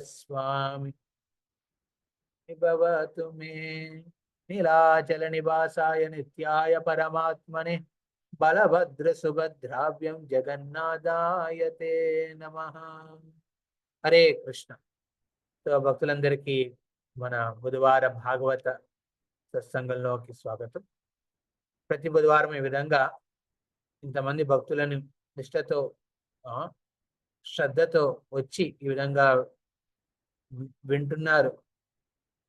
स्वामी भवतु मे नीलाचल निवासाय नित्याय परमात्मने बलभद्र सुभद्राभ्यं जगन्नाथाय ते नमः। हरे कृष्ण। तो భక్తులందరికీ మన బుధవార భాగవత సత్సంగంలోకి స్వాగతం. ప్రతి బుధవారం ఈ విధంగా ఇంతమంది భక్తులను నిష్ఠతో శ్రద్ధతో వచ్చి ఈ విధంగా వింటున్నారు.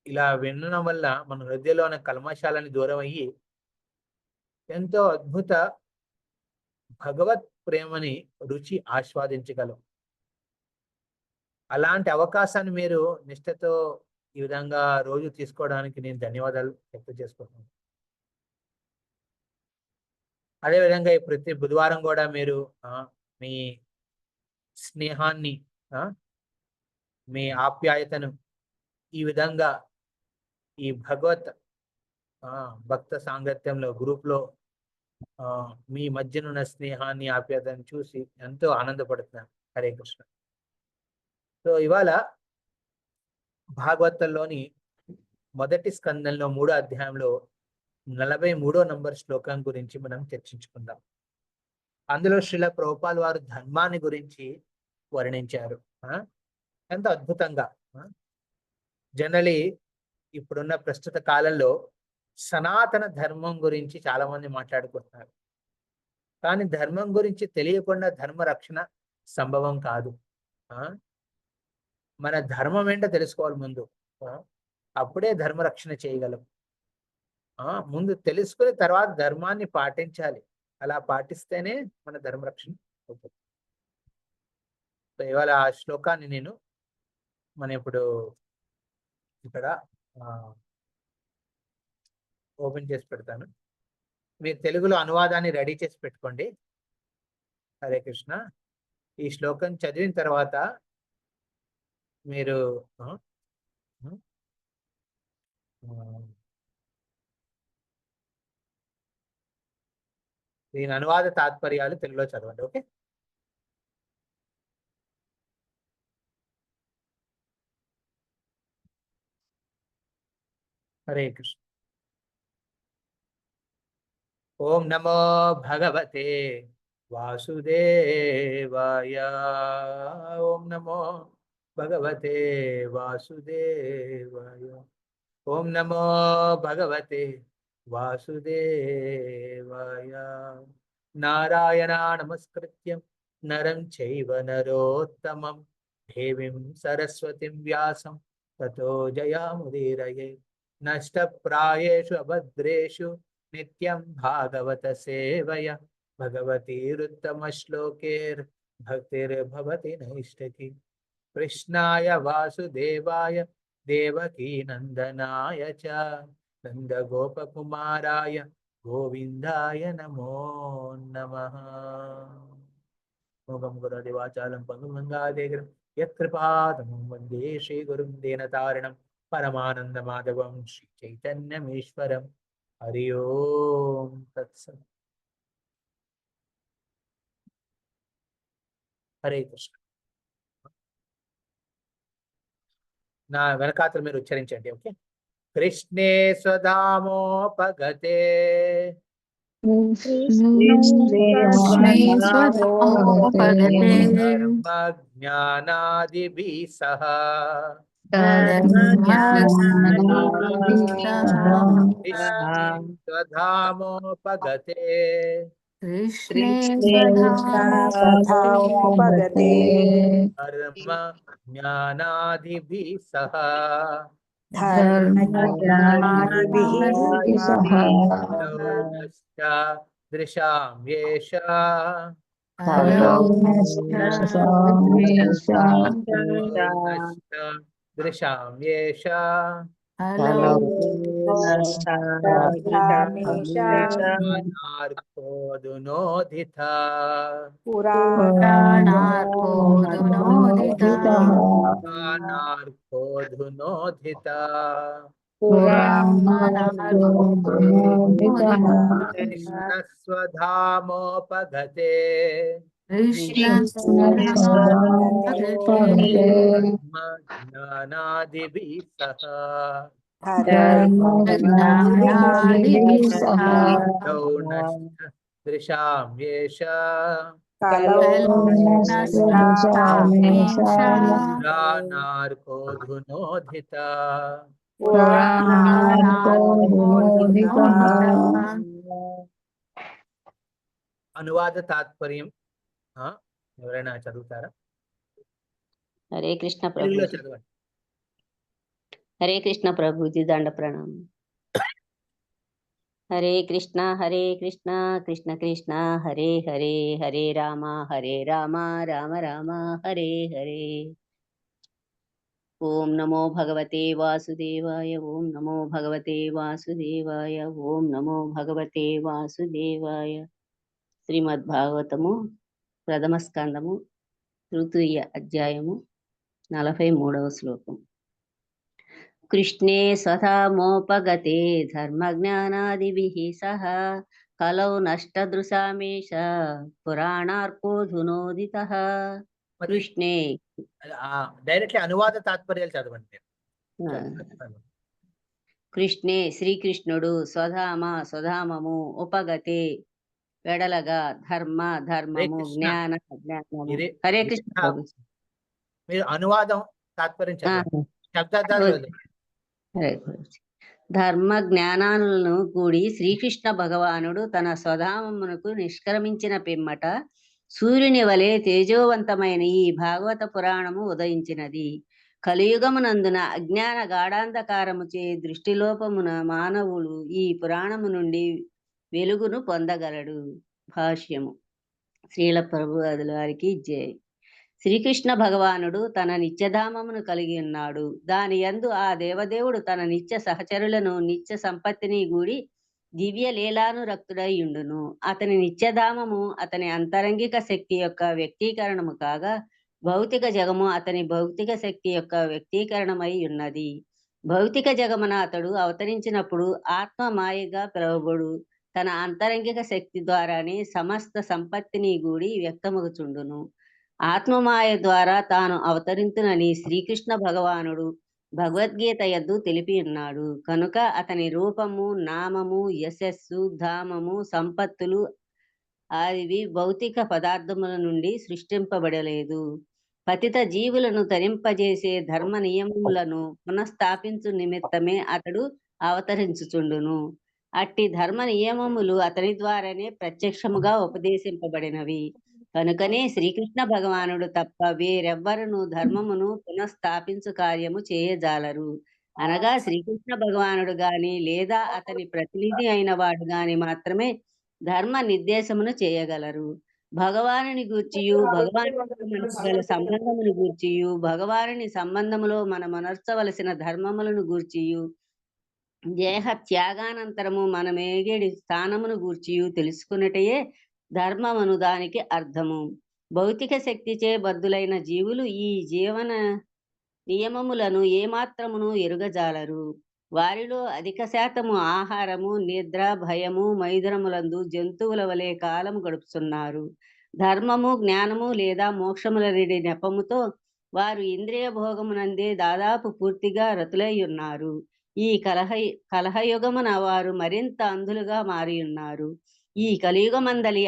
ఇలా వినడం వల్ల మన హృదయంలో ఉన్న కల్మషాలని దూరం అయ్యి ఎంతో అద్భుత భగవత్ ప్రేమని రుచి ఆస్వాదించగలం. అలాంటి అవకాశాన్ని మీరు నిష్ఠతో ఈ విధంగా రోజు తీసుకోవడానికి నేను ధన్యవాదాలు వ్యక్తం చేసుకుంటున్నాను. అదేవిధంగా ఈ ప్రతి బుధవారం కూడా మీరు మీ స్నేహాన్ని మీ ఆప్యాయతను ఈ విధంగా ఈ భగవత్ భక్త సాంగత్యంలో గ్రూప్లో మీ మధ్యనున్న స్నేహాన్ని ఆప్యాయతను చూసి ఎంతో ఆనందపడుతున్నాను. హరే కృష్ణ. సో ఇవాళ భాగవతంలోని మొదటి స్కందంలో 3వ అధ్యాయంలో 43వ నంబర్ శ్లోకం గురించి మనం చర్చించుకుందాం. అందులో శ్రీల ప్రభుపాల్ వారు ధర్మాన్ని గురించి వర్ణించారు. ఎంతో అద్భుతంగా. జనరలీ ఇప్పుడున్న ప్రస్తుత కాలంలో సనాతన ధర్మం గురించి చాలా మంది మాట్లాడుకుంటున్నారు. కానీ ధర్మం గురించి తెలియకుండా ధర్మ రక్షణ సంభవం కాదు. మన ధర్మం ఏంటో తెలుసుకోవాలి ముందు, అప్పుడే ధర్మ రక్షణ చేయగలం. ముందు తెలుసుకుని తర్వాత ధర్మాన్ని పాటించాలి. అలా పాటిస్తేనే మన ధర్మ రక్షణ అవుతుంది. సో ఇవాళ ఆ శ్లోకాన్ని నేను ఇప్పుడు ఇక్కడ ఓపెన్ చేసి పెడతాను. మీరు తెలుగులో అనువాదాన్ని రెడీ చేసి పెట్టుకోండి. హరే కృష్ణ. ఈ శ్లోకం చదివిన తర్వాత మీరు దీని అనువాద తాత్పర్యాలు తెలుగులో చదవండి. ఓకే. హరే కృష్ణ. ఓం నమో భగవతే వాసుదేవాయ. ఓం నమో భగవతే వాసుదేవాయ. ఓం నమో భగవతే వాసుదేవాయ. నారాయణ నమస్కృత్యం నరం చైవ నరోత్తమం దేవీం సరస్వతిం వ్యాసం తతో జయాముదీరయే. నష్టప్రాయేషు అభద్రేషు నిత్యం భాగవత సేవయ భగవతీరుత్తమ శ్లోకేర్ భక్తిర్భవతి నైష్టకి. కృష్ణాయ వాసుదేవాయ దేవకీ నందనాయ చ నందగోపకుమారాయ గోవిందాయ నమో నమః. మూగం గురుడి వాచాలం పంగుమంగాదేగరం యత్కృపాతమం వందే శ్రీగురుం దీనతారిణం పరమానంద మాధవం శ్రీ చైతన్యమీశ్వరం. హరి ఓం తత్సత్. హరే కృష్ణ. నా వెనకాతలు మీరు ఉచ్చరించండి. ఓకే. కృష్ణే స్వధామోపగతే ధర్మ జ్ఞానాదిభిః సహ స్వధామోపగతే ధర్మ జ్ఞానాదిభిః సహ దృశాం యేష దృశాం యేష పురాణార్కోదునోదిత కృష్ణస్వధామోపగతే జ్ఞానాదిభిः సహ దృశాం యేష పురాణార్కోధునోధిత. అనువాద తాత్పర్యం ఎవరైనా చదువుతారా? హరే కృష్ణ తెలుగులో ప్రభుజీ. చదవండి. హరే కృష్ణ ప్రభుజీ, దండ ప్రణామం. హరే కృష్ణ కృష్ణ కృష్ణ హరే హరే, హరే రామ రామ రామ హరే హరే. ఓం నమో భగవతే వాసుదేవాయ, ఓం నమో భగవతే వాసుదేవాయ, ఓం నమో భగవతే వాసుదేవాయ. శ్రీమద్భాగవతము ప్రథమ స్కందము తృతీయ అధ్యాయము 43వ శ్లోకం. కృష్ణే స్వధామోపగతే ధర్మజ్ఞానాదిభిః సహ కలౌ నష్టదృశామేష పురాణార్కోధునోదితః. కృష్ణే డైరెక్ట్లీ అనువాద తాత్పర్యాలు చదవండి. కృష్ణే శ్రీకృష్ణుడు స్వధామము ఉపగతే వెడలగా ధర్మము జ్ఞాన జ్ఞానము. హరే కృష్ణ. మీరు అనువాదం తాత్పర్యం చదవండి. ధర్మ జ్ఞానాలను కూడి శ్రీకృష్ణ భగవానుడు తన స్వధామమునకు నిష్క్రమించిన పిమ్మట సూర్యుని వలె తేజోవంతమైన ఈ భాగవత పురాణము ఉదయించినది. కలియుగమునందున అజ్ఞాన గాఢాంధకారముచే దృష్టిలోపమున మానవులు ఈ పురాణము నుండి వెలుగును పొందగలడు. భాష్యము. శ్రీల ప్రభుపాదుల వారికి జై. శ్రీకృష్ణ భగవానుడు తన నిత్యధామమును కలిగి ఉన్నాడు. దాని యందు ఆ దేవదేవుడు తన నిత్య సహచరులను నిత్య సంపత్తిని గూడి దివ్య లీలానురక్తుడై ఉండును. అతని నిత్యధామము అతని అంతరంగిక శక్తి యొక్క వ్యక్తీకరణము కాగా, భౌతిక జగము అతని భౌతిక శక్తి యొక్క వ్యక్తీకరణమై ఉన్నది. భౌతిక జగమున అతడు అవతరించినప్పుడు ఆత్మ మాయగా పిలువబడు తన అంతరంగిక శక్తి ద్వారానే సమస్త సంపత్తిని గూడి వ్యక్తమగుచుండును. ఆత్మమాయ ద్వారా తాను అవతరింతునని శ్రీకృష్ణ భగవానుడు భగవద్గీత యందు తెలిపి ఉన్నాడు. కనుక అతని రూపము, నామము, యశస్సు, ధామము, సంపత్తులు ఆదివి భౌతిక పదార్థముల నుండి సృష్టింపబడలేదు. పతిత జీవులను తరింపజేసే ధర్మ నియమములను పునఃస్థాపించు నిమిత్తమే అతడు అవతరించుచుండును. అట్టి ధర్మ నియమములు అతని ద్వారానే ప్రత్యక్షముగా ఉపదేశింపబడినవి. కనుకనే శ్రీకృష్ణ భగవానుడు తప్ప వేరెవ్వరును ధర్మమును పునఃస్థాపించు కార్యము చేయజాలరు. అనగా శ్రీకృష్ణ భగవానుడు గాని లేదా అతని ప్రతినిధి అయిన వాడు గాని మాత్రమే ధర్మ నిర్దేశమును చేయగలరు. భగవానుని గూర్చియు భగవానునితో మనకు గల సంబంధమును గూర్చియు భగవానుని సంబంధములో మనమనర్చవలసిన ధర్మములను గూర్చియు దేహ త్యాగానంతరము మనమేగేడి స్థానమును గూర్చియు తెలుసుకున్నటయే ధర్మమును దానికి అర్థము. భౌతిక శక్తిచే బద్ధులైన జీవులు ఈ జీవన నియమములను ఏమాత్రమును ఎరుగజాలరు. వారిలో అధిక శాతము ఆహారము, నిద్ర, భయము, మైదునములందు జంతువుల వలె కాలము గడుపుతున్నారు. ధర్మము, జ్ఞానము లేదా మోక్షముల నెపముతో వారు ఇంద్రియ భోగమునందే దాదాపు పూర్తిగా రతులై ఉన్నారు. ఈ కలహయుగమున వారు మరింత అంధులుగా మారి ఉన్నారు. ఈ కలియుగమందలి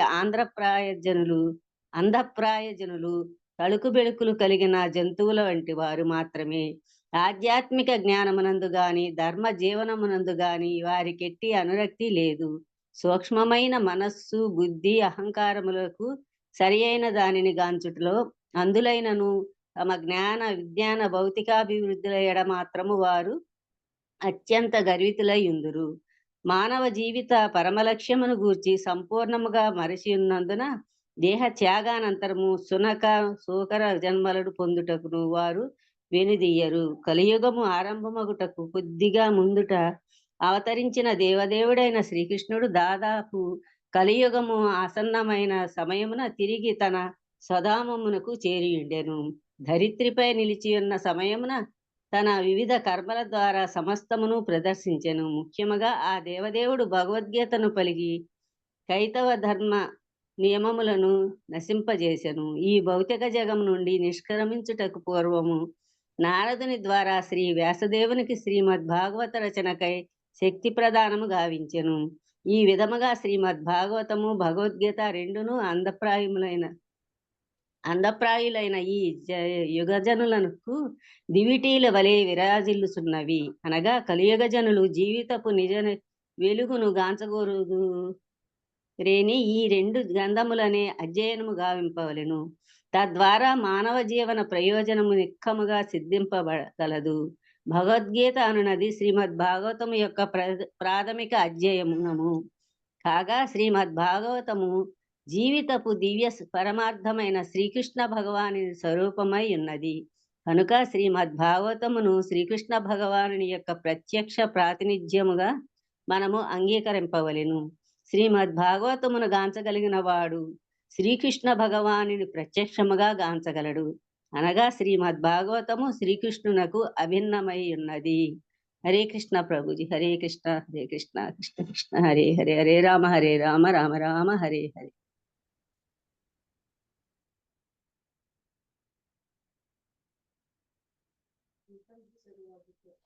అంధప్రాయజనులు తళుకు బెళుకులు కలిగిన జంతువుల వంటి వారు మాత్రమే. ఆధ్యాత్మిక జ్ఞానమునందు గాని ధర్మ జీవనమునందు గాని వారికెట్టి అనురక్తి లేదు. సూక్ష్మమైన మనస్సు, బుద్ధి, అహంకారములకు సరి అయిన దానిని గాంచుటలో అందులైనను తమ జ్ఞాన విజ్ఞాన భౌతికాభివృద్ధుల ఎడ మాత్రము వారు అత్యంత గర్వితులై ఉందురు. మానవ జీవిత పరమలక్ష్యమును గూర్చి సంపూర్ణముగా మరచి ఉన్నందున దేహ త్యాగానంతరము సూకర జన్మలను పొందుటకును వారు వెనుదీయరు. కలియుగము ఆరంభమగుటకు కొద్దిగా ముందుట అవతరించిన దేవదేవుడైన శ్రీకృష్ణుడు దాదాపు కలియుగము ఆసన్నమైన సమయమున తిరిగి తన స్వధామమునకు చేరియుండెను. ధరిత్రిపై నిలిచి ఉన్న సమయమున తన వివిధ కర్మల ద్వారా సమస్తమును ప్రదర్శించెను. ముఖ్యముగా ఆ దేవదేవుడు భగవద్గీతను పలికి కైతవ ధర్మ నియమములను నశింపజేసెను. ఈ భౌతిక జగం నుండి నిష్క్రమించుటకు పూర్వము నారదుని ద్వారా శ్రీ వ్యాసదేవునికి శ్రీమద్ భాగవత రచనకై శక్తి ప్రదానము గావించెను. ఈ విధముగా శ్రీమద్ భాగవతము భగవద్గీత రెండును అందప్రాయులైన ఈ యుగజనులకు దివిటీల వలె విరాజిల్లుచున్నవి. అనగా కలియుగ జనులు జీవితపు నిజ వెలుగును గాంచగోరుదు రేని ఈ రెండు గ్రంథములనే అధ్యయనము గావింపవలెను. తద్వారా మానవ జీవన ప్రయోజనము నిక్కముగా సిద్ధింపబడగలదు. భగవద్గీత అనునది శ్రీమద్ భాగవతము యొక్క ప్రాథమిక అధ్యయనము కాగా శ్రీమద్ భాగవతము జీవితపు దివ్య పరమార్థమైన శ్రీకృష్ణ భగవాని స్వరూపమై ఉన్నది. కనుక శ్రీమద్ భాగవతమును శ్రీకృష్ణ భగవానుని యొక్క ప్రత్యక్ష ప్రాతినిధ్యముగా మనము అంగీకరింపవలెను. శ్రీమద్ భాగవతమును గాంచగలిగిన వాడు శ్రీకృష్ణ భగవానుని ప్రత్యక్షముగా గాంచగలడు. అనగా శ్రీమద్ భాగవతము శ్రీకృష్ణునకు అభిన్నమై ఉన్నది. హరే కృష్ణ ప్రభుజీ. హరే కృష్ణ కృష్ణ కృష్ణ హరే హరే, హరే రామ రామ రామ హరే హరే.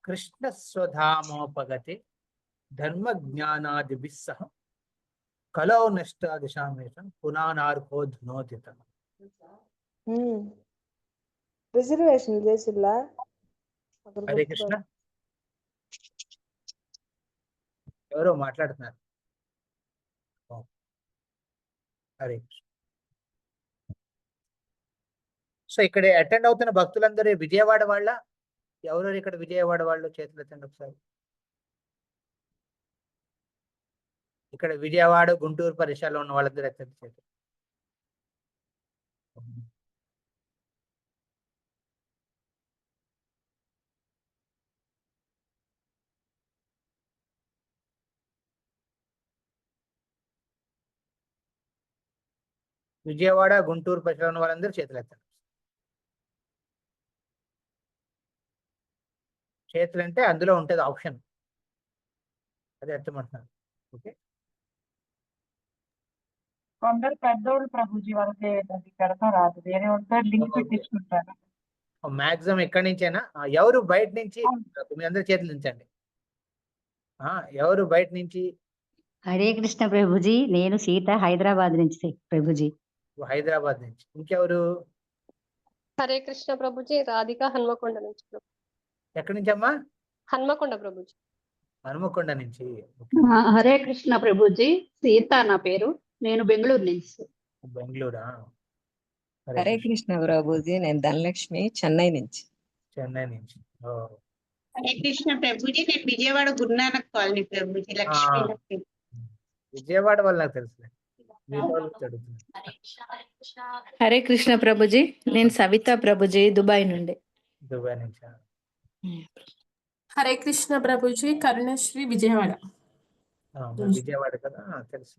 కృష్ణ స్వధామోపగతే ధర్మ జ్ఞానాదిభిః సహ కలౌ నష్టాదిశామేషం పునానార్కో ధునోదిత. రిజర్వేషన్ చేసిల్లా. హరే కృష్ణ. ఎవరో మాట్లాడుతున్నారు. హరే కృష్ణ. సో ఇక్కడ అటెండ్ అవుతున్న భక్తులందరూ విజయవాడ వాళ్ళ? ఎవరెవరు ఇక్కడ విజయవాడ వాళ్ళు చేతులు ఎత్తండి ఒకసారి. ఇక్కడ విజయవాడ గుంటూరు పరిసరాల్లో ఉన్న వాళ్ళందరూ ఎత్తండి చేతులు. విజయవాడ గుంటూరు పరిసరాల్లో ఉన్న వాళ్ళందరూ చేతులు ఎత్తండి. చేతులు అంటే అందులో ఉంటుంది ఆప్షన్, అదే ఎత్తమంటున్నాను. ఓకే, కొందరు పెద్దోళ్ళు ప్రభుజీ వాళ్ళకి పెడతా రాదు, వేరే వాళ్ళతో లింక్ పెట్టించుకుంటారు. మాక్సిమం ఎక్కడి నుంచైనా. ఎవరు బయట నుంచి? మీ అందరి చేతులు దించండి. ఎవరు బయట నుంచి? హరే కృష్ణ ప్రభుజీ. నేను సీత, హైదరాబాద్ నుంచి ప్రభుజీ. హైదరాబాద్ నుంచి. ఇంకెవరు? హరే కృష్ణ ప్రభుజీ. రాధిక, హన్మకొండ నుంచి. ఎక్కడి నుంచి అమ్మా? హన్మకొండ ప్రభుజీ. హనుమకొండ నుంచి. హరే కృష్ణ ప్రభుజీ. సీత నా పేరు. నేను బెంగళూరు నుంచి. బెంగళూరా? హరే కృష్ణ ప్రభుజీ. నేను ధనలక్ష్మి, చెన్నై నుంచి. చెన్నై నుంచి. హరే కృష్ణ ప్రభుజీ. నేను విజయవాడ గురునానక్ కాలనీ ప్రభుజీ. లక్ష్మి. విజయవాడ వల్ల నాకు తెలుసు. హరే కృష్ణ ప్రభుజీ. నేను సవిత ప్రభుజీ, దుబాయ్ నుండి. దుబాయ్ నుంచి. హరే కృష్ణ ప్రభుజీ. కరుణశ్రీ, విజయవాడ. విజయవాడ కదా, తెలుసు.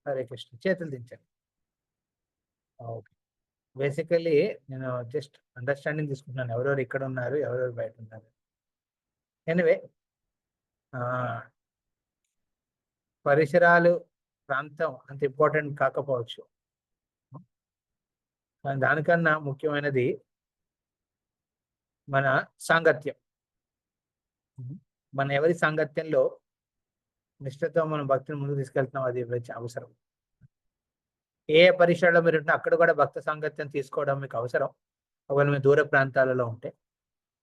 హరే కృష్ణ. చేతులు దించండి. ఓకే, బేసికల్లీ నేను జస్ట్ అండర్స్టాండింగ్ తీసుకుంటున్నాను ఎవరెవరు ఇక్కడ ఉన్నారు, ఎవరెవరు బయట ఉన్నారు. ఎనివే, పరిసరాలు, ప్రాంతం అంత ఇంపార్టెంట్ కాకపోవచ్చు, కానీ దానికన్నా ముఖ్యమైనది మన సాంగత్యం. మన ఎవరి సాంగత్యంలో నిష్ఠతో మనం భక్తిని ముందుకు తీసుకెళ్తున్నాం, అది అవసరం. ఏ పరిసరాల్లో మీరు ఉంటే అక్కడ కూడా భక్త సాంగత్యం తీసుకోవడం మీకు అవసరం. ఒకవేళ మీరు దూర ప్రాంతాలలో ఉంటే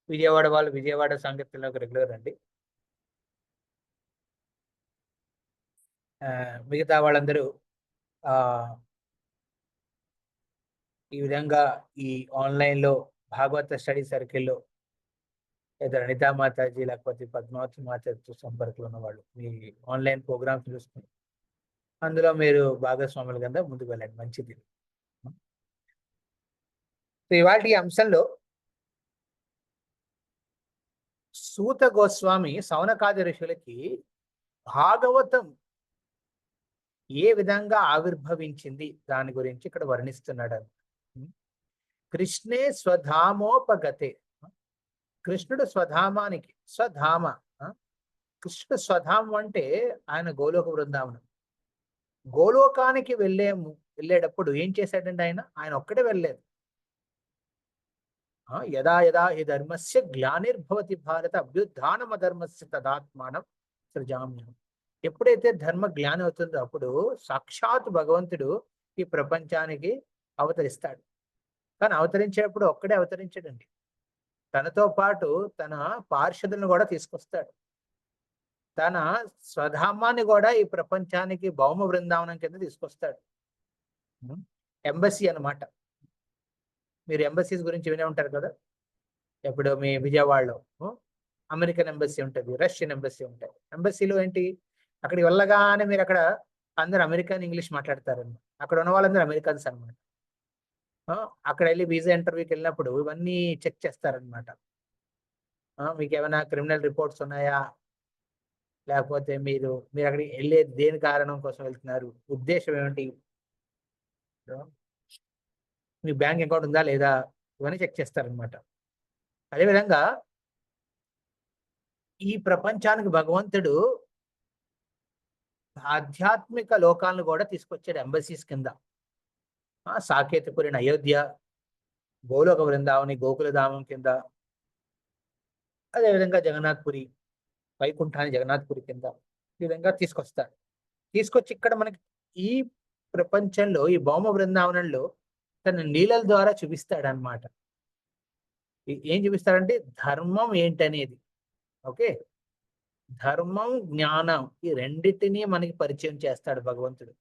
విజయవాడ వాళ్ళు విజయవాడ సాంగత్యంలోకి రెగ్యులర్ రండి. మిగతా వాళ్ళందరూ ఈ విధంగా ఈ ఆన్లైన్లో భాగవత స్టడీ సర్కిల్లో లేదా అనితా మాతాజీ లేకపోతే పద్మావతి మాతాజీ సంపర్కులు ఉన్నవాళ్ళు మీ ఆన్లైన్ ప్రోగ్రామ్స్ చూసుకుని అందులో మీరు భాగస్వాములు కింద ముందుకు వెళ్ళండి, మంచిది. సో ఇవాళ ఈ అంశంలో సూత గోస్వామి సౌనకాది ఋషులకి భాగవతం ఏ విధంగా ఆవిర్భవించింది దాని గురించి ఇక్కడ వర్ణిస్తున్నాడు. కృష్ణే స్వధామోపగతే, కృష్ణుడు స్వధామానికి, స్వధామ కృష్ణ స్వధామం అంటే ఆయన గోలోక బృందావనం. గోలోకానికి వెళ్ళేటప్పుడు ఏం చేశాడండి ఆయన? ఆయన ఒక్కడే వెళ్ళలేదు. యదా యదా హి ధర్మస్య గ్లానిర్భవతి భారత అభ్యుత్థానం అధర్మస్య తదాత్మానం సృజామ్యహం. ఎప్పుడైతే ధర్మ జ్ఞానం అవుతుందో అప్పుడు సాక్షాత్ భగవంతుడు ఈ ప్రపంచానికి అవతరిస్తాడు. కానీ అవతరించేటప్పుడు ఒక్కడే అవతరించడండి. తనతో పాటు తన పార్షదులను కూడా తీసుకొస్తాడు. తన స్వధామాన్ని కూడా ఈ ప్రపంచానికి భౌమ బృందావనం కింద తీసుకొస్తాడు. ఎంబసీ అన్నమాట. మీరు ఎంబసీస్ గురించి వినే ఉంటారు కదా. ఇప్పుడు మీ విజయవాడలో అమెరికన్ ఎంబసీ ఉంటుంది, రష్యన్ ఎంబసీ ఉంటాయి. ఎంబసీలో ఏంటి, అక్కడికి వెళ్ళగానే మీరు అక్కడ అందరు అమెరికన్ ఇంగ్లీష్ మాట్లాడతారన్నమాట. అక్కడ ఉన్న వాళ్ళందరూ అమెరికన్స్ అనమాట. అక్కడ వెళ్ళి వీసా ఇంటర్వ్యూకి వెళ్ళినప్పుడు ఇవన్నీ చెక్ చేస్తారనమాట. మీకు ఏమైనా క్రిమినల్ రిపోర్ట్స్ ఉన్నాయా, లేకపోతే మీరు అక్కడికి వెళ్ళేది దేని కారణం కోసం వెళ్తున్నారు, ఉద్దేశం ఏమిటి, మీ బ్యాంక్ అకౌంట్ ఉందా లేదా, ఇవన్నీ చెక్ చేస్తారనమాట. అదేవిధంగా ఈ ప్రపంచానికి భగవంతుడు ఆధ్యాత్మిక లోకాలను కూడా తీసుకొచ్చాడు ఎంబసీస్ కింద. సాకేతపురిని అయోధ్య, గోలోక బృందావని గోకులధామం కింద, అదేవిధంగా జగన్నాథ్పురి వైకుంఠాన్ని జగన్నాథ్పురి కింద ఈ విధంగా తీసుకొస్తాడు. తీసుకొచ్చి ఇక్కడ మనకి ఈ ప్రపంచంలో ఈ భౌమ బృందావనంలో తన లీలల ద్వారా చూపిస్తాడు అనమాట. ఏం చూపిస్తాడంటే ధర్మం ఏంటనేది. ఓకే, ధర్మం జ్ఞానం ఈ రెండింటినీ మనకి పరిచయం చేస్తాడు భగవంతుడు.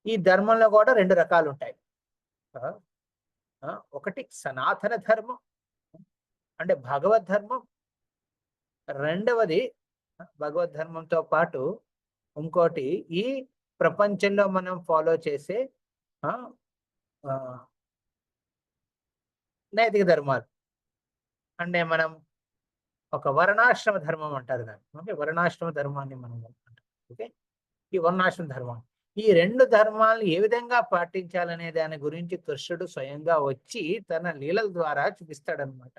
ఈ ధర్మంలో కూడా రెండు రకాలు ఉంటాయి. ఒకటి సనాతన ధర్మం అంటే భగవద్ ధర్మం. రెండవది భగవద్ ధర్మంతో పాటు ఇంకోటి ఈ ప్రపంచంలో మనం ఫాలో చేసే నైతిక ధర్మాలు. అంటే మనం ఒక వర్ణాశ్రమ ధర్మం అంటారు దాన్ని. ఓకే, వర్ణాశ్రమ ధర్మాన్ని మనం అంటాం. ఓకే, ఈ వర్ణాశ్రమ ధర్మం, ఈ రెండు ధర్మాలను ఏ విధంగా పాటించాలనే దాని గురించి కృష్ణుడు స్వయంగా వచ్చి తన లీలల ద్వారా చూపిస్తాడనమాట.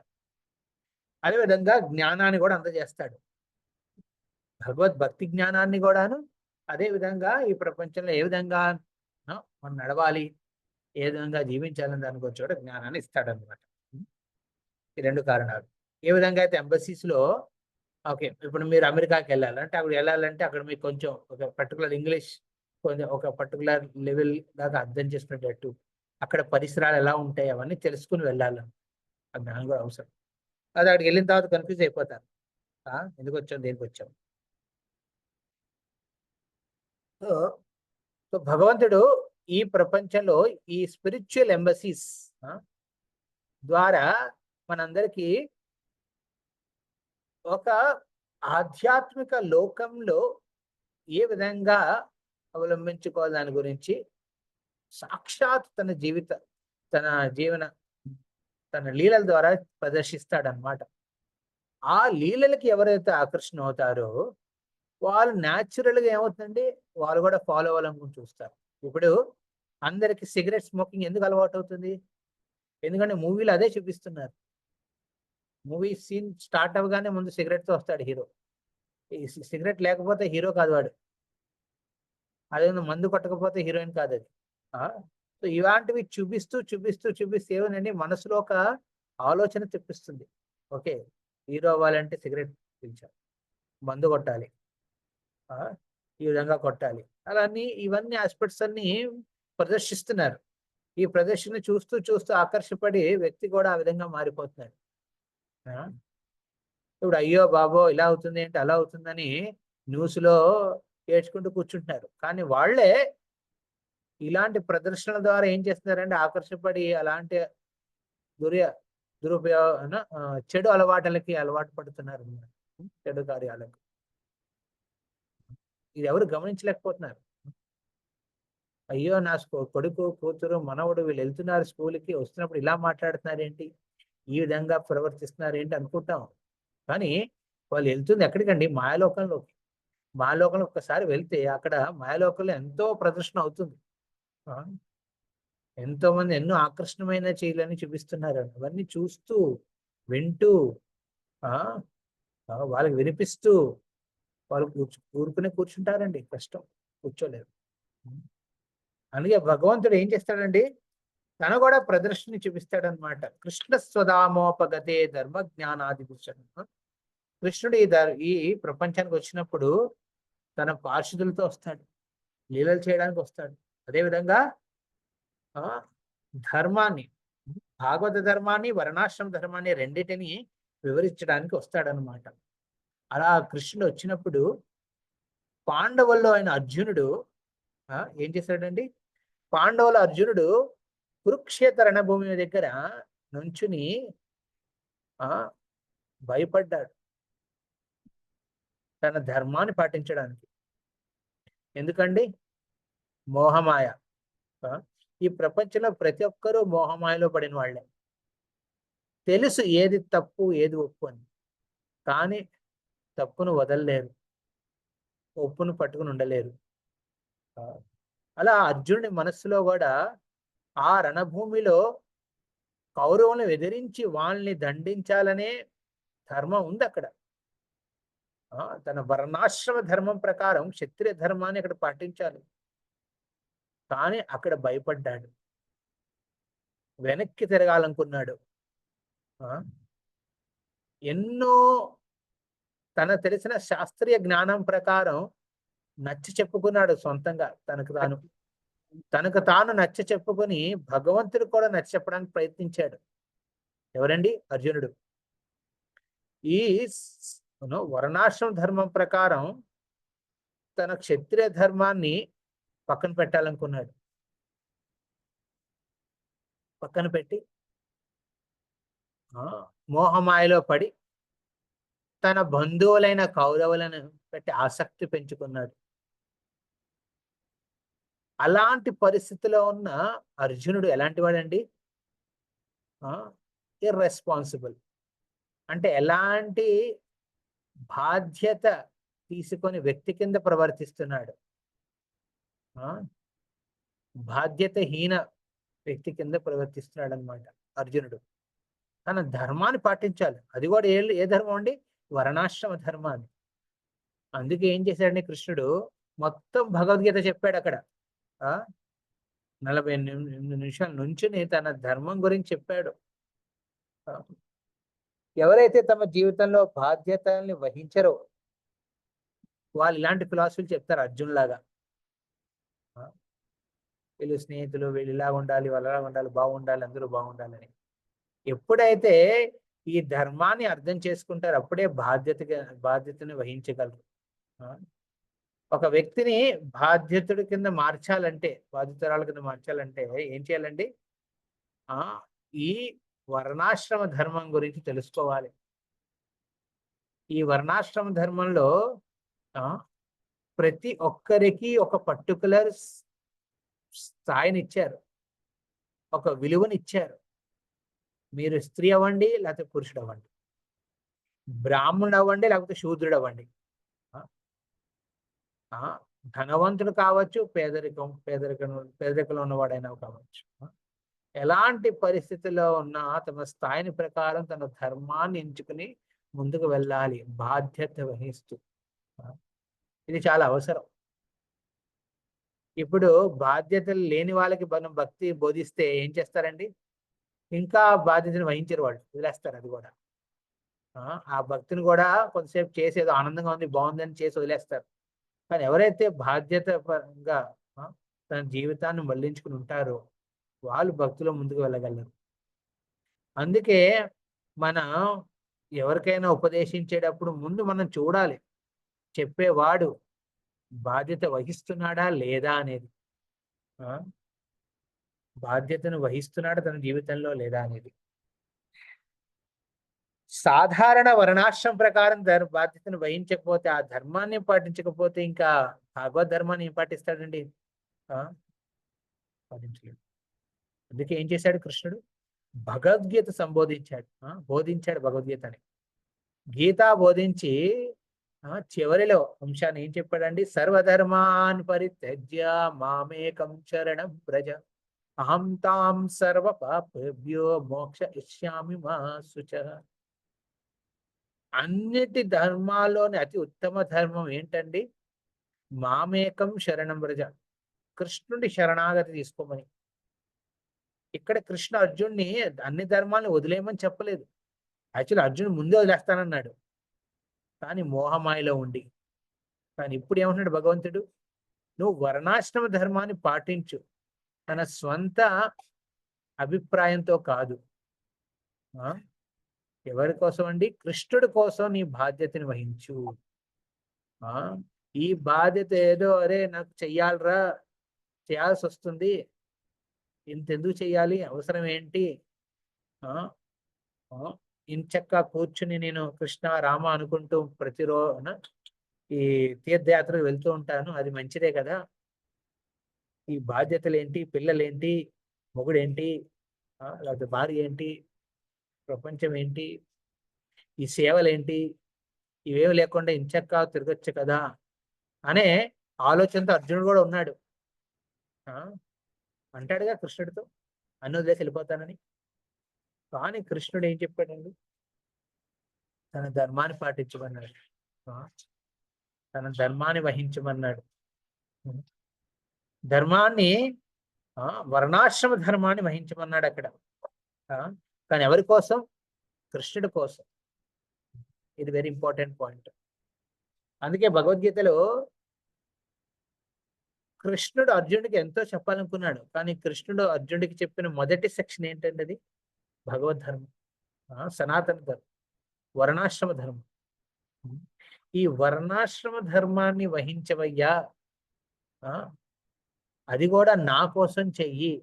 అదేవిధంగా జ్ఞానాన్ని కూడా అందజేస్తాడు, భగవద్భక్తి జ్ఞానాన్ని కూడాను. అదే విధంగా ఈ ప్రపంచంలో ఏ విధంగా మనం నడవాలి, ఏ విధంగా జీవించాలని దాని గురించి కూడా జ్ఞానాన్ని ఇస్తాడనమాట. ఈ రెండు కారణాలు. ఏ విధంగా అయితే ఎంబసీస్లో ఓకే, ఇప్పుడు మీరు అమెరికాకి వెళ్ళాలంటే అక్కడ మీకు కొంచెం ఒక పర్టికులర్ ఇంగ్లీష్ కొంచెం ఒక పర్టికులర్ లెవెల్ దాకా అర్థం చేసుకునేటట్టు, అక్కడ పరిసరాలు ఎలా ఉంటాయి అవన్నీ తెలుసుకుని వెళ్ళాలని ఆ జ్ఞానం కూడా అవసరం. అది అక్కడికి వెళ్ళిన తర్వాత కన్ఫ్యూజ్ అయిపోతారు, ఎందుకు వచ్చాం దేనికి వచ్చాం. సో భగవంతుడు ఈ ప్రపంచంలో ఈ స్పిరిచువల్ ఎంబసీస్ ద్వారా మనందరికీ ఒక ఆధ్యాత్మిక లోకంలో ఏ విధంగా అవలంబించుకోవాలి దాని గురించి సాక్షాత్ తన లీలల ద్వారా ప్రదర్శిస్తాడనమాట. ఆ లీలలకి ఎవరైతే ఆకర్షణ అవుతారో వాళ్ళు న్యాచురల్గా ఏమవుతుందండి, వాళ్ళు కూడా ఫాలో అవ్వాలనుకుని చూస్తారు. ఇప్పుడు అందరికి సిగరెట్ స్మోకింగ్ ఎందుకు అలవాటు అవుతుంది? ఎందుకంటే మూవీలు అదే చూపిస్తున్నారు. మూవీ సీన్ స్టార్ట్ అవ్వగానే ముందు సిగరెట్తో వస్తాడు హీరో. ఈ సిగరెట్ లేకపోతే హీరో కాదు వాడు, అదే మందు కొట్టకపోతే హీరోయిన్ కాదు అది. సో ఇలాంటివి చూపిస్తూ ఏమోనండి మనసులో ఒక ఆలోచన తెప్పిస్తుంది. ఓకే, హీరో అవ్వాలంటే సిగరెట్ పీల్చాలి, మందు కొట్టాలి, ఈ విధంగా కొట్టాలి, అలాని ఇవన్నీ ఆస్పెక్ట్స్ అన్ని ప్రదర్శిస్తున్నారు. ఈ ప్రదర్శన చూస్తూ ఆకర్షపడి వ్యక్తి కూడా ఆ విధంగా మారిపోతున్నాడు. ఇప్పుడు అయ్యో బాబో ఇలా అవుతుంది అంటే అలా అవుతుందని న్యూస్లో ఏడ్చుకుంటూ కూర్చుంటున్నారు. కానీ వాళ్ళే ఇలాంటి ప్రదర్శనల ద్వారా ఏం చేస్తున్నారంటే ఆకర్షపడి అలాంటి దురుపయోగ చెడు అలవాట్లకి అలవాటు పడుతున్నారు, చెడు కార్యాలకు. ఇది ఎవరు గమనించలేకపోతున్నారు. అయ్యో నా కొడుకు కూతురు మనవడు వీళ్ళు వెళ్తున్నారు స్కూల్కి, వస్తున్నప్పుడు ఇలా మాట్లాడుతున్నారు ఏంటి, ఈ విధంగా ప్రవర్తిస్తున్నారు ఏంటి అనుకుంటాం. కానీ వాళ్ళు వెళ్తుంది ఎక్కడికండి? మాయాలోకంలోకి. మాయాలోకంలో ఒక్కసారి వెళ్తే అక్కడ మాయాలోకంలో ఎంతో ప్రదర్శన అవుతుంది. ఎంతో మంది ఎన్నో ఆకర్షణమైన చేయలని చూపిస్తున్నారు. అవన్నీ చూస్తూ వింటూ వాళ్ళకి వినిపిస్తూ వాళ్ళు కూర్చుంటారండి, కష్టం, కూర్చోలేరు. అందుకే భగవంతుడు ఏం చేస్తాడండి, తన కూడా ప్రదర్శన చూపిస్తాడనమాట. కృష్ణ స్వధామోపగతే ధర్మ జ్ఞానాది భూషణం. కృష్ణుడు ఈ ప్రపంచానికి వచ్చినప్పుడు తన పార్షదులతో వస్తాడు, లీలలు చేయడానికి వస్తాడు. అదేవిధంగా ధర్మాన్ని, భాగవత ధర్మాన్ని, వర్ణాశ్రమ ధర్మాన్ని రెండింటిని వివరించడానికి వస్తాడనమాట. అలా కృష్ణుడు వచ్చినప్పుడు పాండవుల్లో ఆయన అర్జునుడు ఏం చేశాడండి, పాండవుల అర్జునుడు కురుక్షేత్ర రణభూమి దగ్గర నుంచుని భయపడ్డాడు తన ధర్మాన్ని పాటించడానికి. ఎందుకండి, మోహమాయ. ఈ ప్రపంచంలో ప్రతి ఒక్కరూ మోహమాయలో పడిన వాళ్ళే. తెలుసు ఏది తప్పు ఏది ఒప్పు అని, కానీ తప్పును వదలలేరు, ఒప్పును పట్టుకుని ఉండలేరు. అలా అర్జునుడి మనస్సులో కూడా ఆ రణభూమిలో కౌరవులను ఎదిరించి వాళ్ళని దండించాలనే ధర్మం ఉంది అక్కడ. తన వర్ణాశ్రమ ధర్మం ప్రకారం క్షత్రియ ధర్మాన్ని అక్కడ పాటించాలి. కానీ అక్కడ భయపడ్డాడు, వెనక్కి తిరగాలనుకున్నాడు. ఎన్నో తన తెలిసిన శాస్త్రీయ జ్ఞానం ప్రకారం నచ్చ చెప్పుకున్నాడు సొంతంగా. తనకు తాను నచ్చ చెప్పుకొని భగవంతుడు కూడా నచ్చ చెప్పడానికి ప్రయత్నించాడు. ఎవరండి, అర్జునుడు. ఈ వర్ణాశ్రమ ధర్మం ప్రకారం తన క్షత్రియ ధర్మాన్ని పక్కన పెట్టాలనుకున్నాడు. పక్కన పెట్టి మోహమాయలో పడి తన బంధువులైన కౌరవులను పెట్టి ఆసక్తి పెంచుకున్నాడు. అలాంటి పరిస్థితిలో ఉన్న అర్జునుడు ఎలాంటి వాడండి, ఇర్రెస్పాన్సిబుల్. అంటే ఎలాంటి బాధ్యత తీసుకొని వ్యక్తి కింద ప్రవర్తిస్తున్నాడు, బాధ్యతహీన వ్యక్తి కింద ప్రవర్తిస్తున్నాడు అనమాట అర్జునుడు. తన ధర్మాన్ని పాటించాలి. అది కూడా ఏ ధర్మం అండి, వర్ణాశ్రమ ధర్మాన్ని. అందుకే ఏం చేశాడండి కృష్ణుడు, మొత్తం భగవద్గీత చెప్పాడు అక్కడ. 48 నిమిషాల నుంచి తన ధర్మం గురించి చెప్పాడు. ఎవరైతే తమ జీవితంలో బాధ్యతల్ని వహించరో వాళ్ళు ఇలాంటి ఫిలాసఫీలు చెప్తారు అర్జున్లాగా. వీళ్ళు స్నేహితులు, వీళ్ళు ఇలా ఉండాలి, వాళ్ళు అలా ఉండాలి, బాగుండాలి, అందరూ బాగుండాలని. ఎప్పుడైతే ఈ ధర్మాన్ని అర్థం చేసుకుంటారో అప్పుడే బాధ్యతని వహించగలరు. ఒక వ్యక్తిని బాధ్యతుడి కింద మార్చాలంటే, బాధ్యతరాల కింద మార్చాలంటే ఏం చేయాలండి, ఈ వర్ణాశ్రమ ధర్మం గురించి తెలుసుకోవాలి. ఈ వర్ణాశ్రమ ధర్మంలో ప్రతి ఒక్కరికి ఒక పర్టికులర్ స్థాయిని ఇచ్చారు, ఒక విలువనిచ్చారు. మీరు స్త్రీ అవ్వండి, లేకపోతే పురుషుడు అవ్వండి, బ్రాహ్మణుడు అవ్వండి, లేకపోతే శూద్రుడు అవ్వండి, ధనవంతుడు కావచ్చు, పేదరికంలో ఉన్నవాడైనా కావచ్చు. ఎలాంటి పరిస్థితుల్లో ఉన్నా తమ స్థాయిని ప్రకారం తన ధర్మాన్ని ఎంచుకుని ముందుకు వెళ్ళాలి, బాధ్యత వహిస్తూ. ఇది చాలా అవసరం. ఇప్పుడు బాధ్యతలు లేని వాళ్ళకి మనం భక్తి బోధిస్తే ఏం చేస్తారండి, ఇంకా బాధ్యతను వహించరు, వాళ్ళు వదిలేస్తారు. అది కూడా ఆ భక్తిని కూడా కొంతసేపు చేసేది ఆనందంగా ఉంది, బాగుందని చేసి వదిలేస్తారు. కానీ ఎవరైతే బాధ్యత పరంగా తన జీవితాన్ని మళ్లించుకుని ఉంటారో వాళ్ళు భక్తిలో ముందుకు వెళ్ళగలరు. అందుకే మనం ఎవరికైనా ఉపదేశించేటప్పుడు ముందు మనం చూడాలి, చెప్పేవాడు బాధ్యత వహిస్తున్నాడా లేదా అనేది. బాధ్యతను వహిస్తున్నాడా తన జీవితంలో లేదా అనేది. సాధారణ వర్ణాశ్రమం ప్రకారం బాధ్యతను వహించకపోతే, ఆ ధర్మాన్ని పాటించకపోతే ఇంకా భగవద్ ధర్మాన్ని ఏం పాటిస్తాడండి, పాటించలేడు. అందుకే ఏం చేశాడు కృష్ణుడు, భగవద్గీత బోధించాడు భగవద్గీతని. గీత బోధించి చివరిలో అంశాన్ని ఏం చెప్పాడండి, సర్వధర్మాన్ పరిత్యజ్య మామేకం శరణం వ్రజ అహం తాం సర్వ పాపేభ్యో మోక్ష ఇష్యామి మా శుచః. అన్నిటి ధర్మాల్లోని అతి ఉత్తమ ధర్మం ఏంటండి? మామేకం శరణం వ్రజ, కృష్ణుడి శరణాగతి తీసుకోమని. ఇక్కడ కృష్ణ అర్జున్ని అన్ని ధర్మాలను వదిలేయమని చెప్పలేదు. యాక్చువల్లీ అర్జున్ ముందే వదిలేస్తానన్నాడు, కానీ మోహమాయలో ఉండి. కానీ ఇప్పుడు ఏమంటున్నాడు భగవంతుడు? నువ్వు వర్ణాశ్రమ ధర్మాన్ని పాటించు, తన స్వంత అభిప్రాయంతో కాదు. ఎవరి కోసం అండి? కృష్ణుడి కోసం నీ బాధ్యతని వహించు. ఈ బాధ్యత ఏదో అరే నాకు చెయ్యాలరా, చేయాల్సి వస్తుంది, ఇంతెందుకు చెయ్యాలి, అవసరం ఏంటి, ఇంచక్క కూర్చుని నేను కృష్ణ రామ అనుకుంటూ ప్రతిరోజు ఈ తీర్థయాత్రకు వెళ్తూ ఉంటాను, అది మంచిదే కదా. ఈ బాధ్యతలు ఏంటి, పిల్లలేంటి, మొగుడేంటి, లేకపోతే భార్య ఏంటి, ప్రపంచం ఏంటి, ఈ సేవలేంటి, ఇవేమి లేకుండా ఇంచక్క తిరగచ్చు కదా అనే ఆలోచనతో అర్జునుడు కూడా ఉన్నాడు. అంటాడుగా కృష్ణుడితో, అన్ని వదిలేసి వెళ్ళిపోతానని. కానీ కృష్ణుడు ఏం చెప్పాడండి? తన ధర్మాన్ని పాటించమన్నాడు, తన ధర్మాన్ని వహించమన్నాడు. ధర్మాన్ని వర్ణాశ్రమ ధర్మాన్ని వహించమన్నాడు అక్కడ. కానీ ఎవరి కోసం? కృష్ణుడి కోసం. ఇది వెరీ ఇంపార్టెంట్ పాయింట్. అందుకే భగవద్గీతలో కృష్ణుడు అర్జునుడికి ఎంతో చెప్పాలనుకున్నాడు, కానీ కృష్ణుడు అర్జునుడికి చెప్పిన మొదటి సెక్షన్ ఏంటంటే అది భగవద్ ధర్మం, సనాతన ధర్మం, వర్ణాశ్రమ ధర్మం. ఈ వర్ణాశ్రమ ధర్మాన్ని వహించవయ్యా, అది కూడా నా కోసం చెయ్యి.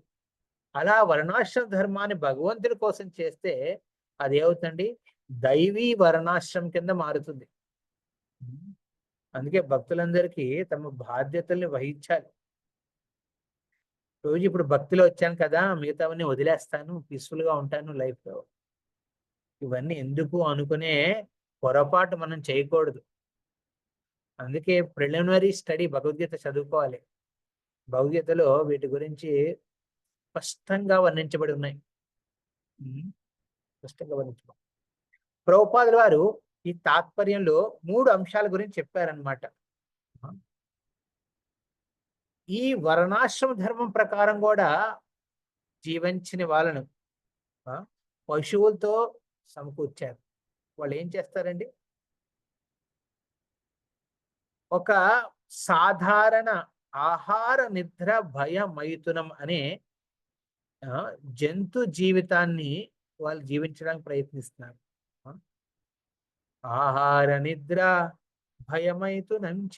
అలా వర్ణాశ్రమ ధర్మాన్ని భగవంతుడి కోసం చేస్తే అది ఏమవుతుంది? దైవీ వర్ణాశ్రమం కింద మారుతుంది. అందుకే భక్తులందరికీ తమ బాధ్యతల్ని వహించాలి. రోజు ఇప్పుడు భక్తిలో వచ్చాను కదా, మిగతావన్నీ వదిలేస్తాను, పీస్ఫుల్గా ఉంటాను లైఫ్లో, ఇవన్నీ ఎందుకు అనుకునే పొరపాటు మనం చేయకూడదు. అందుకే ప్రిలిమినరీ స్టడీ భగవద్గీత చదువుకోవాలి. భగవద్గీతలో వీటి గురించి స్పష్టంగా వర్ణించబడి ఉన్నాయి. స్పష్టంగా వర్ణించబడి ప్రభుపాదుల వారు ఈ తాత్పర్యంలో 3 అంశాల గురించి చెప్పారనమాట. ఈ వర్ణాశ్రమ ధర్మం ప్రకారం కూడా జీవించిన వాళ్ళను పశువులతో సమకూర్చారు. వాళ్ళు ఏం చేస్తారండి? ఒక సాధారణ ఆహార నిద్ర భయ మైథునం అనే జంతు జీవితాన్ని వాళ్ళు జీవించడానికి ప్రయత్నిస్తున్నారు. ఆహార నిద్ర భయమైతునంచ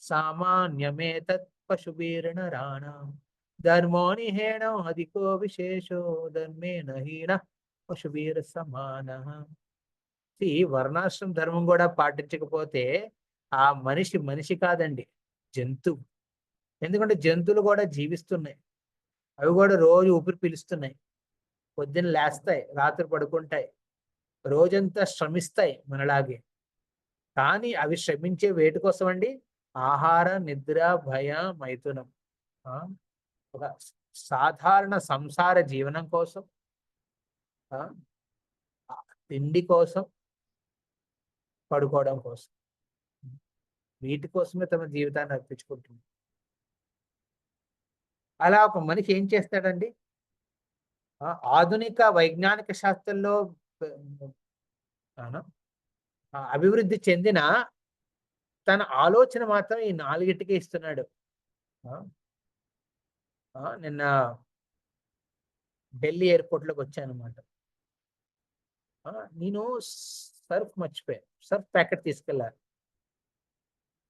సామాన్యమేతత్ పశుభిర్నరాణాం ధర్మో నిహేణో అధికో విశేషో ధర్మేణ హీన పశుభిర్ సమానః. ఈ వర్ణాశ్రమ ధర్మం కూడా పాటించకపోతే ఆ మనిషి కాదండి, జంతువు. ఎందుకంటే జంతువులు కూడా జీవిస్తున్నాయి, అవి కూడా రోజు ఊపిరి పీలుస్తున్నాయి, పొద్దున్న లేస్తాయి, రాత్రి పడుకుంటాయి, రోజంతా శ్రమిస్తాయి మనలాగే. కానీ అవి శ్రమించే వేటి కోసం అండి? ఆహార నిద్ర భయ మైథునం, ఒక సాధారణ సంసార జీవనం కోసం, తిండి కోసం, పడుకోవడం కోసం, వీటి కోసమే తమ జీవితాన్ని అర్పించుకుంటుంది. అలా ఒక మనిషి ఏం చేస్తాడండి? ఆధునిక వైజ్ఞానిక శాస్త్రంలో అభివృద్ధి చెందిన తన ఆలోచన మాత్రం ఈ 4టికే ఇస్తున్నాడు. నిన్న ఢిల్లీ ఎయిర్పోర్ట్లోకి వచ్చానమాట. నేను సర్ఫ్ మర్చిపోయాను, సర్ఫ్ ప్యాకెట్ తీసుకెళ్ళాను.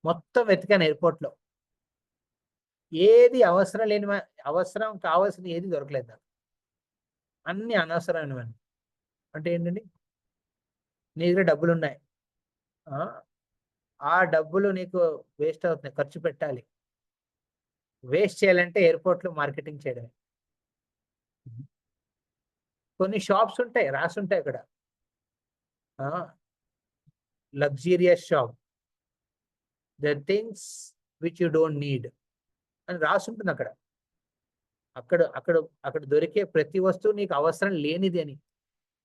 మొత్తం వెతికాను ఎయిర్పోర్ట్లో, ఏది అవసరం లేని, అవసరం కావాల్సిన ఏది దొరకలేదు నాకు. అన్ని అనవసరమైనవన్నీ. అంటే ఏంటండి? నీ దగ్గర డబ్బులు ఉన్నాయి, ఆ డబ్బులు నీకు వేస్ట్ అవుతున్నాయి, ఖర్చు పెట్టాలి. వేస్ట్ చేయాలంటే ఎయిర్పోర్ట్లో మార్కెటింగ్ చేయడమే. కొన్ని షాప్స్ ఉంటాయి, రాసి ఉంటాయి అక్కడ, luxurious shop, the things which you don't need అని రాసి ఉంటుంది అక్కడ. అక్కడ దొరికే ప్రతి వస్తువు నీకు అవసరం లేనిది అని.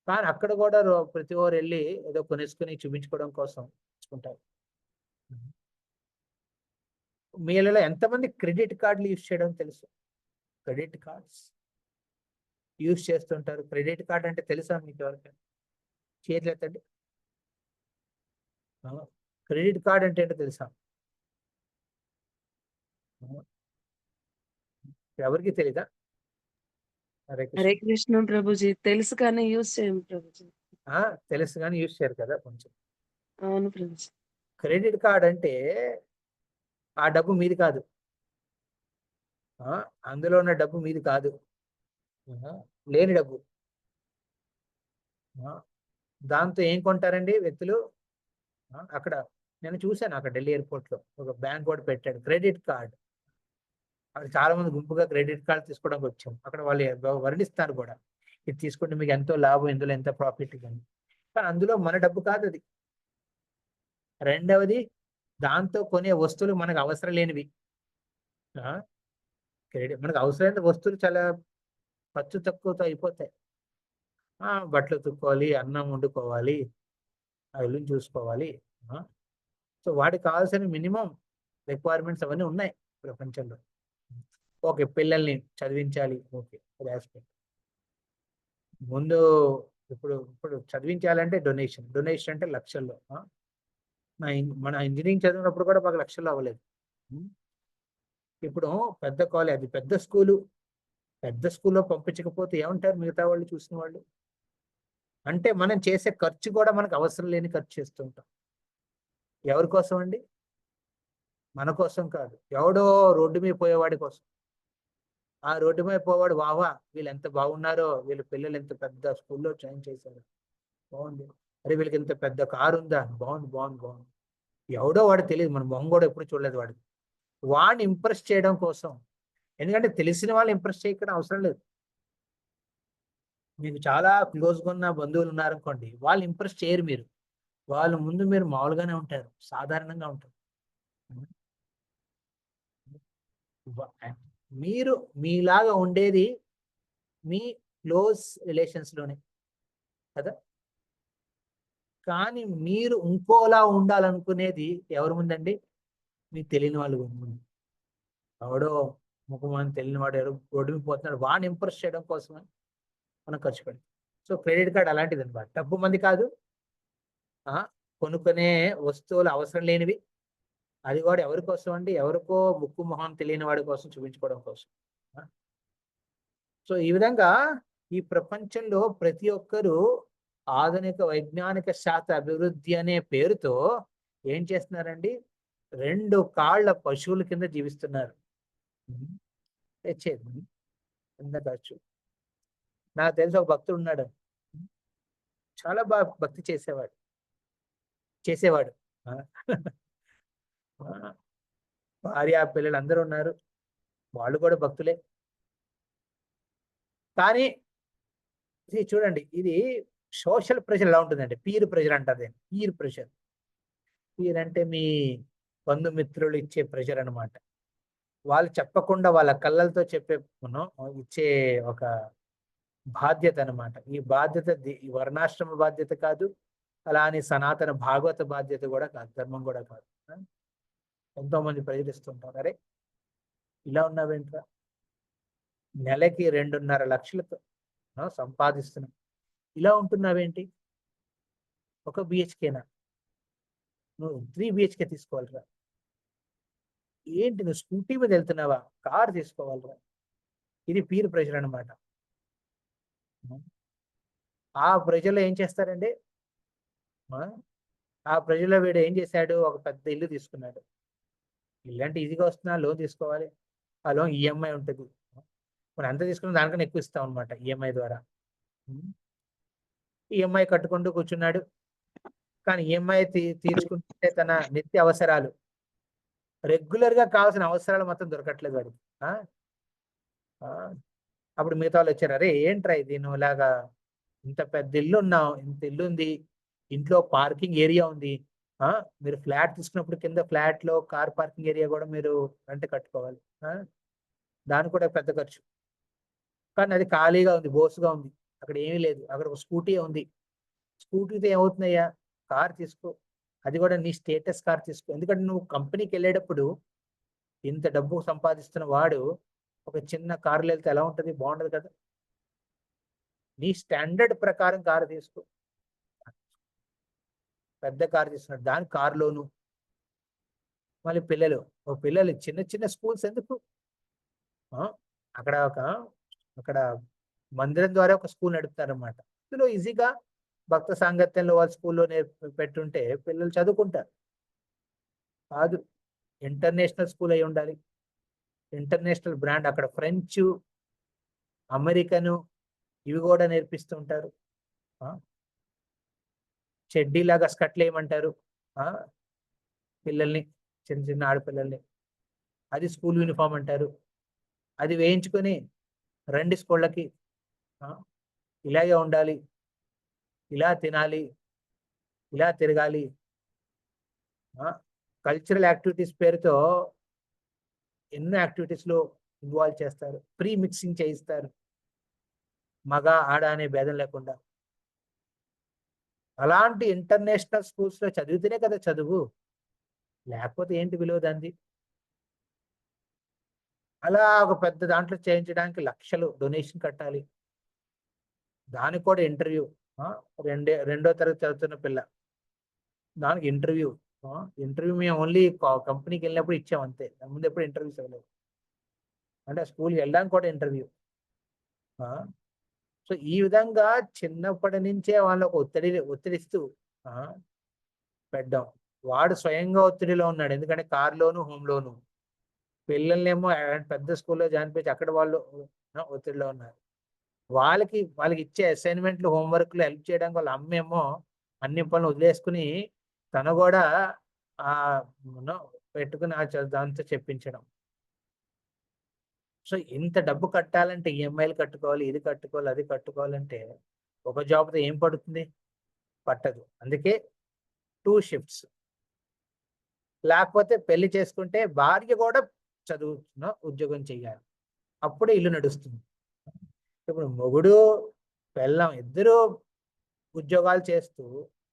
కానీ అక్కడ కూడా ప్రతి ఒక్కరు వెళ్ళి ఏదో కొనేసుకుని చూపించుకోవడం కోసం తెచ్చుకుంటారు. మీలో ఎంతమంది క్రెడిట్ కార్డులు యూజ్ చేయడం తెలుసు? క్రెడిట్ కార్డ్స్ యూజ్ చేస్తుంటారు. క్రెడిట్ కార్డ్ అంటే తెలుసా మీకు ఎవరికైనా? చేతులు ఎత్తండి. క్రెడిట్ కార్డ్ అంటే ఏంటో తెలుసా? ఎవరికి తెలీదా? హరే కృష్ణ. హరే కృష్ణ ప్రభుజీ, తెలుసు కానీ యూజ్ చేయం ప్రభుజీ. తెలుసు కానీ యూజ్ చేయరు కదా కొంచెం. అవును ప్రభుజీ. క్రెడిట్ కార్డ్ అంటే ఆ డబ్బు మీది కాదు, అందులో ఉన్న డబ్బు మీది కాదు, లేని డబ్బు. దాంతో ఏం కొంటారండి వ్యక్తులు? అక్కడ నేను చూశాను, అక్కడ ఢిల్లీ ఎయిర్పోర్ట్ లో ఒక బ్యాంక్ కూడా పెట్టాడు క్రెడిట్ కార్డ్. అక్కడ చాలా మంది గుంపుగా క్రెడిట్ కార్డ్ తీసుకోవడానికి వచ్చాం. అక్కడ వాళ్ళు వర్ణిస్తారు కూడా, ఇది తీసుకుంటే మీకు ఎంతో లాభం, ఇందులో ఎంత ప్రాఫిట్ కానీ. కానీ అందులో మన డబ్బు కాదు అది. రెండవది, దాంతో కొనే వస్తువులు మనకు అవసరం లేనివి. క్రెడిట్ మనకు అవసరమైన వస్తువులు చాలా ఖర్చు తక్కువతో అయిపోతాయి. బట్టలు తుక్కోవాలి, అన్నం వండుకోవాలి, ఇల్లుని చూసుకోవాలి. సో వాటికి కావాల్సిన మినిమం రిక్వైర్మెంట్స్ అవన్నీ ఉన్నాయి ప్రపంచంలో. ఓకే, పిల్లల్ని చదివించాలి, ఓకే అది ఆస్పెక్ట్. ముందు ఇప్పుడు చదివించాలంటే డొనేషన్ అంటే లక్షల్లో. మన ఇంజనీరింగ్ చదివినప్పుడు కూడా మాకు లక్షల్లో అవ్వలేదు. ఇప్పుడు పెద్ద కాలేజ్, అది పెద్ద స్కూల్లో పంపించకపోతే ఏమంటారు మిగతా వాళ్ళు చూసిన వాళ్ళు? అంటే మనం చేసే ఖర్చు కూడా మనకు అవసరం లేని ఖర్చు చేస్తుంటాం. ఎవరి కోసం అండి? మన కోసం కాదు, ఎవడో రోడ్డు మీద పోయేవాడి కోసం. ఆ రోడ్డు మీద పోవాడు, వావా వీళ్ళు ఎంత బాగున్నారో, వీళ్ళ పిల్లలు ఎంత పెద్ద స్కూల్లో జాయిన్ చేశారు, బాగుంది, అరే వీళ్ళకి ఇంత పెద్ద కారు ఉందా, బాగుంది. ఎవడో వాడు తెలియదు, మన మొహం కూడా ఎప్పుడు చూడలేదు వాడిని ఇంప్రెస్ చేయడం కోసం. ఎందుకంటే తెలిసిన వాళ్ళు ఇంప్రెస్ చేయడం అవసరం లేదు. మీకు చాలా క్లోజ్గా ఉన్న బంధువులు ఉన్నారనుకోండి, వాళ్ళు ఇంప్రెస్ చేయరు మీరు. వాళ్ళ ముందు మీరు మామూలుగానే ఉంటారు, సాధారణంగా ఉంటారు. మీరు మీలాగా ఉండేది మీ క్లోజ్ రిలేషన్స్లోనే కదా. కానీ మీరు ఇంకోలా ఉండాలనుకునేది ఎవరి ముందండి? మీకు తెలియని వాళ్ళు ముందు. ఎవడో ముఖమని తెలియని వాడు ఎవరు రోడ్డు మీద పోతున్నాడు, వాడిని ఇంప్రెస్ చేయడం కోసమే మనం ఖర్చు పెడతాం. సో క్రెడిట్ కార్డ్ అలాంటిది అనమాట. డబ్బు మంది కాదు, కొనుక్కునే వస్తువులు అవసరం లేనివి. అది కూడా ఎవరి కోసం అండి? ఎవరికో ముక్కు మొహం తెలియని వాడి కోసం చూపించుకోవడం కోసం. సో ఈ విధంగా ఈ ప్రపంచంలో ప్రతి ఒక్కరూ ఆధునిక వైజ్ఞానిక శాస్త్ర అభివృద్ధి అనే పేరుతో ఏం చేస్తున్నారండి? 2 కాళ్ళ పశువుల కింద జీవిస్తున్నారు. తెచ్చేది ఎంత ఖర్చు. నాకు తెలిసి ఒక భక్తుడు ఉన్నాడు, చాలా బాగా భక్తి చేసేవాడు. భార్య పిల్లలు అందరూ ఉన్నారు, వాళ్ళు కూడా భక్తులే. కానీ ఇది చూడండి, ఇది సోషల్ ప్రెషర్ ఎలా ఉంటుందండి? పీర్ ప్రెషర్ అంటారు. Peer pressure. పీర్ అంటే మీ బంధుమిత్రులు ఇచ్చే ప్రెషర్ అనమాట. వాళ్ళు చెప్పకుండా వాళ్ళ కళ్ళతో ఇచ్చే ఒక బాధ్యత అనమాట. ఈ బాధ్యత వర్ణాశ్రమ బాధ్యత కాదు, అలా అని సనాతన భాగవత బాధ్యత కూడా కాదు, ధర్మం కూడా కాదు. ఎంతో మంది ప్రజలిస్తుంటారు, అరే ఇలా ఉన్నావేంట్రా, నెలకి 2.5 లక్షలతో సంపాదిస్తున్నావు, ఇలా ఉంటున్నావేంటి, ఒక బిహెచ్కేనా, నువ్వు 3 BHK తీసుకోవాలిరా, ఏంటి నువ్వు స్కూటీ మీద వెళ్తున్నావా, కార్ తీసుకోవాలిరా. ఇది పీర్ ప్రెషర్ అనమాట. ఆ ప్రజలు ఏం చేస్తారండి? ఆ ప్రజల్లో వీడు ఏం చేశాడు? ఒక పెద్ద ఇల్లు తీసుకున్నాడు. ఇల్లు అంటే ఈజీగా వస్తున్నా, లోన్ తీసుకోవాలి. ఆ లోన్ ఈఎంఐ ఉంటుంది, మనం ఎంత తీసుకున్నా దానికన్నా ఎక్కువ ఇస్తాం అనమాట ఈఎంఐ ద్వారా. ఈఎంఐ కట్టుకుంటూ కూర్చున్నాడు. కానీ ఈఎంఐ తీర్చుకుంటే తన నిత్య అవసరాలు, రెగ్యులర్గా కావాల్సిన అవసరాలు మొత్తం దొరకట్లేదు వాడికి. అప్పుడు మిగతా వాళ్ళు వచ్చారు, అరే ఏంట్రా ఇది, నువ్వు ఇలాగా ఇంత పెద్ద ఇల్లు ఉన్నావు, ఇంత ఇల్లు ఉంది, ఇంట్లో పార్కింగ్ ఏరియా ఉంది, మీరు ఫ్లాట్ తీసుకున్నప్పుడు కింద ఫ్లాట్ లో కార్ పార్కింగ్ ఏరియా కూడా మీరు రెంట్ కట్టుకోవాలి, దానికి కూడా పెద్ద ఖర్చు. కానీ అది ఖాళీగా ఉంది, బోసుగా ఉంది, అక్కడ ఏమీ లేదు, అక్కడ ఒక స్కూటీ ఉంది. స్కూటీతో ఏమవుతుందయ్యా, కార్ తీసుకో, అది కూడా నీ స్టేటస్ కార్ తీసుకో. ఎందుకంటే నువ్వు కంపెనీకి వెళ్ళేటప్పుడు ఇంత డబ్బు సంపాదిస్తున్న వాడు ఒక చిన్న కారులో వెళ్తే ఎలా ఉంటుంది, బాగుండదు కదా. నీ స్టాండర్డ్ ప్రకారం కారు తీసుకో. పెద్ద కారు తీసుకున్నాడు, దాని కారులోను. మళ్ళీ పిల్లలు చిన్న చిన్న స్కూల్స్ ఎందుకు, అక్కడ మందిరం ద్వారా ఒక స్కూల్ నడుపుతారన్నమాట. ఇందులో ఈజీగా భక్త సాంగత్యంలో వాళ్ళ స్కూల్లో పెట్టుంటే పిల్లలు చదువుకుంటారు. కాదు, ఇంటర్నేషనల్ స్కూల్ అయి ఉండాలి, ఇంటర్నేషనల్ బ్రాండ్. అక్కడ ఫ్రెంచ్, అమెరికను ఇవి కూడా నేర్పిస్తూ ఉంటారు. చెడ్డీలాగా స్కట్లు వేయమంటారు పిల్లల్ని, చిన్న చిన్న ఆడపిల్లల్ని. అది స్కూల్ యూనిఫామ్ అంటారు. అది వేయించుకొని రండి స్కూళ్ళకి, ఇలాగే ఉండాలి, ఇలా తినాలి, ఇలా తిరగాలి. కల్చరల్ యాక్టివిటీస్ పేరుతో ఎన్నో యాక్టివిటీస్లో ఇన్వాల్వ్ చేస్తారు. ప్రీ మిక్సింగ్ చేయిస్తారు, మగ ఆడ అనే భేదం లేకుండా. అలాంటి ఇంటర్నేషనల్ స్కూల్స్లో చదివితేనే కదా చదువు, లేకపోతే ఏంటి విలువ దాన్ని. అలా ఒక పెద్ద దాంట్లో చేయించడానికి లక్షలు డొనేషన్ కట్టాలి. దానికి కూడా ఇంటర్వ్యూ. రెండో తరగతి చదువుతున్న పిల్ల, దానికి ఇంటర్వ్యూ. మేము ఓన్లీ కంపెనీకి వెళ్ళినప్పుడు ఇచ్చాం అంతే, ముందు ఎప్పుడు ఇంటర్వ్యూస్ అవ్వలేదు. అంటే స్కూల్కి వెళ్ళడానికి కూడా ఇంటర్వ్యూ. సో ఈ విధంగా చిన్నప్పటి నుంచే వాళ్ళకు ఒత్తిడిస్తూ పెట్టడం. వాడు స్వయంగా ఒత్తిడిలో ఉన్నాడు, ఎందుకంటే కార్లోను హోమ్లోను. పిల్లల్నేమో పెద్ద స్కూల్లో జాయిన్ చేసి అక్కడ వాళ్ళు ఒత్తిడిలో ఉన్నారు. వాళ్ళకి ఇచ్చే అసైన్మెంట్లు, హోంవర్క్లు హెల్ప్ చేయడానికి వాళ్ళ అమ్మేమో అన్ని పనులు వదిలేసుకుని తను కూడా పెట్టుకుని దాంతో చెప్పించడం. సో ఇంత డబ్బు కట్టాలంటే ఈఎంఐలు కట్టుకోవాలి, ఇది కట్టుకోవాలి, అది కట్టుకోవాలంటే ఒక జాబ్తో ఏం పడుతుంది, పట్టదు. అందుకే 2 షిఫ్ట్స్. లేకపోతే పెళ్లి చేసుకుంటే భార్య కూడా ఉద్యోగం చేయాలి, అప్పుడే ఇల్లు నడుస్తుంది. ఇప్పుడు మొగుడు పెళ్ళాం ఇద్దరు ఉద్యోగాలు చేస్తూ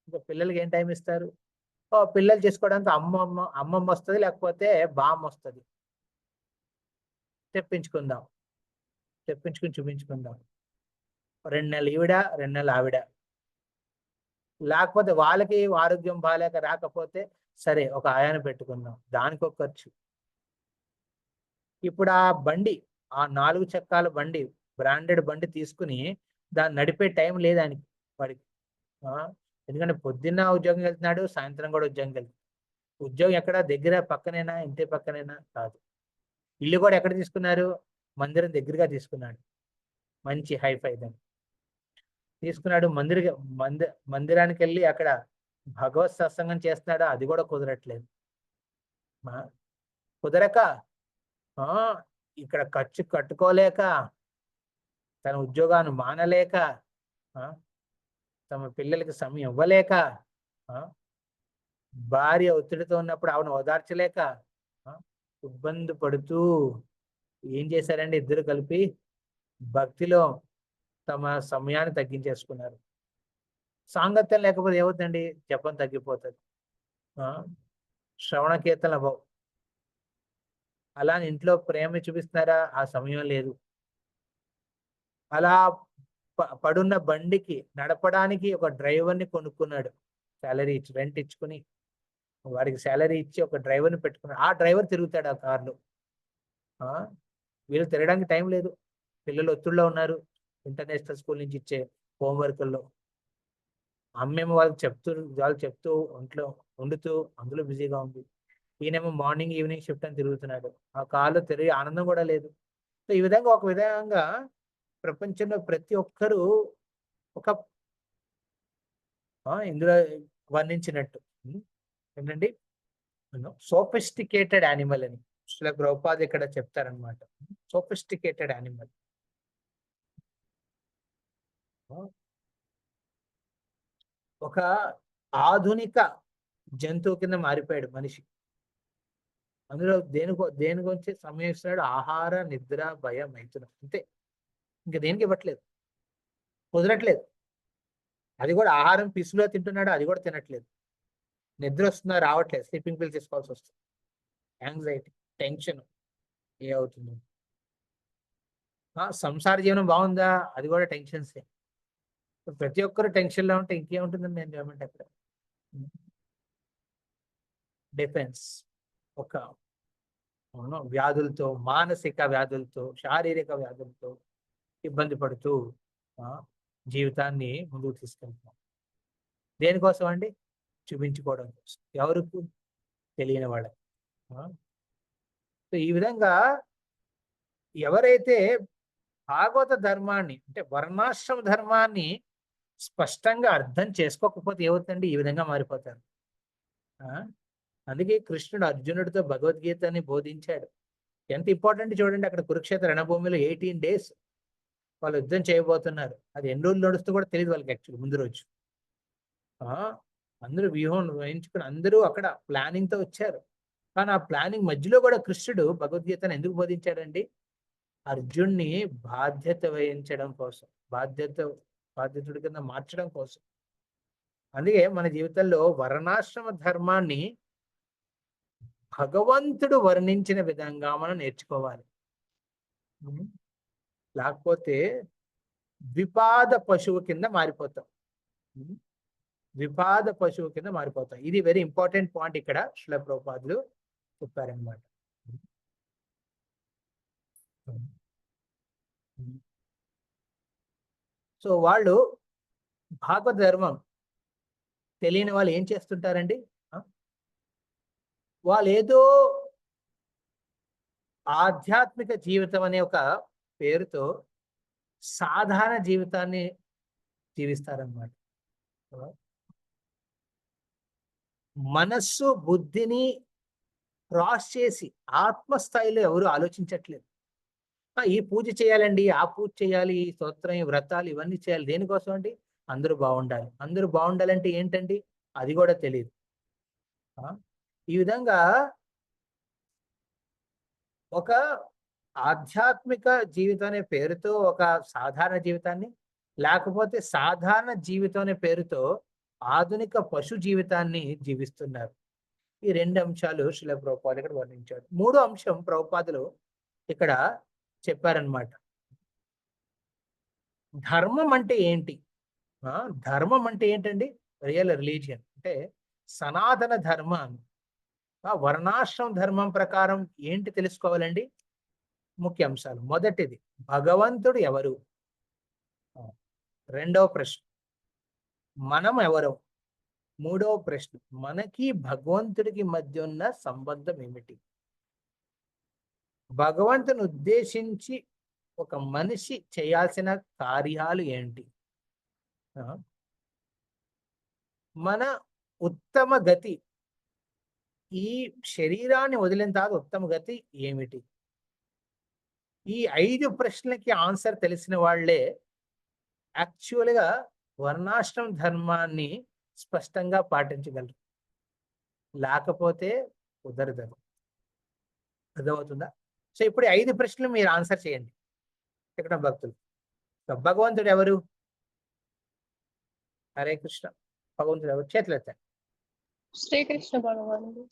ఇంకా పిల్లలకి ఏం టైం ఇస్తారు? పిల్లలు చేసుకోవడానికి అమ్మమ్మ వస్తుంది, లేకపోతే బామ్మ వస్తుంది. తెప్పించుకుని చూపించుకుందాం. 2 నెలలు ఈవిడ, 2 నెలలు ఆవిడ. లేకపోతే వాళ్ళకి ఆరోగ్యం బాగాలేక రాకపోతే సరే ఒక ఆయాను పెట్టుకుందాం, దానికి ఒక ఖర్చు. ఇప్పుడు ఆ బండి, ఆ 4 చక్రాల బండి, బ్రాండెడ్ బండి తీసుకుని దాన్ని నడిపే టైం లేదానికి వాడికి. ఎందుకంటే పొద్దున్న ఉద్యోగం వెళ్తున్నాడు, సాయంత్రం కూడా ఉద్యోగం వెళ్తున్నాడు. ఉద్యోగం ఎక్కడ, దగ్గర పక్కనైనా, ఇంటి పక్కనైనా కాదు. ఇల్లు కూడా ఎక్కడ తీసుకున్నారు, మందిరం దగ్గరగా తీసుకున్నాడు. మంచి హైఫై దాన్ని తీసుకున్నాడు. మందిరానికి వెళ్ళి అక్కడ భగవత్ సత్సంగం చేస్తున్నాడు, అది కూడా కుదరట్లేదు. కుదరక ఇక్కడ ఖర్చు కట్టుకోలేక, తన ఉద్యోగాన్ని మానలేక, తమ పిల్లలకి సమయం ఇవ్వలేక, భార్య ఒత్తిడితో ఉన్నప్పుడు ఆవిడ ఓదార్చలేక ఇబ్బంది పడుతూ ఏం చేశారండి, ఇద్దరు కలిపి భక్తిలో తమ సమయాన్ని తగ్గించేసుకున్నారు. సాంగత్యం లేకపోతే ఏమవుతుందండి, జపం తగ్గిపోతుంది, శ్రవణ కీర్తన అవ్వవు. అలా ఇంట్లో ప్రేమ చూపిస్తున్నారా, ఆ సమయం లేదు. అలా పడున్న బండికి నడపడానికి ఒక డ్రైవర్ని కొనుక్కున్నాడు, శాలరీ ఇచ్చి, రెంట్ ఇచ్చుకుని వాడికి శాలరీ ఇచ్చి ఒక డ్రైవర్ని పెట్టుకున్నాడు. ఆ డ్రైవర్ తిరుగుతాడు ఆ కార్లో. వీళ్ళు తిరగడానికి టైం లేదు, పిల్లలు ఒత్తిడిలో ఉన్నారు, ఇంటర్నేషనల్ స్కూల్ నుంచి ఇచ్చే హోంవర్క్ల్లో. అమ్మేమో వాళ్ళు చెప్తూ ఒంట్లో వండుతూ అందులో బిజీగా ఉంది. ఈయనేమో మార్నింగ్ ఈవినింగ్ షిఫ్ట్ అని తిరుగుతున్నాడు, ఆ కార్లో తిరిగి ఆనందం కూడా లేదు. సో ఈ విధంగా ఒక విధంగా ప్రపంచంలో ప్రతి ఒక్కరూ ఒక ఇందులో వర్ణించినట్టు ఏంటండి, సోఫిస్టికేటెడ్ యానిమల్ అని శ్రీల ప్రభుపాద ఇక్కడ చెప్తారనమాట. Sophisticated animal. ఒక ఆధునిక జంతువు కింద మారిపోయాడు మనిషి. అందులో దేని గురించి సమయం ఇస్తున్నాడు, ఆహార, నిద్ర, భయం, మైథునం, అంతే, ఇంకా దేనికి ఇవ్వట్లేదు. కుదరట్లేదు. అది కూడా ఆహారం పిసులో తింటున్నాడు, అది కూడా తినట్లేదు. నిద్ర వస్తుందా, రావట్లేదు, స్లీపింగ్ పిల్ తీసుకోవాల్సి వస్తుంది. యాంగ్జైటీ, టెన్షన్ ఏ అవుతుంది. సంసార జీవనం బాగుందా, అది కూడా టెన్షన్సే. ప్రతి ఒక్కరు టెన్షన్లో ఉంటే ఇంకేముంటుందండి ఎంజాయ్మెంట్ అక్కడ. డిఫెన్స్ ఒక వ్యాధులతో, మానసిక వ్యాధులతో, శారీరక వ్యాధులతో ఇబ్బంది పడుతూ జీవితాన్ని ముందుకు తీసుకెళ్తాం. దేనికోసం అండి? చూపించుకోవడం కోసం. ఎవరికి? తెలియని వాళ్ళకి. సో ఈ విధంగా ఎవరైతే భాగవత ధర్మాన్ని అంటే వర్ణాశ్రమ ధర్మాన్ని స్పష్టంగా అర్థం చేసుకోకపోతే ఏమవుతుందండి? ఈ విధంగా మారిపోతారు. అందుకే కృష్ణుడు అర్జునుడితో భగవద్గీతని బోధించాడు. ఎంత ఇంపార్టెంట్ చూడండి. అక్కడ కురుక్షేత్ర రణభూమిలో 18 days వాళ్ళు యుద్ధం చేయబోతున్నారు. అది ఎన్ని రోజులు నడుస్తూ కూడా తెలియదు వాళ్ళకి. యాక్చువల్లీ ముందు రోజు అందరూ వ్యూహం వేయించుకుని అందరూ అక్కడ ప్లానింగ్ తో వచ్చారు. కానీ ఆ ప్లానింగ్ మధ్యలో కూడా కృష్ణుడు భగవద్గీతను ఎందుకు బోధించాడండి? అర్జున్ని బాధ్యత వహించడం కోసం, బాధ్యతుడి కింద మార్చడం కోసం. అందుకే మన జీవితంలో వర్ణాశ్రమ ధర్మాన్ని భగవంతుడు వర్ణించిన విధంగా మనం నేర్చుకోవాలి. లేకపోతే విపాద పశువు కింద మారిపోతాం. విపాద పశువు కింద మారిపోతాం. ఇది వెరీ ఇంపార్టెంట్ పాయింట్ ఇక్కడ శ్రీల ప్రభుపాదులు చెప్పారనమాట. సో వాళ్ళు భాగవత ధర్మం తెలియని వాళ్ళు ఏం చేస్తుంటారండి? వాళ్ళు ఏదో ఆధ్యాత్మిక జీవితం అనే ఒక పేరుతో సాధారణ జీవితాన్ని జీవిస్తారన్నమాట. మనస్సు బుద్ధిని క్రాస్ చేసి ఆత్మస్థాయిలో ఎవరు ఆలోచించట్లేదు. ఈ పూజ చేయాలండి, ఆ పూజ చేయాలి, ఈ స్తోత్రం, ఈ వ్రతాలు ఇవన్నీ చేయాలి. దేనికోసం అండి? అందరూ బాగుండాలి. అందరూ బాగుండాలంటే ఏంటండి? అది కూడా తెలియదు. ఈ విధంగా ఒక ఆధ్యాత్మిక జీవితం అనే పేరుతో ఒక సాధారణ జీవితాన్ని, లేకపోతే సాధారణ జీవితం అనే పేరుతో ఆధునిక పశు జీవితాన్ని జీవిస్తున్నారు. ఈ 2 అంశాలు శ్రీల ప్రభుపాదులు ఇక్కడ వర్ణించారు. 3వ అంశం ప్రభుపాదులు ఇక్కడ చెప్పారనమాట. ధర్మం అంటే ఏంటి? ధర్మం అంటే ఏంటండి? రియల్ రిలీజియన్ అంటే సనాతన ధర్మం. వర్ణాశ్రమ ధర్మం ప్రకారం ఏంటి తెలుసుకోవాలండి? ముఖ్య అంశాలు. మొదటిది, భగవంతుడు ఎవరు? రెండవ ప్రశ్న, మనం ఎవరు? మూడవ ప్రశ్న, మనకి భగవంతుడికి మధ్య ఉన్న సంబంధం ఏమిటి? భగవంతుని ఉద్దేశించి ఒక మనిషి చేయాల్సిన కార్యాలు ఏంటి? మన ఉత్తమ గతి, ఈ శరీరాన్ని వదిలిన తర్వాత ఉత్తమ గతి ఏమిటి? ఈ 5 ప్రశ్నలకి ఆన్సర్ తెలిసిన వాళ్ళే యాక్చువల్గా వర్ణాశ్రమ ధర్మాన్ని స్పష్టంగా పాటించగలరు. లేకపోతే కుదరదు. అర్థమవుతుందా? సో ఇప్పుడు 5 ప్రశ్నలు మీరు ఆన్సర్ చేయండి. ఇక్కడ భక్తులు, భగవంతుడు ఎవరు? హరే కృష్ణ. భగవంతుడు ఎవరు? చేతులు ఎత్తండి. శ్రీకృష్ణ భగవానుడు.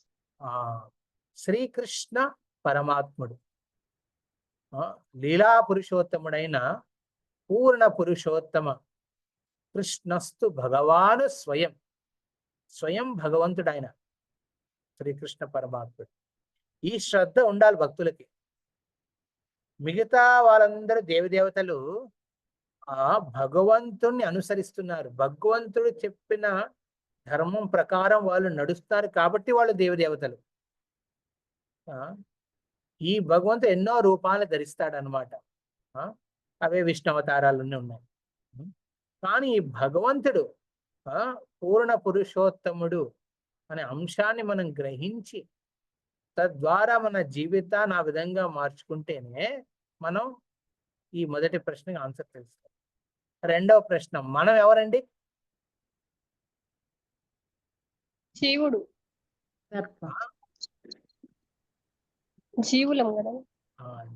శ్రీకృష్ణ పరమాత్ముడు, లీలా పురుషోత్తముడైన పూర్ణ పురుషోత్తమ కృష్ణస్తు భగవాను స్వయం. స్వయం భగవంతుడైన శ్రీకృష్ణ పరమాత్ముడు. ఈ శ్రద్ధ ఉండాలి భక్తులకి. మిగతా వాళ్ళందరూ దేవదేవతలు భగవంతుణ్ణి అనుసరిస్తున్నారు. భగవంతుడు చెప్పిన ధర్మం ప్రకారం వాళ్ళు నడుస్తారు కాబట్టి వాళ్ళు దేవదేవతలు. ఈ భగవంతుడు ఎన్నో రూపాలు ధరిస్తాడు అనమాట. అవే విష్ణు అవతారాలన్నీ ఉన్నాయి. కానీ ఈ భగవంతుడు పూర్ణ పురుషోత్తముడు అనే అంశాన్ని మనం గ్రహించి తద్వారా మన జీవితాన్ని ఆ విధంగా మార్చుకుంటేనే మనం ఈ మొదటి ప్రశ్నకి ఆన్సర్ తెలుస్తాం. రెండవ ప్రశ్న, మనం ఎవరండి? జీవుడు. జీవులం కదా.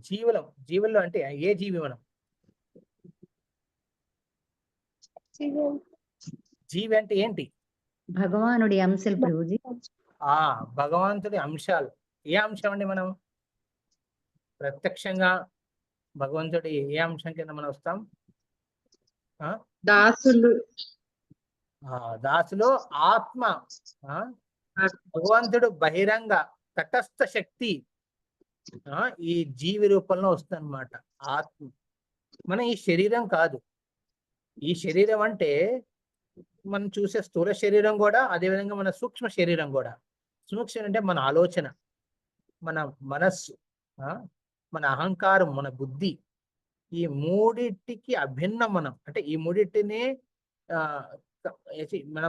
జీవులం. జీవుల్లో అంటే ఏ జీవి? మనం జీవి అంటే ఏంటి? భగవానుడి అంశలు ప్రభుజీ. భగవంతుడి అంశాలు. ఏ అంశం అండి? మనం ప్రత్యక్షంగా భగవంతుడి ఏ అంశం కింద మనం వస్తాం? దాసులు. దాసులో ఆత్మ. భగవంతుడు బహిరంగ తటస్థ శక్తి ఈ జీవి రూపంలో వస్తుంది అనమాట. ఆత్మ మన ఈ శరీరం కాదు. ఈ శరీరం అంటే మనం చూసే స్థూల శరీరం కూడా, అదేవిధంగా మన సూక్ష్మ శరీరం కూడా. సూక్ష్మ అంటే మన ఆలోచన, మన మనస్సు, మన అహంకారం, మన బుద్ధి, ఈ మూడిటికి అభిన్నం మనం. అంటే ఈ మూడిటిని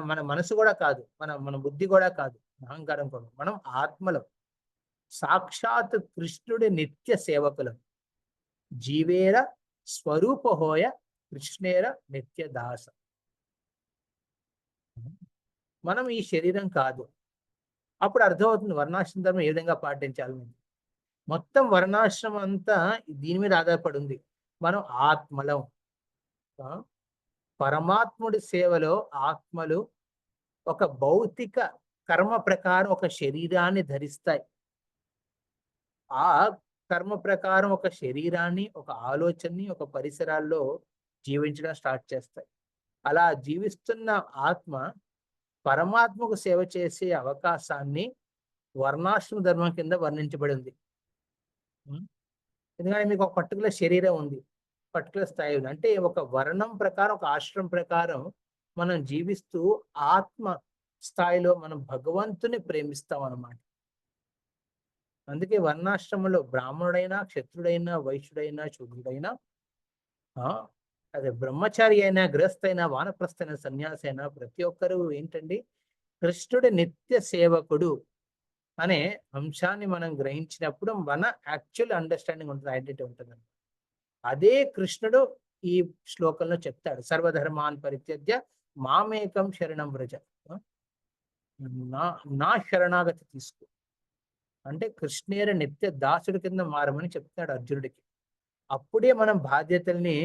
మన మనసు కూడా కాదు, మన బుద్ధి కూడా కాదు, అహంకారం కూడా. మనం ఆత్మలం, సాక్షాత్ కృష్ణుడి నిత్య సేవకులం. జీవేర స్వరూపహోయ కృష్ణేర నిత్య దాస. మనం ఈ శరీరం కాదు. అప్పుడు అర్థమవుతుంది వర్ణాశ్రమ ధర్మం ఏ విధంగా పాటించాలని. మొత్తం వర్ణాశ్రమం అంతా దీని మీద ఆధారపడి ఉంది. మనం ఆత్మలం. పరమాత్ముడి సేవలో ఆత్మలు ఒక భౌతిక కర్మ ప్రకారం ఒక శరీరాన్ని ధరిస్తాయి. ఆ కర్మ ప్రకారం ఒక శరీరాన్ని, ఒక ఆలోచనని, ఒక పరిసరాల్లో జీవించడం స్టార్ట్ చేస్తాయి. అలా జీవిస్తున్న ఆత్మ పరమాత్మకు సేవ చేసే అవకాశాన్ని వర్ణాశ్రమ ధర్మం కింద వర్ణించబడి ఉంది. ఎందుకంటే మీకు ఒక పర్టికులర్ శరీరం ఉంది, పర్టికులర్ స్థాయి ఉంది. అంటే ఒక వర్ణం ప్రకారం, ఒక ఆశ్రమం ప్రకారం మనం జీవిస్తూ ఆత్మ స్థాయిలో మనం భగవంతుని ప్రేమిస్తాం అన్నమాట. అందుకే వర్ణాశ్రమంలో బ్రాహ్మణుడైనా, క్షత్రుడైనా, వైశ్యుడైనా, శూద్రుడైనా, అదే బ్రహ్మచారి అయినా, గృహస్థ అయినా, వానప్రస్థ అయినా, సన్యాసి అయినా, ప్రతి ఒక్కరూ ఏంటండి కృష్ణుడి నిత్య సేవకుడు అనే అంశాన్ని మనం గ్రహించినప్పుడు మన యాక్చువల్ అండర్స్టాండింగ్ ఉంటుంది, ఐడెంటిటీ ఉంటుంది. అదే కృష్ణుడు ఈ శ్లోకంలో చెప్తాడు. సర్వధర్మాన్ పరిత్యజ్య మామేకం శరణం వ్రజ. నా శరణాగతి తీసుకో అంటే కృష్ణేర నిత్య దాసుడి కింద మారమని చెప్తాడు అర్జునుడికి. అప్పుడే మనం బాధ్యతల్ని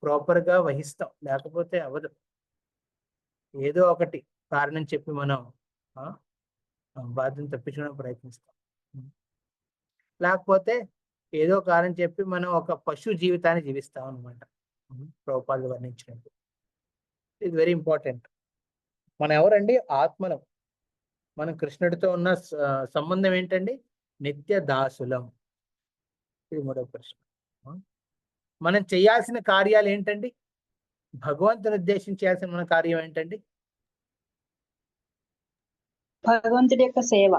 ప్రాపర్గా వహిస్తాం, లేకపోతే అవ్వదు. ఏదో ఒకటి కారణం చెప్పి మనం బాధ్యతను తప్పించడానికి ప్రయత్నిస్తాం. లేకపోతే ఏదో కారణం చెప్పి మనం ఒక పశు జీవితాన్ని జీవిస్తాం అనమాట. ప్రభుపాదులు వర్ణించినట్టు. ఇది వెరీ ఇంపార్టెంట్. మనం ఎవరండి? ఆత్మలం. మనం కృష్ణుడితో ఉన్న సంబంధం ఏంటండి? నిత్య దాసులం. ఇది మూడవ ప్రశ్న. మనం చేయాల్సిన కార్యాలు ఏంటండి? భగవంతుని ఉద్దేశించి చేయాల్సిన మన కార్యం ఏంటండి? భగవంతుడి యొక్క సేవ.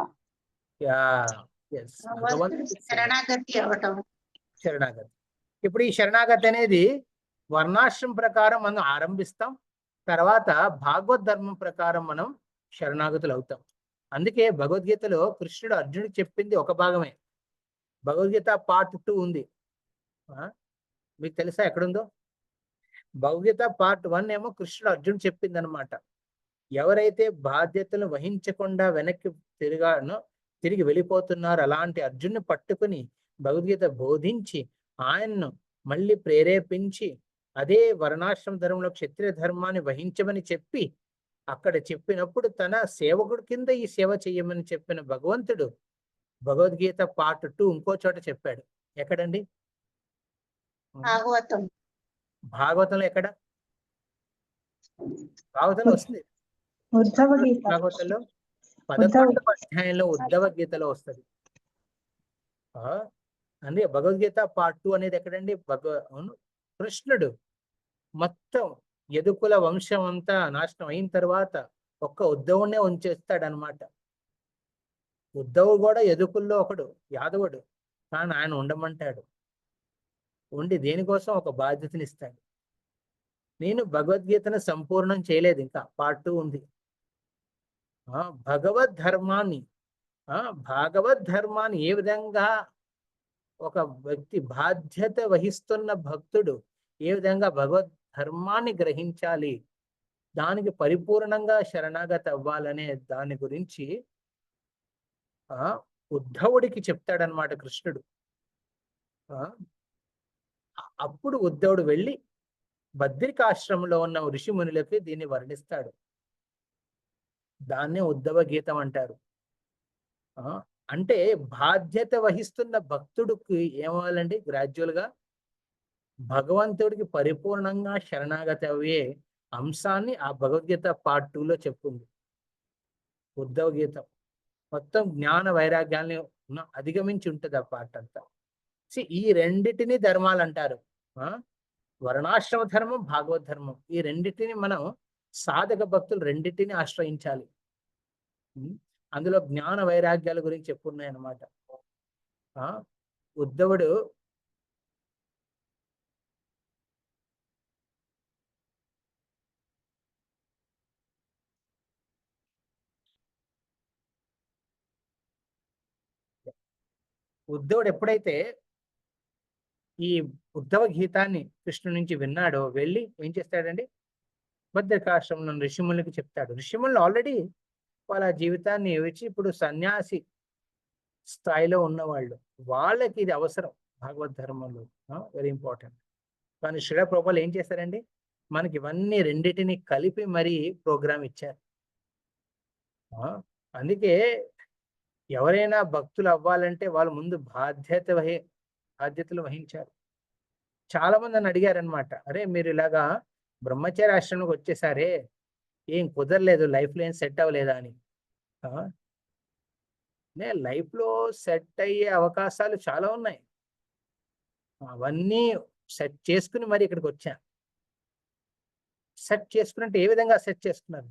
శరణాగతి. ఇప్పుడు ఈ శరణాగతి అనేది వర్ణాశ్రమం ప్రకారం మనం ఆరంభిస్తాం. తర్వాత భాగవత్ ధర్మం ప్రకారం మనం శరణాగతులు అవుతాం. అందుకే భగవద్గీతలో కృష్ణుడు అర్జునుడికి చెప్పింది ఒక భాగమే. భగవద్గీత పార్ట్ 2 ఉంది. మీకు తెలుసా ఎక్కడుందో? భగవద్గీత పార్ట్ 1 ఏమో కృష్ణుడు అర్జునుడు చెప్పింది అనమాట. ఎవరైతే బాధ్యతలను వహించకుండా వెనక్కి తిరిగి వెళ్ళిపోతున్నారు, అలాంటి అర్జున్ని పట్టుకుని భగవద్గీత బోధించి ఆయన్ను మళ్ళీ ప్రేరేపించి అదే వర్ణాశ్రమ ధర్మంలో క్షత్రియ ధర్మాన్ని వహించమని చెప్పి అక్కడ చెప్పినప్పుడు తన సేవకుడి కింద ఈ సేవ చెయ్యమని చెప్పిన భగవంతుడు భగవద్గీత పార్ట్ 2 ఇంకో చోట చెప్పాడు. ఎక్కడండి? భాగవతంలో. ఎక్కడ? భాగవతంలో వస్తుంది. భాగవతంలో 11వ అధ్యాయంలో ఉద్ధవ గీతలో వస్తుంది. అంటే భగవద్గీత పార్ట్ 2 అనేది ఎక్కడండి? కృష్ణుడు మొత్తం యదుకుల వంశం అంతా నాశనం అయిన తర్వాత ఒక్క ఉద్ధవునే ఉంచేస్తాడనమాట. ఉద్ధవుడు కూడా యదుకుల్లో ఒకడు, యాదవుడు. కానీ ఆయన ఉండమంటాడు. ఉండి దేనికోసం? ఒక బాధ్యతని ఇస్తాడు. నేను భగవద్గీతను సంపూర్ణం చేయలేదు, ఇంకా పార్ట్ 2 ఉంది. భగవద్ ధర్మాన్ని ఏ విధంగా ఒక వ్యక్తి బాధ్యత వహిస్తున్న భక్తుడు ఏ విధంగా భగవద్ ధర్మాన్ని గ్రహించాలి, దానికి పరిపూర్ణంగా శరణాగతి అవ్వాలనే దాని గురించి ఉద్ధవుడికి చెప్తాడనమాట కృష్ణుడు. అప్పుడు ఉద్ధవుడు వెళ్ళి బద్రికాశ్రమంలో ఉన్న ఋషి మునులకి దీన్ని వర్ణిస్తాడు. దాన్నే ఉద్ధవ గీతం అంటారు. అంటే బాధ్యత వహిస్తున్న భక్తుడికి ఏమవ్వాలండి? గ్రాడ్యువల్ గా భగవంతుడికి పరిపూర్ణంగా శరణాగతి అయ్యే అంశాన్ని ఆ భగవద్గీత పార్ట్ 2లో చెప్పుకుంది. ఉద్ధవ గీతం మొత్తం జ్ఞాన వైరాగ్యాన్ని అధిగమించి ఉంటుంది ఆ పార్ట్ అంతా. ఈ రెండిటిని ధర్మాలు అంటారు. వర్ణాశ్రమ ధర్మం, భాగవత ధర్మం. ఈ రెండిటిని మనం సాధక భక్తులు రెండిటిని ఆశ్రయించాలి. అందులో జ్ఞాన వైరాగ్యాల గురించి చెప్పున్నాయి అన్నమాట. ఉద్ధవుడు ఎప్పుడైతే ఈ ఉద్ధవ గీతాన్ని కృష్ణుడి నుంచి విన్నాడో వెళ్ళి ఏం చేస్తాడండి? బద్రికాశ్రమం ఋషిములకి చెప్తాడు. ఋషిములు ఆల్రెడీ వాళ్ళ జీవితాన్ని ఇచ్చి ఇప్పుడు సన్యాసి స్థాయిలో ఉన్నవాళ్ళు, వాళ్ళకి ఇది అవసరం భాగవత ధర్మంలో. Very important. కానీ శ్రీల ప్రభుపాదులు ఏం చేశారండి? మనకి ఇవన్నీ రెండిటిని కలిపి మరీ ప్రోగ్రామ్ ఇచ్చారు. అందుకే ఎవరైనా భక్తులు అవ్వాలంటే వాళ్ళు ముందు బాధ్యతలు వహించారు. చాలా మంది నన్ను అడిగారనమాట, అరే మీరు ఇలాగా బ్రహ్మచారి ఆశ్రమంలోకి వచ్చేసారే, ఏం కుదరలేదు, లైఫ్లో ఏం సెట్ అవ్వలేదా అని. లైఫ్లో సెట్ అయ్యే అవకాశాలు చాలా ఉన్నాయి. అవన్నీ సెట్ చేసుకుని మరి ఇక్కడికి వచ్చాను. సెట్ చేసుకున్నట్టు ఏ విధంగా సెట్ చేసుకున్నారు?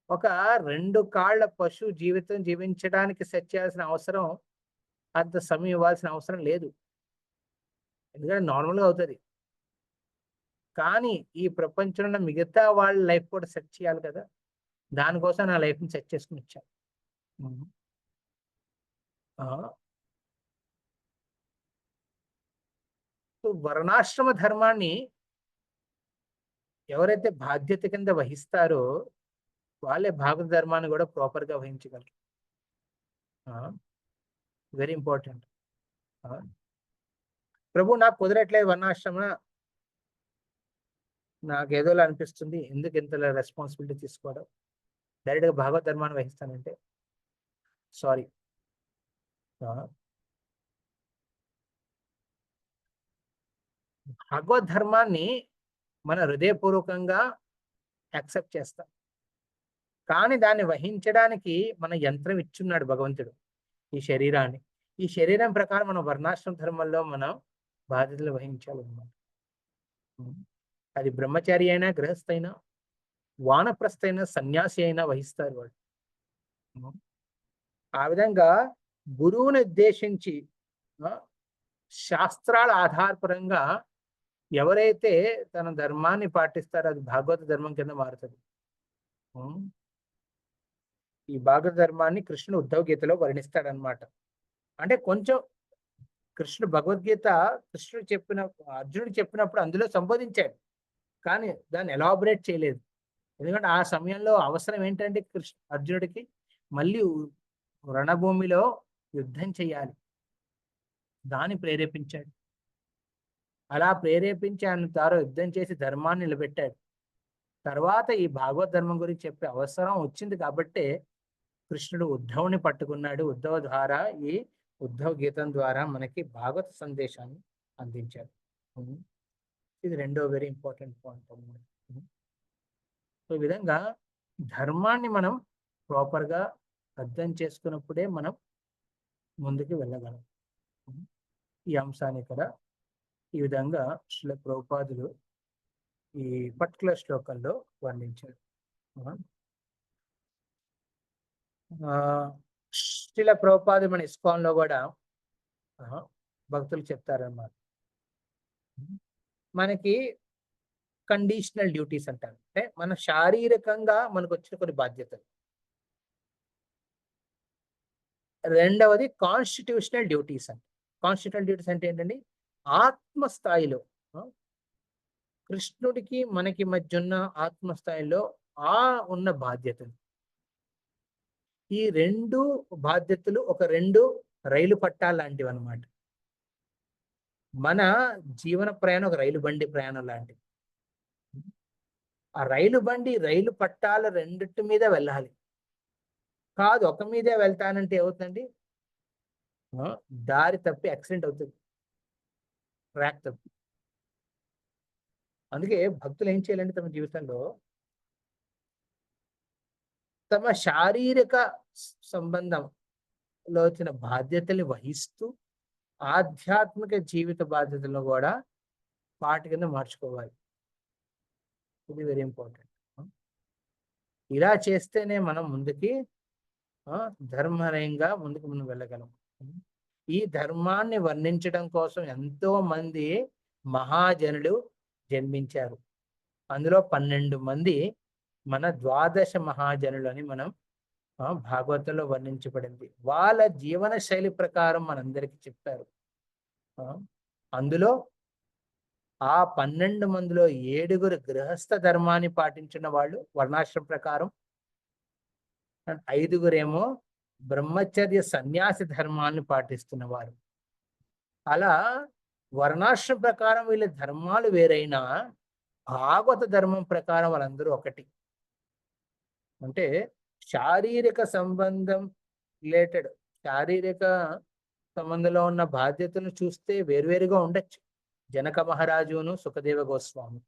ఒక 2 కాళ్ళ పశు జీవితం జీవించడానికి సెట్ చేయాల్సిన అవసరం, అంత సమయం ఇవ్వాల్సిన అవసరం లేదు. ఎందుకంటే నార్మల్గా అవుతుంది. కానీ ఈ ప్రపంచంలో మిగతా వాళ్ళ లైఫ్ కూడా సెట్ చేయాలి కదా. దానికోసం నా లైఫ్ని సెట్ చేసుకుని వచ్చాను. వర్ణాశ్రమ ధర్మాన్ని ఎవరైతే బాధ్యత కింద వహిస్తారో వాళ్ళే భాగవత ధర్మాన్ని కూడా ప్రాపర్గా వహించగలరు. Very important. ప్రభు నాకు కుదరట్లేదు వర్ణాశ్రమ, నాకు ఏదోలా అనిపిస్తుంది, ఎందుకు ఇంతలా రెస్పాన్సిబిలిటీ తీసుకోవడం, డైరెక్ట్గా భాగవత ధర్మాన్ని వహిస్తానంటే సారీ. భాగవత ధర్మాన్ని మన హృదయపూర్వకంగా యాక్సెప్ట్ చేస్తాం, కానీ దాన్ని వహించడానికి మన యంత్రం ఇచ్చున్నాడు భగవంతుడు, ఈ శరీరాన్ని. ఈ శరీరం ప్రకారం మన వర్ణాశ్రమ ధర్మంలో మనం బాధ్యతలు వహించాలన్నమాట. అది బ్రహ్మచారి అయినా, గృహస్థ అయినా, వానప్రస్థ అయినా, సన్యాసి అయినా వహిస్తారు వాళ్ళు. ఆ విధంగా గురువుని ఉద్దేశించి శాస్త్రాల ఆధారపరంగా ఎవరైతే తన ధర్మాన్ని పాటిస్తారో అది భాగవత ధర్మం కింద మారుతుంది. ఈ భాగవత ధర్మాన్ని కృష్ణుడు ఉద్ధవ గీతలో వర్ణిస్తాడనమాట. అంటే కొంచెం కృష్ణుడు భగవద్గీత అర్జునుడు చెప్పినప్పుడు అందులో సంబోధించాడు, కానీ దాన్ని ఎలాబరేట్ చేయలేదు. ఎందుకంటే ఆ సమయంలో అవసరం ఏంటంటే అర్జునుడికి మళ్ళీ రణభూమిలో యుద్ధం చేయాలి, దాన్ని ప్రేరేపించాడు. అలా ప్రేరేపించి ఆయన తారో యుద్ధం చేసి ధర్మాన్ని నిలబెట్టాడు. తర్వాత ఈ భాగవత ధర్మం గురించి చెప్పే అవసరం వచ్చింది కాబట్టే కృష్ణుడు ఉద్ధవుని పట్టుకున్నాడు. ఉద్ధవ ద్వారా, ఈ ఉద్ధవ గీతం ద్వారా మనకి భాగవత సందేశాన్ని అందించాడు. ఇది రెండో వెరీ ఇంపార్టెంట్ పాయింట్ అన్నమాట. సో ఈ విధంగా ధర్మాన్ని మనం ప్రాపర్గా అర్థం చేసుకున్నప్పుడే మనం ముందుకు వెళ్ళగలం. ఈ అంశాన్ని ఇక్కడ ఈ విధంగా శ్రీల ప్రభుపాదులు ఈ పర్టికులర్ శ్లోకంలో వర్ణించారు. శ్రీల ప్రభుపాదులు మన ఇస్కాన్లో కూడా భక్తులు చెప్తారన్నమాట. మనకి కండిషనల్ డ్యూటీస్ అంటారు, అంటే మన శారీరకంగా మనకు వచ్చిన కొన్ని బాధ్యతలు. రెండవది కాన్స్టిట్యూషనల్ డ్యూటీస్ అంటే. కాన్స్టిట్యూషనల్ డ్యూటీస్ అంటే ఏంటండి? ఆత్మస్థాయిలో కృష్ణుడికి మనకి మధ్య ఉన్న ఆత్మస్థాయిలో ఉన్న బాధ్యతలు. ఈ 2 బాధ్యతలు ఒక 2 రైలు పట్టాలు లాంటివి అన్నమాట. మన జీవన ప్రయాణం ఒక రైలు బండి ప్రయాణం లాంటిది. ఆ రైలు బండి రైలు పట్టాల రెండిటి మీద వెళ్ళాలి. కాదు ఒక మీదే వెళ్తానంటే ఏమవుతుందండి? దారి తప్పి యాక్సిడెంట్ అవుతుంది, ట్రాక్ తప్పి. అందుకే భక్తులు ఏం చేయాలంటే తమ జీవితంలో తమ శారీరక సంబంధంలో వచ్చిన బాధ్యతల్ని వహిస్తూ ఆధ్యాత్మిక జీవిత బాధ్యతలను కూడా వాటి కింద మార్చుకోవాలి. ఇది వెరీ ఇంపార్టెంట్. ఇలా చేస్తేనే మనం ముందుకి ధర్మనయంగా ముందుకు మనం వెళ్ళగలం. ఈ ధర్మాన్ని వర్ణించడం కోసం ఎంతో మంది మహాజనులు జన్మించారు. అందులో 12 మంది మన ద్వాదశ మహాజనులు అని మనం భాగవతంలో వర్ణించబడింది. వాళ్ళ జీవన శైలి ప్రకారం మనందరికీ చెప్పారు. అందులో ఆ 12 మందిలో 7 గృహస్థ ధర్మాన్ని పాటించిన వాళ్ళు వర్ణాశ్రమ ప్రకారం, 5 బ్రహ్మచర్య సన్యాసి ధర్మాన్ని పాటిస్తున్నవారు. అలా వర్ణాశ్రమ ప్రకారం వీళ్ళ ధర్మాలు వేరైనా భాగవత ధర్మం ప్రకారం వాళ్ళందరూ ఒకటి. అంటే శారీరక సంబంధం రిలేటెడ్, శారీరక సంబంధంలో ఉన్న బాధ్యతలను చూస్తే వేరువేరుగా ఉండొచ్చు. జనక మహారాజును సుఖదేవ గోస్వామి.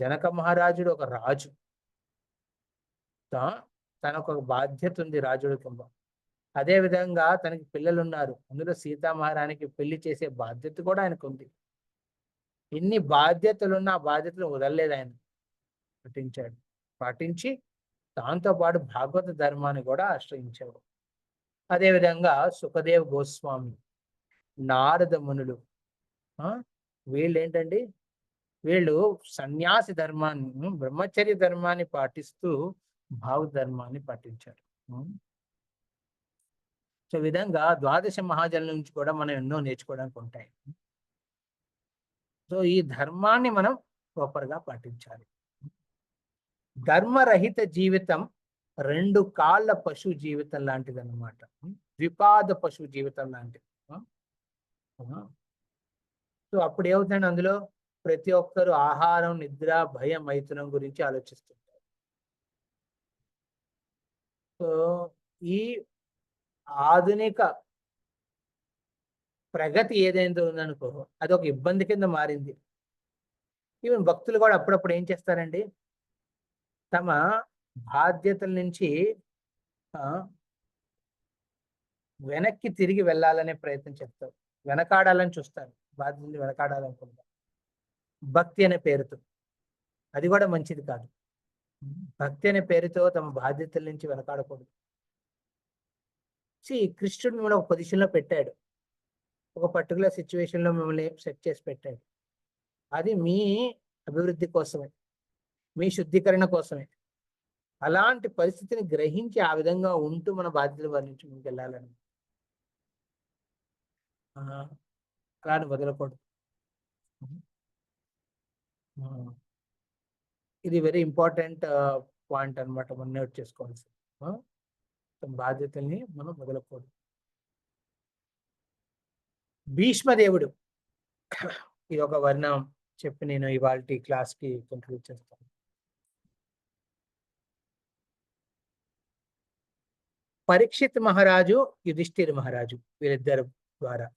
జనక మహారాజుడు ఒక రాజు, తనకు ఒక బాధ్యత ఉంది రాజుడి కింద. అదే విధంగా తనకి పిల్లలు ఉన్నారు, అందులో సీతామహారానికి పెళ్లి చేసే బాధ్యత కూడా ఆయనకు ఉంది. ఇన్ని బాధ్యతలున్న ఆ బాధ్యతలు వదలలేదు ఆయన, పాటించి దాంతోపాటు భాగవత ధర్మాన్ని కూడా ఆశ్రయించాడు. అదేవిధంగా సుఖదేవ్ గోస్వామి, నారద మునులు, వీళ్ళు ఏంటండి, వీళ్ళు సన్యాసి ధర్మాన్ని, బ్రహ్మచర్య ధర్మాన్ని పాటిస్తూ భాగవత ధర్మాన్ని పాటించారు. సో విధంగా ద్వాదశ మహాజనుల నుంచి కూడా మనం ఎన్నో నేర్చుకోవడానికి ఉంటాయి. సో ఈ ధర్మాన్ని మనం ప్రాపర్గా పాటించాలి. ధర్మరహిత జీవితం 2 కాళ్ళ పశు జీవితం లాంటిది అన్నమాట. ద్విపాద పశు జీవితం లాంటిది. సో అప్పుడు ఏమవుతుంది, అందులో ప్రతి ఒక్కరు ఆహారం, నిద్ర, భయం, మైథునం గురించి ఆలోచిస్తుంటారు. సో ఈ ఆధునిక ప్రగతి ఏదైతే ఉందనుకో అది ఒక ఇబ్బంది కింద మారింది. ఈవెన్ భక్తులు కూడా అప్పుడప్పుడు ఏం చేస్తారండి, తమ బాధ్యతల నుంచి వెనక్కి తిరిగి వెళ్ళాలనే ప్రయత్నం చేస్తారు, వెనకాడాలని చూస్తారు, బాధ్యతలు వెనకాడాలనుకుంటారు భక్తి అనే పేరుతో. అది కూడా మంచిది కాదు. భక్తి అనే పేరుతో తమ బాధ్యతల నుంచి వెనకాడకూడదు. కృష్ణుడు మిమ్మల్ని ఒక పొజిషన్లో పెట్టాడు, ఒక పర్టికులర్ సిచ్యువేషన్లో మిమ్మల్ని సెట్ చేసి పెట్టాడు. అది మీ అభివృద్ధి కోసమే, మీ శుద్ధీకరణ కోసమే. అలాంటి పరిస్థితిని గ్రహించి ఆ విధంగా ఉంటూ మన బాధ్యతలు వర్ణించి ముందుకు వెళ్ళాలని, అలాని వదలకూడదు. ఇది వెరీ ఇంపార్టెంట్ పాయింట్ అనమాట, మనం నోట్ చేసుకోవాల్సి. బాధ్యతల్ని మనం వదలకూడదు. భీష్మదేవుడు, ఇది ఒక వర్ణం చెప్పి నేను ఇవాళ క్లాస్కి కంక్లూడ్ చేస్తాను. పరీక్షిత్ మహారాజు, యుధిష్ఠిర్ మహారాజు, వీరిద్దరు ద్వారా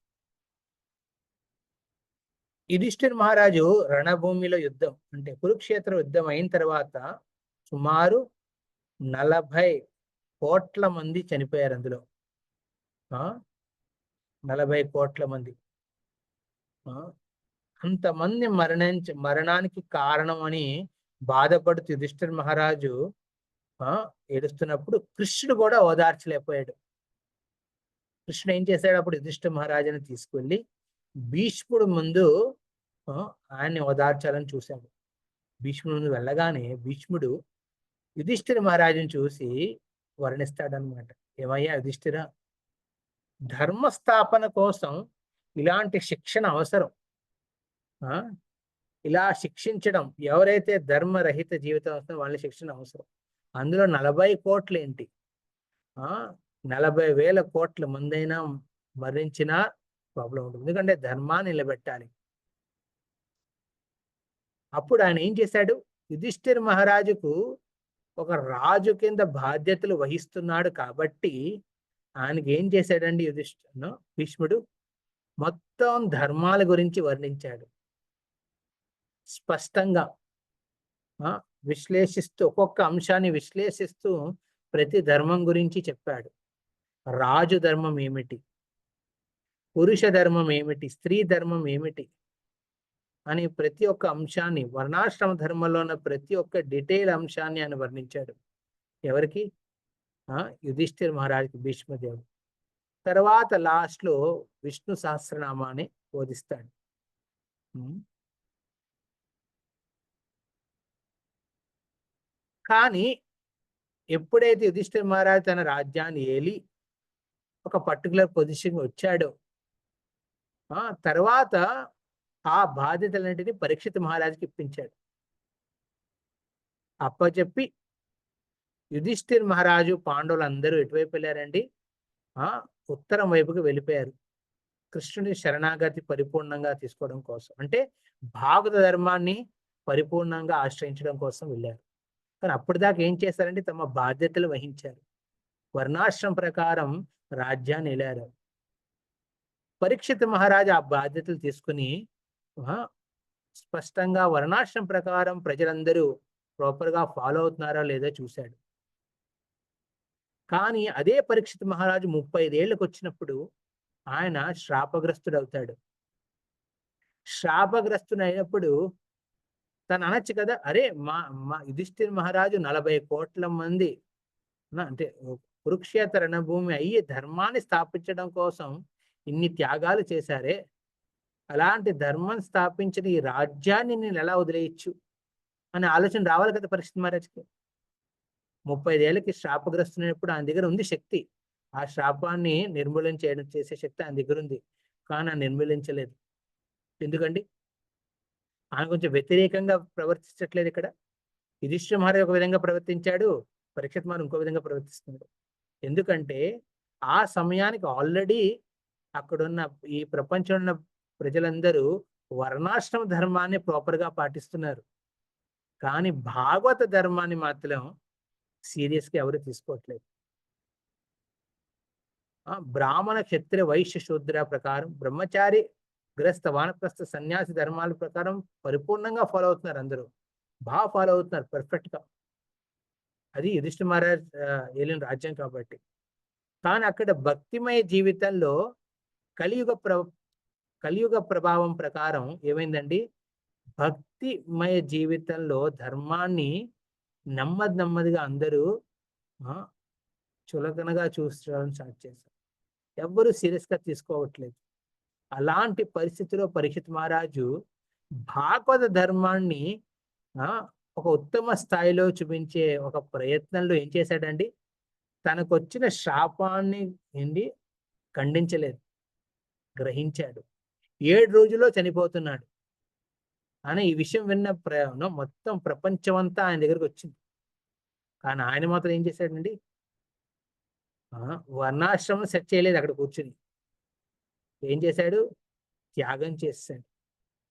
యుధిష్ఠిర్ మహారాజు రణభూమిలో యుద్ధం, అంటే కురుక్షేత్ర యుద్ధం అయిన తర్వాత సుమారు 40 కోట్ల మంది చనిపోయారు. అందులో 40 కోట్ల మంది. అంతమంది మరణానికి కారణం అని బాధపడుతూ యుధిష్ఠిర్ మహారాజు ఏడుస్తున్నప్పుడు కృష్ణుడు కూడా ఓదార్చలేకపోయాడు. కృష్ణుడు ఏం చేశాడు, అప్పుడు యుధిష్ఠిర్ మహారాజుని తీసుకెళ్ళి భీష్ముడు ముందు ఆయన్ని ఓదార్చాలని చూశాడు. భీష్ముడు ముందు వెళ్ళగానే భీష్ముడు యుధిష్ఠిర్ మహారాజుని చూసి వర్ణిస్తాడనమాట. ఏమయ్యా యుధిష్ఠిర, ధర్మస్థాపన కోసం ఇలాంటి శిక్షణ అవసరం. ఇలా శిక్షించడం, ఎవరైతే ధర్మరహిత జీవితం వస్తుందో వాళ్ళ శిక్షణ అవసరం. అందులో 40 కోట్లు ఏంటి, 40,000 కోట్ల మందైనా మరణించినా ప్రాబ్లం ఉంటుంది. ఎందుకంటే ధర్మాన్ని నిలబెట్టాలి. అప్పుడు ఆయన ఏం చేశాడు? యుధిష్ఠిర్ మహారాజుకు ఒక రాజు కింద బాధ్యతలు వహిస్తున్నాడు కాబట్టి ఆయనకి ఏం చేశాడండి భీష్ముడు? మొత్తం ధర్మాల గురించి వర్ణించాడు. స్పష్టంగా విశ్లేషిస్తూ, ఒక్కొక్క అంశాన్ని విశ్లేషిస్తూ ప్రతి ధర్మం గురించి చెప్పాడు. రాజు ధర్మం ఏమిటి, పురుష ధర్మం ఏమిటి, స్త్రీ ధర్మం ఏమిటి అని ప్రతి ఒక్క అంశాన్ని, వర్ణాశ్రమ ధర్మంలో ఉన్న ప్రతి ఒక్క డీటెయిల్ అంశాన్ని ఆయన వర్ణించాడు. ఎవరికి? యుధిష్ఠిర్ మహారాజుకి, భీష్మదేవుడు. తర్వాత లాస్ట్ లో విష్ణు సహస్రనామాన్ని బోధిస్తాడు. కానీ ఎప్పుడైతే యుధిష్ఠిర్ మహారాజు తన రాజ్యాన్ని ఏలి ఒక పర్టికులర్ పొజిషన్ వచ్చాడో తర్వాత ఆ బాధ్యతలన్నింటినీ పరీక్షిత్ మహారాజుకి ఇప్పించాడు. అప్పచెప్పి యుధిష్ఠిర్ మహారాజు, పాండవులు అందరూ ఎటువైపు వెళ్ళారండి? ఉత్తరం వైపుకి వెళ్ళిపోయారు. కృష్ణుని శరణాగతి పరిపూర్ణంగా తీసుకోవడం కోసం, అంటే భాగవత ధర్మాన్ని పరిపూర్ణంగా ఆశ్రయించడం కోసం వెళ్ళారు. కానీ అప్పటిదాకా ఏం చేశారంటే తమ బాధ్యతలు వహించారు. వర్ణాశ్రమం ప్రకారం రాజ్యాన్ని ఏలారు. పరీక్షిత్ మహారాజు ఆ బాధ్యతలు తీసుకుని స్పష్టంగా వర్ణాశ్రమం ప్రకారం ప్రజలందరూ ప్రాపర్గా ఫాలో అవుతున్నారా లేదా చూశాడు. కానీ అదే పరీక్షిత్ మహారాజు 35 ఏళ్ళకు వచ్చినప్పుడు ఆయన శ్రాపగ్రస్తుడవుతాడు. శ్రాపగ్రస్తుడు అయినప్పుడు తను అనొచ్చు కదా, అరే మా యుధిష్ఠిర్ మహారాజు 40 కోట్ల మంది అంటే కురుక్షేత్ర రణభూమి అయ్యి ధర్మాన్ని స్థాపించడం కోసం ఇన్ని త్యాగాలు చేశారే, అలాంటి ధర్మం స్థాపించిన ఈ రాజ్యాన్ని నేను ఎలా వదిలేయచ్చు అనే ఆలోచన రావాలి కదా పరీక్షిత్ మహారాజుకి. 35 ఏళ్ళకి శ్రాపగ్రస్తున్నప్పుడు ఆయన దగ్గర ఉంది శక్తి. ఆ శ్రాపాన్ని నిర్మూలన చేసే శక్తి ఆయన దగ్గర ఉంది. కానీ ఆయన నిర్మూలించలేదు. ఎందుకండి? ఆయన కొంచెం వ్యతిరేకంగా ప్రవర్తించట్లేదు. ఇక్కడ యుధిష్ఠిర మహారాజు ఒక విధంగా ప్రవర్తించాడు, పరీక్షిత్ మహారాజు ఇంకో విధంగా ప్రవర్తిస్తున్నాడు. ఎందుకంటే ఆ సమయానికి ఆల్రెడీ అక్కడున్న ఈ ప్రపంచంలో ఉన్న ప్రజలందరూ వర్ణాశ్రమ ధర్మాన్ని ప్రాపర్గా పాటిస్తున్నారు. కానీ భాగవత ధర్మాన్ని మాత్రం సీరియస్గా ఎవరు తీసుకోవట్లేదు. బ్రాహ్మణ, క్షత్రియ, వైశ్య, శూద్ర ప్రకారం, బ్రహ్మచారి, గ్రస్త, వానప్రస్థ, సన్యాసి ధర్మాల ప్రకారం పరిపూర్ణంగా ఫాలో అవుతున్నారు. అందరూ బాగా ఫాలో అవుతున్నారు పర్ఫెక్ట్గా. అది యుధిష్ఠిర మహారాజ్ ఏలిన రాజ్యం కాబట్టి. కానీ అక్కడ భక్తిమయ జీవితంలో కలియుగ ప్రభావం ప్రకారం ఏమైందండి? భక్తిమయ జీవితంలో ధర్మాన్ని నెమ్మదిగా అందరూ చులకనగా చూసుకోవడం స్టార్ట్ చేశారు. ఎవ్వరూ సీరియస్గా తీసుకోవట్లేదు. అలాంటి పరిస్థితిలో పరీక్షిత్ మహారాజు భాగవత ధర్మాన్ని ఒక ఉత్తమ స్థాయిలో చూపించే ఒక ప్రయత్నంలో ఏం చేశాడండి? తనకు వచ్చిన శాపాన్ని ఖండించలేదు, గ్రహించాడు. 7 రోజుల్లో చనిపోతున్నాడు అని ఈ విషయం విన్న మొత్తం ప్రపంచమంతా ఆయన దగ్గరకు వచ్చింది. కానీ ఆయన మాత్రం ఏం చేశాడండి? వర్ణాశ్రమం సెట్ చేయలేదు. అక్కడ కూర్చుని ఏం చేశాడు? త్యాగం చేశాడు.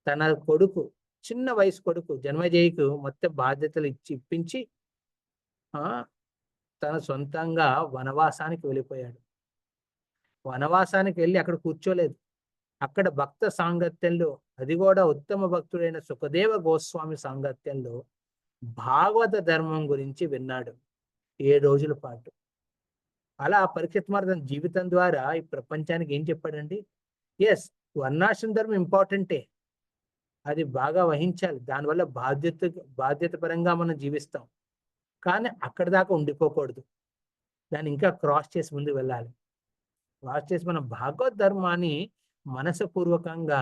తన కొడుకు, చిన్న వయసు కొడుకు జన్మజయ్యకు మొత్తం బాధ్యతలు ఇప్పించి తన సొంతంగా వనవాసానికి వెళ్ళిపోయాడు. వనవాసానికి వెళ్ళి అక్కడ కూర్చోలేదు. అక్కడ భక్త సాంగత్యంలో, అది కూడా ఉత్తమ భక్తుడైన సుఖదేవ గోస్వామి సాంగత్యంలో భాగవత ధర్మం గురించి విన్నాడు 7 రోజుల పాటు. అలా పరీక్షిత్ మహారాజ్ జీవితం ద్వారా ఈ ప్రపంచానికి ఏం చెప్పాడండి? ఎస్, వర్ణాశ్రమ ధర్మం ఇంపార్టెంటే, అది బాగా వహించాలి. దానివల్ల బాధ్యత పరంగా మనం జీవిస్తాం. కానీ అక్కడి దాకా ఉండిపోకూడదు. దాన్ని ఇంకా క్రాస్ చేసి ముందుకు వెళ్ళాలి. క్రాస్ చేసి మనం భాగవత ధర్మాన్ని మనసపూర్వకంగా,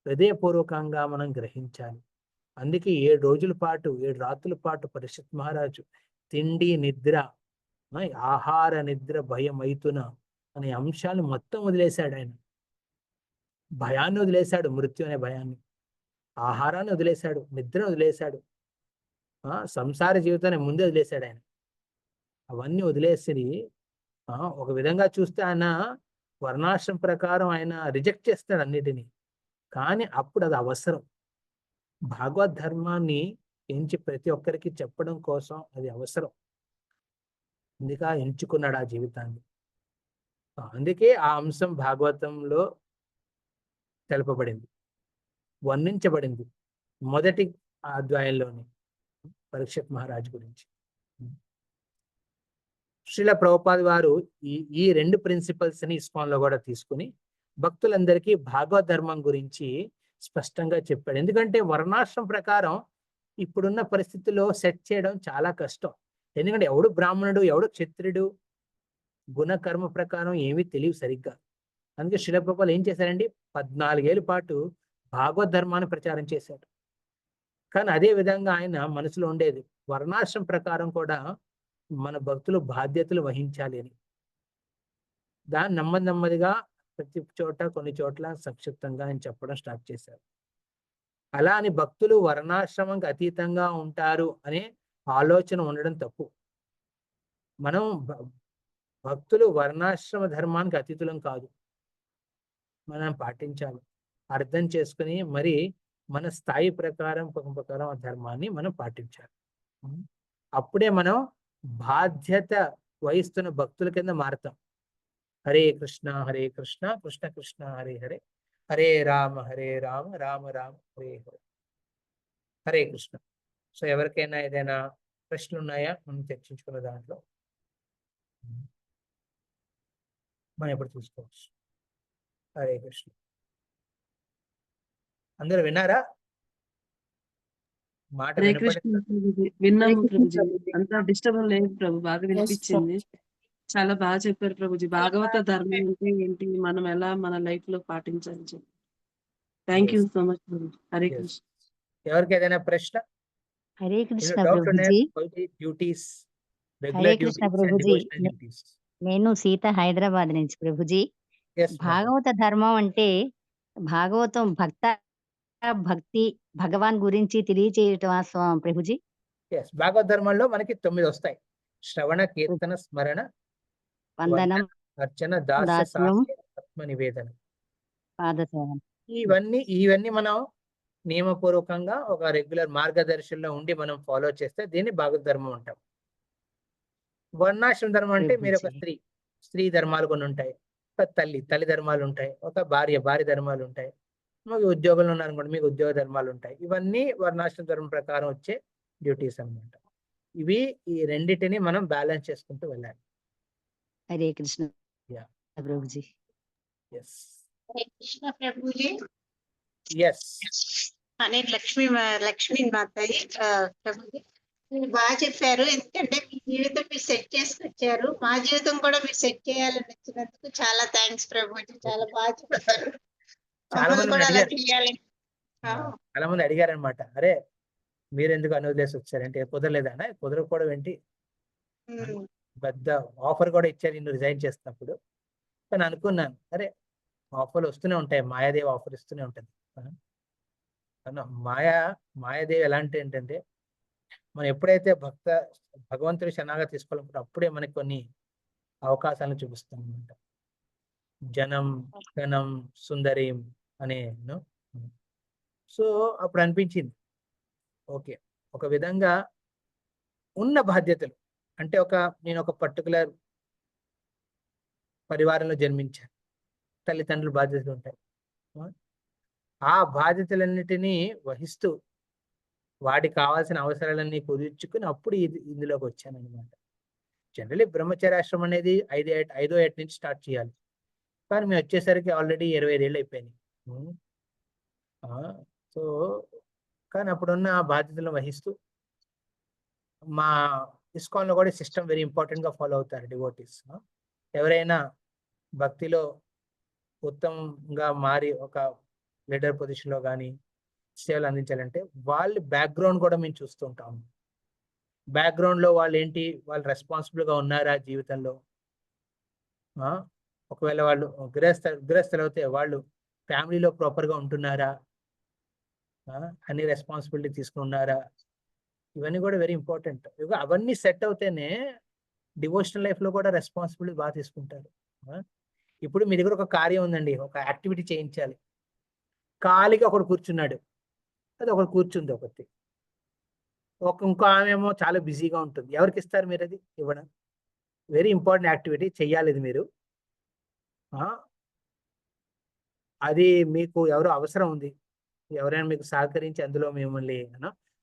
హృదయపూర్వకంగా మనం గ్రహించాలి. అందుకే 7 రోజుల పాటు, 7 రాత్రుల పాటు పరీక్షిత్ మహారాజు తిండి, నిద్ర, ఆహార, నిద్ర, భయం, మైథున అనే అంశాలు మొత్తం వదిలేశాడు. ఆయన భయాన్ని వదిలేశాడు, మృత్యు అనే భయాన్ని. ఆహారాన్ని వదిలేశాడు, నిద్రను వదిలేశాడు, సంసార జీవితాన్ని ముందే వదిలేశాడు ఆయన. అవన్నీ వదిలేసి ఒక విధంగా చూస్తే ఆయన వర్ణాశ్రమం ప్రకారం ఆయన రిజెక్ట్ చేస్తాడు అన్నిటినీ, కానీ అప్పుడు అది అవసరం. భాగవత్ ధర్మాన్ని ఎంచి ప్రతి ఒక్కరికి చెప్పడం కోసం అది అవసరం. అందుకే ఎంచుకున్నాడు ఆ జీవితాన్ని. అందుకే ఆ అంశం భాగవతంలో తెలపబడింది, వర్ణించబడింది మొదటి అధ్యాయంలోని పరీక్షిత్ మహారాజ్ గురించి. శ్రీల ప్రభుపాద వారు ఈ రెండు ప్రిన్సిపల్స్ ని ఇస్కాన్ లో కూడా తీసుకుని భక్తులందరికీ భాగవత ధర్మం గురించి స్పష్టంగా చెప్పాడు. ఎందుకంటే వర్ణాశ్రమం ప్రకారం ఇప్పుడున్న పరిస్థితుల్లో సెట్ చేయడం చాలా కష్టం. ఎందుకంటే ఎవడు బ్రాహ్మణుడు, ఎవడు క్షత్రుడు, గుణకర్మ ప్రకారం ఏమీ తెలియదు సరిగ్గా. అందుకే శ్రీల ప్రభుపాద ఏం చేశారండి, 14 ఏళ్ళ పాటు భాగవత ధర్మాన్ని ప్రచారం చేశాడు. కానీ అదే విధంగా ఆయన మనసులో ఉండేది వర్ణాశ్రమం ప్రకారం కూడా మన భక్తులు బాధ్యతలు వహించాలి అని. దాన్ని నెమ్మదిగా ప్రతి చోట కొన్ని చోట్ల సంక్షిప్తంగా ఆయన చెప్పడం స్టార్ట్ చేశారు. అలా అని భక్తులు వర్ణాశ్రమంకి అతీతంగా ఉంటారు అనే ఆలోచన ఉండడం తప్పు. మనం భక్తులు వర్ణాశ్రమ ధర్మానికి అతీతులం కాదు, మనం పాటించాలి, అర్థం చేసుకుని మరి మన స్థాయి ప్రకారం ఆ ధర్మాన్ని మనం పాటించాలి. అప్పుడే మనం బాధ్యత వహిస్తున్న భక్తుల కింద మారుతాం. హరే కృష్ణ కృష్ణ కృష్ణ హరే హరే, హరే రామ రామ రామ హరే హరే. హరే కృష్ణ. సో ఎవరికైనా ఏదైనా ప్రశ్నలు ఉన్నాయా మనం చర్చించుకున్న దాంట్లో? మనం ఎప్పుడు చూసుకోవచ్చు. హరే కృష్ణ. అందరూ విన్నారా? మాట హరే కృష్ణ ప్రభుజీ. విన్నాము ప్రభుజీ, అంతా డిస్టర్బ్ లేదు ప్రభు, బాగా వినిపించింది. చాలా బాగా చెప్పారు ప్రభుజీ. భాగవత ధర్మం అంటే ఏంటి, మనం ఎలా మన లైఫ్ లో పాటించాలి చెప్పి. థ్యాంక్ యూ సో మచ్ ప్రభు. హరే కృష్ణ. ఎవరికి ఏదైనా ప్రశ్న? హరే కృష్ణ డౌట్ ప్రభుజీ. Duties, Hare regular Krishna duties and ప్రభుజీ. Devotional duties. నేను సీత, హైదరాబాద్ నుంచి ప్రభుజీ. భాగవత ధర్మం అంటే భాగవతం భక్తి భగవాన్ గురించి తెలియచేయటం ప్రభుజీ. భాగవత ధర్మంలో మనకి 9 వస్తాయి. శ్రవణ, కీర్తన, స్మరణ, వందనం, అర్చన, దాస్య, దాస్యం, సాఖ్య, ఆత్మ నివేదన. పాదసేవన. ఇవన్నీ మనం నియమపూర్వకంగా ఒక రెగ్యులర్ మార్గదర్శనంలో ఉండి మనం ఫాలో చేస్తే దీన్ని భాగవత ధర్మం అంటాం. వర్ణాశ్రమ ధర్మం అంటే మీరు ఒక స్త్రీ ధర్మాలు కొన్ని ఉంటాయి, ఒక తల్లి ధర్మాలు ఉంటాయి, ఒక భార్య ధర్మాలు ఉంటాయి, మీకు ఉద్యోగంలో ఉన్నారనుకోండి మీకు ఉద్యోగ ధర్మాలు ఉంటాయి. ఇవన్నీ వర్ణాశ్రమ ధర్మం ప్రకారం వచ్చే డ్యూటీస్ అన్నమాట. ఈ రెండింటిని మనం బ్యాలెన్స్ చేసుకుంటూ వెళ్ళాలి. హరే కృష్ణ ప్రభుజీ. హరే కృష్ణ ప్రభుజీ. ఎస్ అనేది లక్ష్మీ మాతాయి ప్రభుజీ. మీరు బాగా చెప్పారు. ఎందుకంటే మీ జీవితం మీరు సెట్ చేసుకొచ్చారు, మా జీవితం కూడా మీరు సెట్ చేయాలని వచ్చినందుకు చాలా థ్యాంక్స్ ప్రభుజీ. చాలా బాగా చెప్పారు. చాలా మంది అడిగారు అనమాట, అరే మీరు ఎందుకు అనువదిలేసి వచ్చారంటే కుదరలేదా? కుదరకపోవడం ఏంటి, పెద్ద ఆఫర్ కూడా ఇచ్చారు నేను రిజైన్ చేస్తున్నప్పుడు. కానీ అనుకున్నాను, అరే ఆఫర్లు వస్తూనే ఉంటాయి, మాయాదేవి ఆఫర్ ఇస్తూనే ఉంటుంది. మాయాదేవి ఎలాంటి ఏంటంటే మనం ఎప్పుడైతే భగవంతుడి శరణాగతి తీసుకోవాలనుకుంటే అప్పుడే మనకి కొన్ని అవకాశాలను చూపిస్తాం అనమాట. జనం ఘనం సుందరీం అనే. సో అప్పుడు అనిపించింది ఓకే, ఒక విధంగా ఉన్న బాధ్యతలు అంటే నేను ఒక పర్టికులర్ పరివారంలో జన్మించాను, తల్లిదండ్రుల బాధ్యతలు ఉంటాయి. ఆ బాధ్యతలన్నిటినీ వహిస్తూ వాటికి కావాల్సిన అవసరాలన్నీ కుదుర్చుకుని అప్పుడు ఇందులోకి వచ్చాను అనమాట. జనరలీ బ్రహ్మచర్యాశ్రమం అనేది 5వ ఏట నుంచి స్టార్ట్ చేయాలి, కానీ మేము వచ్చేసరికి ఆల్రెడీ 25 ఏళ్ళు అయిపోయినాయి. సో కానీ అప్పుడున్న బాధ్యతలను వహిస్తూ మా ఇస్కాన్లో కూడా సిస్టమ్ వెరీ ఇంపార్టెంట్గా ఫాలో అవుతారు డివోటీస్. ఎవరైనా భక్తిలో ఉత్తమంగా మారి ఒక లీడర్ పొజిషన్లో కానీ సేవలు అందించాలంటే వాళ్ళ బ్యాక్గ్రౌండ్ కూడా మేము చూస్తూ ఉంటాము. బ్యాక్గ్రౌండ్లో వాళ్ళు ఏంటి, వాళ్ళు రెస్పాన్సిబుల్గా ఉన్నారా జీవితంలో, ఒకవేళ వాళ్ళు గృహస్థులు అయితే వాళ్ళు ఫ్యామిలీలో ప్రాపర్గా ఉంటున్నారా, అన్ని రెస్పాన్సిబిలిటీ తీసుకున్నారా, ఇవన్నీ కూడా వెరీ ఇంపార్టెంట్. అవన్నీ సెట్ అవుతేనే డివోషనల్ లైఫ్లో కూడా రెస్పాన్సిబిలిటీ బాగా తీసుకుంటారు. ఇప్పుడు మీ దగ్గర ఒక కార్యం ఉందండి, ఒక యాక్టివిటీ చేయించాలి. ఖాళీగా ఒకడు కూర్చున్నాడు, అది ఒకడు కూర్చుంది ఒకటి, ఇంకో ఆమె ఏమో చాలా బిజీగా ఉంటుంది. ఎవరికి ఇస్తారు మీరు అది ఇవ్వడం? వెరీ ఇంపార్టెంట్ యాక్టివిటీ, చెయ్యాలి ఇది మీరు. అది మీకు ఎవరో అవసరం ఉంది, ఎవరైనా మీకు సహకరించి అందులో మిమ్మల్ని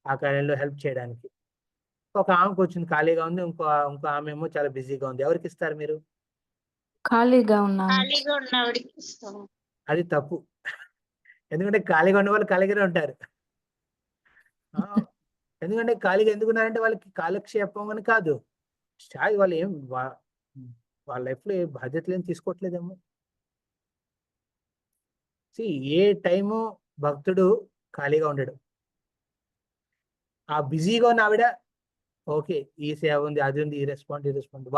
ఆ కార్యంలో హెల్ప్ చేయడానికి. ఒక ఆమెకు వచ్చింది, ఖాళీగా ఉంది, ఇంకో ఆమె ఏమో చాలా బిజీగా ఉంది. ఎవరికి ఇస్తారు మీరు? ఖాళీగా ఉన్నాను. ఖాళీగా ఉన్నవాడికి ఇస్తాము. అది తప్పు. ఎందుకంటే ఖాళీగా ఉన్న వాళ్ళు ఖాళీగానే ఉంటారు. ఎందుకంటే ఖాళీగా ఎందుకున్నారంటే వాళ్ళకి కాలక్షేపం అని కాదు, వాళ్ళు ఏం వాళ్ళ లైఫ్లో ఏ బాధ్యతలు ఏం తీసుకోవట్లేదేమో. ఏ టైము భక్తుడు ఖాళీగా ఉండడు. ఆ బిజీగా ఉన్న ఆవిడ ఓకే, ఈ సేవ ఉంది, అది ఉంది, ఈ రెస్పాండ్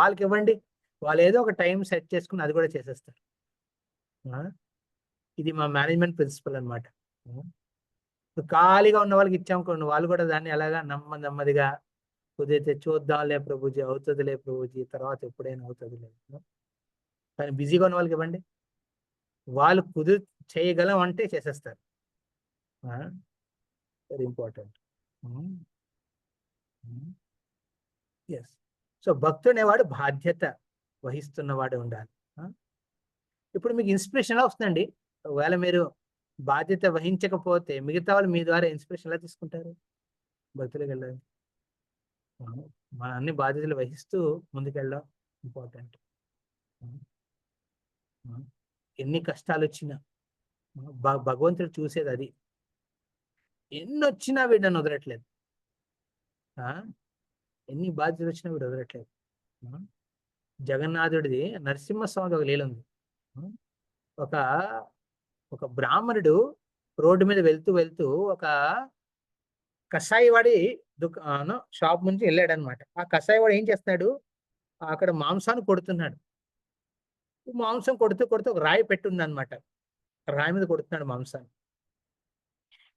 వాళ్ళకి ఇవ్వండి. వాళ్ళు ఏదో ఒక టైం సెట్ చేసుకుని అది కూడా చేసేస్తారు. ఇది మా మేనేజ్మెంట్ ప్రిన్సిపల్ అనమాట. ఖాళీగా ఉన్న వాళ్ళకి ఇచ్చామనుకోండి, వాళ్ళు కూడా దాన్ని ఎలాగా నెమ్మదిగా కుదిరితే చూద్దాంలే ప్రభుజీ, అవుతుందిలే ప్రభుజీ, తర్వాత ఎప్పుడైనా అవుతుందిలే. కానీ బిజీగా ఉన్న వాళ్ళకి ఇవ్వండి, వాళ్ళు చేయగలం అంటే చేసేస్తారు. Very important. ఎస్. సో భక్తుడు అనేవాడు బాధ్యత వహిస్తున్నవాడు ఉండాలి. ఇప్పుడు మీకు ఇన్స్పిరేషన్ ఎలా వస్తుందండి? ఒకవేళ మీరు బాధ్యత వహించకపోతే మిగతా వాళ్ళు మీ ద్వారా ఇన్స్పిరేషన్ ఎలా తీసుకుంటారు? భక్తులకు వెళ్ళడానికి మన అన్ని బాధ్యతలు వహిస్తూ ముందుకెళ్ళడం ఇంపార్టెంట్. ఎన్ని కష్టాలు వచ్చినా భగవంతుడు చూసేది అది. ఎన్ని వచ్చినా వీడు నన్ను వదలట్లేదు, ఎన్ని బాధ్యతలు వచ్చినా వీడు వదలట్లేదు. జగన్నాథుడిది నరసింహస్వామి ఒక లీల ఉంది. ఒక బ్రాహ్మణుడు రోడ్డు మీద వెళ్తూ ఒక కషాయివాడి షాప్ నుంచి వెళ్ళాడు అనమాట. ఆ కషాయివాడు ఏం చేస్తున్నాడు, అక్కడ మాంసాన్ని కొడుతున్నాడు. మాంసం కొడుతూ ఒక రాయి పెట్టుంది అనమాట. రాయి మీద కొడుతున్నాడు మాంసాన్ని.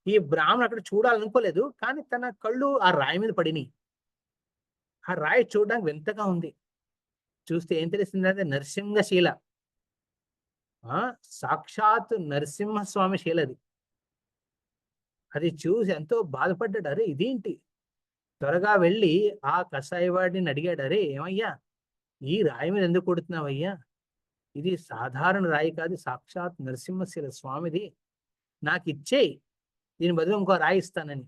ఈ బ్రాహ్మణుడు అక్కడ చూడాలనుకోలేదు, కానీ తన కళ్ళు ఆ రాయి మీద పడినాయి. ఆ రాయి చూడడానికి వింతగా ఉంది. చూస్తే ఏం తెలిసిందంటే నరసింహశీల, సాక్షాత్ నరసింహస్వామి శీల అది. అది చూసి ఎంతో బాధపడ్డాడు. అరే ఇదేంటి? త్వరగా వెళ్ళి ఆ కషాయవాడిని అడిగాడు, అరే ఏమయ్యా, ఈ రాయి మీద ఎందుకు కొడుతున్నావయ్యా? ఇది సాధారణ రాయి కాదు, సాక్షాత్ నరసింహశీల స్వామిది, నాకు ఇచ్చేయి, దీని బదులు ఇంకో రాయి ఇస్తానని.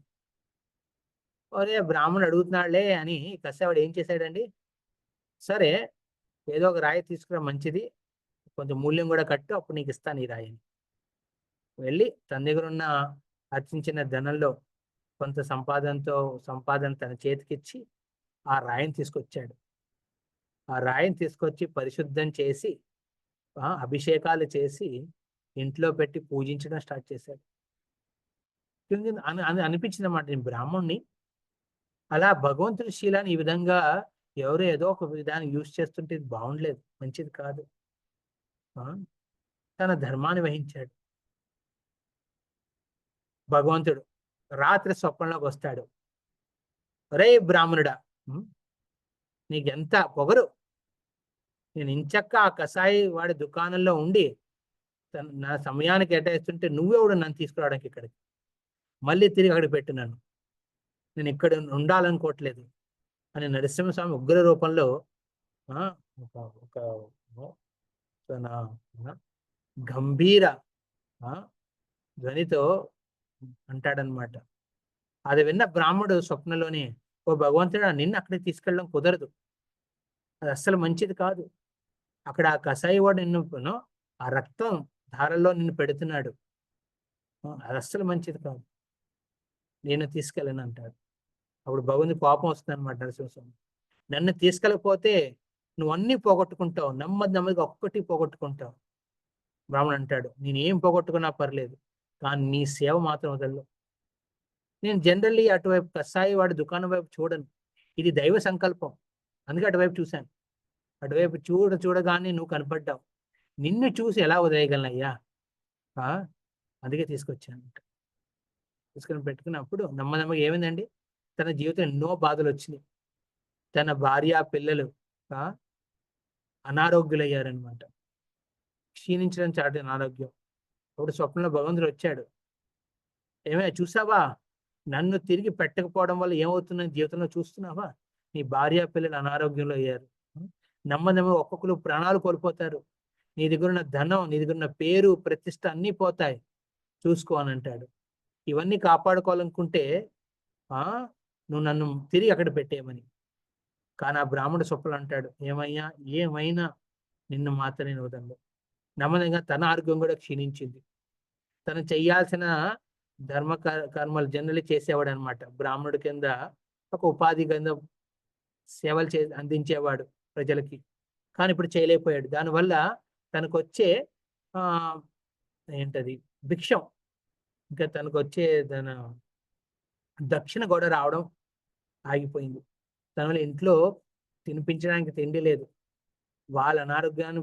ఒరే బ్రాహ్మణుడు అడుగుతున్నాడులే అని కషాయవాడు ఏం చేశాడండి, సరే ఏదో ఒక రాయి తీసుకురా, మంచిది, కొంచెం మూల్యం కూడా కట్టు, అప్పుడు నీకు ఇస్తాను ఈ రాయిని. వెళ్ళి తన దగ్గర ఉన్న అర్చించిన ధనంలో కొంత సంపాదన తన చేతికిచ్చి ఆ రాయిని తీసుకొచ్చాడు. ఆ రాయిని తీసుకొచ్చి పరిశుద్ధం చేసి అభిషేకాలు చేసి ఇంట్లో పెట్టి పూజించడం స్టార్ట్ చేశాడు. అనిపించింది అన్నమాట, నేను బ్రాహ్మణ్ణి, అలా భగవంతుడి శీలాన్ని ఈ విధంగా ఎవరు ఏదో ఒక విధానం యూజ్ చేస్తుంటే ఇది బాగుండలేదు, మంచిది కాదు. తన ధర్మాన్ని వహించాడు. భగవంతుడు రాత్రి స్వప్నంలోకి వస్తాడు, రే బ్రాహ్మణుడా, నీకెంత పొగరు, నేను ఇంచక్క ఆ కషాయి వాడి దుకాణంలో ఉండి నా సమయానికి కేటాయిస్తుంటే నువ్వెవడు నన్ను తీసుకురావడానికి ఇక్కడికి, మళ్ళీ తిరిగి అక్కడికి పెట్టినాను, నేను ఇక్కడ ఉండాలనుకోవట్లేదు అని నరసింహస్వామి ఉగ్ర రూపంలో తన గంభీర ధ్వనితో అంటాడనమాట. అది విన్న బ్రాహ్మడు స్వప్నంలోనే, ఓ భగవంతుడా, నిన్ను అక్కడికి తీసుకెళ్ళడం కుదరదు, అది అస్సలు మంచిది కాదు, అక్కడ ఆ కషాయి వాడు నిన్ను ఆ రక్తం ధారల్లో నిన్ను పెడుతున్నాడు, అది అస్సలు మంచిది కాదు, నేను తీసుకెళ్ళను అంటాడు. అప్పుడు భగవంతుడి కోపం వస్తుంది అనమాట నరసింహస్వామి, నన్ను తీసుకెళ్ళకపోతే నువ్వు అన్నీ పోగొట్టుకుంటావు, నెమ్మదిగా ఒక్కటి పోగొట్టుకుంటావు. బ్రాహ్మణుడు అంటాడు, నేనేం పోగొట్టుకున్నా పర్లేదు, కానీ నీ సేవ మాత్రం వదలను. నేను జనరల్లీ అటువైపు కషాయి వాడి దుకాణం వైపు చూడను, ఇది దైవ సంకల్పం, అందుకే అటువైపు చూశాను. అటువైపు చూడగానే నువ్వు కనపడ్డావు, నిన్ను చూసి ఎలా వదిలేయగలనయ్యా, అందుకే తీసుకొచ్చాను. తీసుకొని పెట్టుకున్నప్పుడు నెమ్మదిగా ఏమైందండి, తన జీవితం ఎన్నో బాధలు వచ్చినాయి. తన భార్య పిల్లలు అనారోగ్యులయ్యారనమాట. క్షీణించడం చాటి అనారోగ్యం. ఇప్పుడు స్వప్నంలో భగవంతుడు వచ్చాడు, ఏమే చూసావా, నన్ను తిరిగి పెట్టకపోవడం వల్ల ఏమవుతుందని జీవితంలో చూస్తున్నావా? నీ భార్య పిల్లలు అనారోగ్యంలో అయ్యారు, నెమ్మది ఒక్కొక్కరు ప్రాణాలు కోల్పోతారు, నీ దగ్గర ఉన్న ధనం, నీ దగ్గర ఉన్న పేరు ప్రతిష్ట అన్నీ పోతాయి, చూసుకో అని అంటాడు. ఇవన్నీ కాపాడుకోవాలనుకుంటే నువ్వు నన్ను తిరిగి అక్కడ పెట్టేయమని. కానీ ఆ బ్రాహ్మణుడు స్వప్నం అంటాడు, ఏమైనా నిన్ను మాత్రం నేను వదలను. నెమ్మదిగా తన ఆరోగ్యం కూడా క్షీణించింది. తను చెయ్యాల్సిన ధర్మ కర్మలు జనరల్లీ చేసేవాడు అనమాట. బ్రాహ్మణుడి కింద ఒక ఉపాధి కింద సేవలు అందించేవాడు ప్రజలకి. కానీ ఇప్పుడు చేయలేకపోయాడు. దానివల్ల తనకు వచ్చే ఏంటది భిక్షం, ఇంకా తనకు వచ్చే దక్షిణ కూడా రావడం ఆగిపోయింది. దానివల్ల ఇంట్లో తినిపించడానికి తిండి లేదు, వాళ్ళ అనారోగ్యాన్ని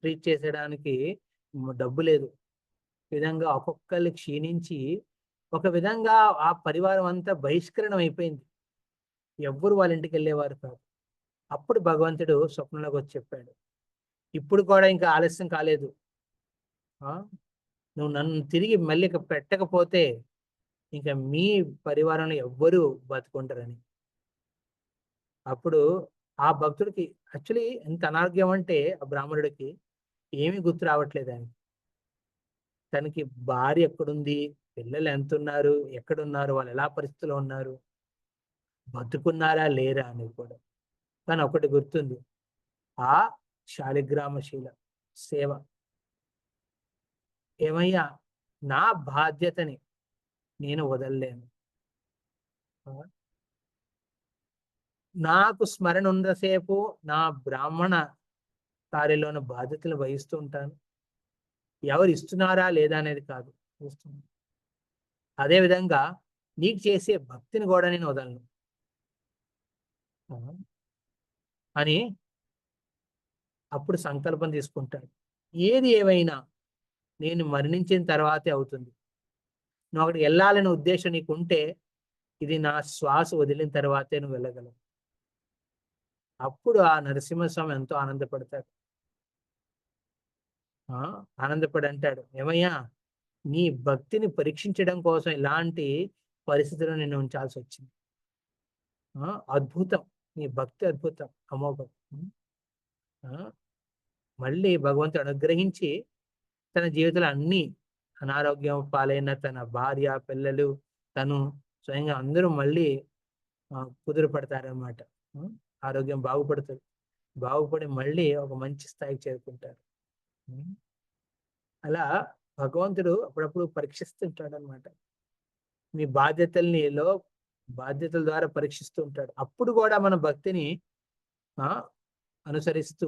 ట్రీట్ చేసేయడానికి డబ్బు లేదు. ఈ విధంగా ఒక్కొక్కళ్ళు క్షీణించి ఒక విధంగా ఆ పరివారం అంతా బహిష్కరణం అయిపోయింది. ఎవ్వరు వాళ్ళ ఇంటికి వెళ్ళేవారు కాదు. అప్పుడు భగవంతుడు స్వప్నంలోకి వచ్చి చెప్పాడు, ఇప్పుడు కూడా ఇంకా ఆలస్యం కాలేదు, నువ్వు నన్ను తిరిగి మళ్ళీ పెట్టకపోతే ఇంకా మీ పరివారంలో ఎవ్వరూ బతుకుంటారని. అప్పుడు ఆ భక్తుడికి యాక్చువల్లీ ఎంత అనారోగ్యం అంటే ఆ బ్రాహ్మణుడికి ఏమీ గుర్తు రావట్లేదు. అని తనకి భార్య ఎక్కడుంది, పిల్లలు ఎంత ఉన్నారు, ఎక్కడున్నారు, వాళ్ళు ఎలా పరిస్థితిలో ఉన్నారు, బతుకున్నారా లేరా అనేది కూడా. కానీ ఒకటి గుర్తుంది, ఆ శాలిగ్రామశీల సేవ. ఏమయ్యా, నా బాధ్యతని నేను వదలలేను, నాకు స్మరణ ఉన్నసేపు నా బ్రాహ్మణ కార్యంలోని బాధ్యతలు వహిస్తూ ఉంటాను. ఎవరు ఇస్తున్నారా లేదా అనేది కాదు, ఇస్తున్నాను. అదేవిధంగా నీకు చేసే భక్తిని కూడా నేను వదలను అని అప్పుడు సంకల్పం తీసుకుంటాడు. ఏది ఏమైనా నేను మరణించిన తర్వాతే అవుతుంది. నువ్వు అక్కడికి వెళ్ళాలనే ఉద్దేశం నీకు ఉంటే ఇది నా శ్వాస వదిలిన తర్వాతే నువ్వు వెళ్ళగలవు. అప్పుడు ఆ నరసింహస్వామి ఎంతో ఆనందపడతాడు. ఆనందపడి అంటాడు, ఏమయ్యా, నీ భక్తిని పరీక్షించడం కోసం ఇలాంటి పరిస్థితుల్లో నిన్ను ఉంచాల్సి వచ్చింది. అద్భుతం, నీ భక్తి అద్భుతం, అమోఘం. మళ్ళీ భగవంతుడు అనుగ్రహించి తన జీవితంలో అన్ని అనారోగ్యం పాలైన తన భార్య పిల్లలు తను స్వయంగా అందరూ మళ్ళీ కుదురు పడతారన్నమాట. ఆరోగ్యం బాగుపడుతుంది, బాగుపడి మళ్ళీ ఒక మంచి స్థాయికి చేరుకుంటారు. అలా భగవంతుడు అప్పుడప్పుడు పరీక్షిస్తుంటాడు అనమాట. మీ బాధ్యతల ద్వారా పరీక్షిస్తూ ఉంటాడు. అప్పుడు కూడా మన భక్తిని అనుసరిస్తూ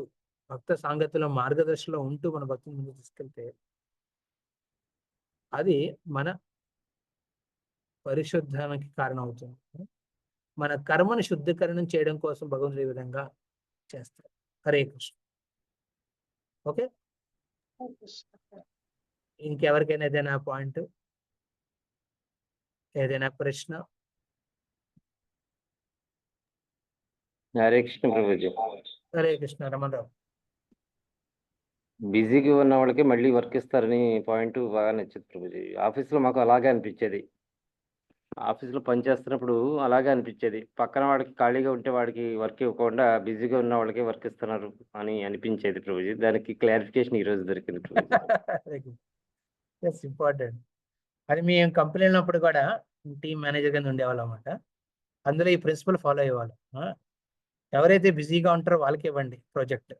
భక్త సాంగత్యంలో మార్గదర్శనలో ఉంటూ మన భక్తిని ముందు తీసుకెళ్తే అది మన పరిశుద్ధానికి కారణం అవుతుంది. మన కర్మను శుద్ధీకరణం చేయడం కోసం భగవంతుడు ఈ విధంగా చేస్తారు. హరే కృష్ణ. ఓకే, ఇంకెవరికైనా ఏదైనా పాయింట్, ఏదైనా ప్రశ్న? హరే కృష్ణ ప్రభుజీ. హరే కృష్ణ. రమణరావు. బిజీగా ఉన్న వాళ్ళకి మళ్ళీ వర్క్ ఇస్తారని పాయింట్ బాగా నచ్చింది ప్రభుజీ. ఆఫీస్లో మాకు అలాగే అనిపించేది, ఆఫీస్లో పనిచేస్తున్నప్పుడు అలాగే అనిపించేది. పక్కన వాడికి ఖాళీగా ఉంటే వాడికి వర్క్ ఇవ్వకుండా బిజీగా ఉన్న వాళ్ళకి వర్క్ ఇస్తున్నారు అని అనిపించేది ప్రభుజీ. దానికి క్లారిఫికేషన్ ఈరోజు దొరికింది ప్రభుజీ. ఇంపార్టెంట్. అది మేము కంపెనీ ఉన్నప్పుడు కూడా టీమ్ మేనేజర్ కింద ఉండేవాళ్ళం అన్నమాట. అందులో ఈ ప్రిన్సిపల్ ఫాలో అయ్యేవాళ్ళం. ఎవరైతే బిజీగా ఉంటారో వాళ్ళకి ఇవ్వండి ప్రాజెక్ట్,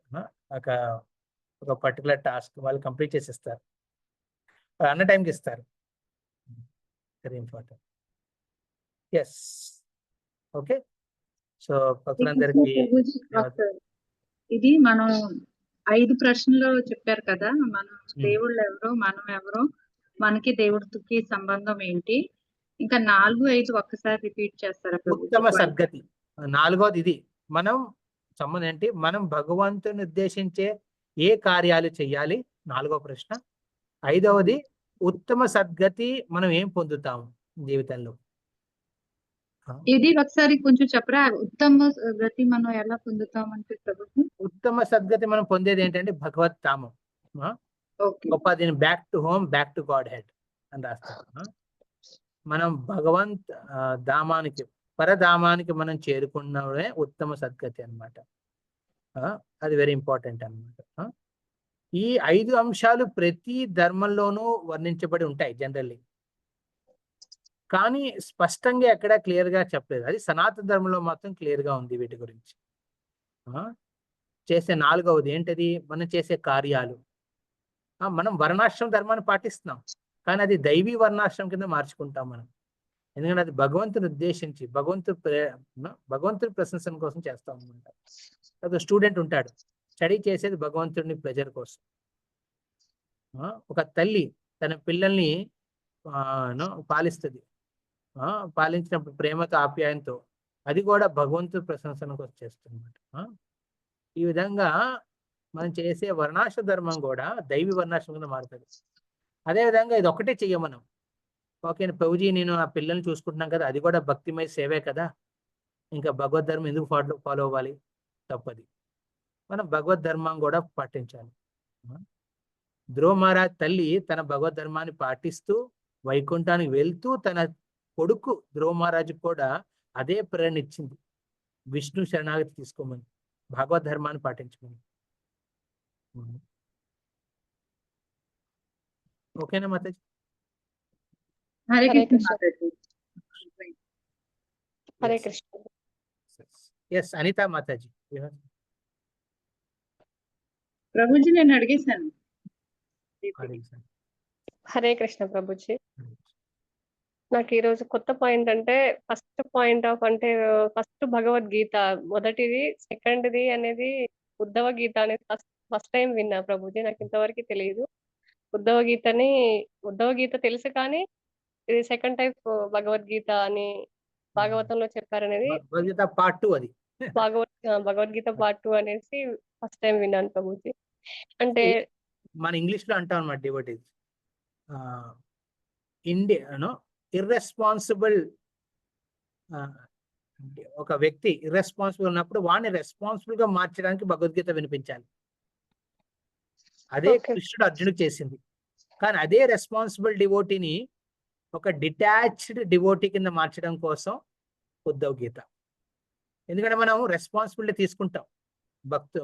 ఒక పర్టికులర్ టాస్క్ వాళ్ళు కంప్లీట్ చేసి ఇస్తారు, అన్న టైంకి ఇస్తారు. Very important. Yes, okay. So భక్తులందరికీ ఇది మనం 5 ప్రశ్నలు చెప్పారు కదా, మనం దేవుళ్ళు ఎవరో, మనం ఎవరో, మనకి దేవుడికి సంబంధం ఏంటి, ఇంకా 4, 5 ఒక్కసారి రిపీట్ చేస్తారా? ఉత్తమ సద్గతి 4వది ఇది. మనం సంబంధం ఏంటి, మనం భగవంతుని ఉద్దేశించే ఏ కార్యాలు చెయ్యాలి, 4వ ప్రశ్న. 5వది ఉత్తమ సద్గతి మనం ఏం పొందుతాము జీవితంలో, ఇది ఒకసారి కొంచెం చెప్పరా, ఉత్తమ గతి మనం ఎలా పొందుతామంటే ప్రభుజీ? ఉత్తమ సద్గతి మనం పొందేది ఏంటంటే భగవత్ ధామం. ఓకే. గొప్ప దీని back to home, back to God head అని రాస్తారు. మనం భగవంత్ ధామానికి, పరధామానికి మనం చేరుకున్నవే ఉత్తమ సద్గతి అన్నమాట. అది వెరీ ఇంపార్టెంట్ అన్నమాట. ఈ 5 అంశాలు ప్రతి ధర్మంలోనూ వర్ణించబడి ఉంటాయి జనరల్లీ, కానీ స్పష్టంగా ఎక్కడ క్లియర్ గా చెప్పలేదు. అది సనాతన ధర్మంలో మాత్రం క్లియర్ గా ఉంది వీటి గురించి. చేసే 4వది ఏంటది? మనం చేసే కార్యాలు. మనం వర్ణాశ్రమ ధర్మాన్ని పాటిస్తున్నాం, కానీ అది దైవీ వర్ణాశ్రమం కింద మార్చుకుంటాం మనం. ఎందుకంటే అది భగవంతుని ఉద్దేశించి భగవంతుని ప్రశంసన కోసం చేస్తాం అనమాట. అది స్టూడెంట్ ఉంటాడు, స్టడీ చేసేది భగవంతుడిని ప్లెజర్ కోసం. ఒక తల్లి తన పిల్లల్ని పాలిస్తుంది, పాలించినప్పుడు ప్రేమతో ఆప్యాయంతో, అది కూడా భగవంతుడి ప్రశంసన కోసం చేస్తుంది. ఈ విధంగా మనం చేసే వర్ణాశ్రమ ధర్మం కూడా దైవీ వర్ణాశ్రమం కింద మారుతుంది. అదేవిధంగా ఇది ఒకటే చెయ్యం మనం. ఓకే ప్రభుజీ, నేను ఆ పిల్లల్ని చూసుకుంటున్నాం కదా, అది కూడా భక్తిమయ సేవే కదా, ఇంకా భగవద్ ధర్మం ఎందుకు ఫాలో అవ్వాలి? తప్పది. మనం భగవద్ ధర్మం కూడా పాటించాలి. ధ్రువ మహారాజ్ తల్లి తన భగవద్ ధర్మాన్ని పాటిస్తూ వైకుంఠానికి వెళ్తూ తన కొడుకు ధ్రువ మహారాజు కూడా అదే ప్రేరణ ఇచ్చింది, విష్ణు శరణాగతి తీసుకోమని, భగవద్ ధర్మాన్ని పాటించమని. ఓకేనా మాతాజీ? హరే హరే కృష్ణ కృష్ణ. మాతాజీ. హరే కృష్ణ. ఎస్ అనితా మాతాజీ. ప్రభుజీ నేను అడిగేశాను. హరే కృష్ణ ప్రభుజీ. నాకు ఈరోజు కొత్త పాయింట్ అంటే ఫస్ట్ భగవద్గీత మొదటిది, సెకండ్ది అనేది ఉద్ధవ గీత అనేది ఫస్ట్ టైం విన్నా ప్రభుజీ. నాకు ఇంతవరకు తెలియదు. ఉద్ధవ గీత తెలుసు, కానీ ఇది సెకండ్ టైప్ భగవద్గీత అని భాగవతంలో చెప్పారనేది, భగవద్గీత పార్ట్ 2 అది. భగవద్గీత పార్ట్ 2 అనేసి ఫస్ట్ టైం విన్నాను ప్రభుజీ. అంటే మన ఇంగ్లీష్ లో అంటాం అన్నమాట, డివోటీస్ ఇండియా ఇర్రెస్పాన్సిబుల్. ఒక వ్యక్తి ఇర్రెస్పాన్సిబుల్ ఉన్నప్పుడు వాడిని రెస్పాన్సిబుల్ గా మార్చడానికి భగవద్గీత వినిపించాలి. అదే కృష్ణుడు అర్జునుడికి చేసింది. కానీ అదే రెస్పాన్సిబుల్ డివోటీని ఒక డిటాచ్డ్ డివోటీ కింద మార్చడం కోసం ఉద్ధవ్ గీత. ఎందుకంటే మనం రెస్పాన్సిబిలిటీ తీసుకుంటాం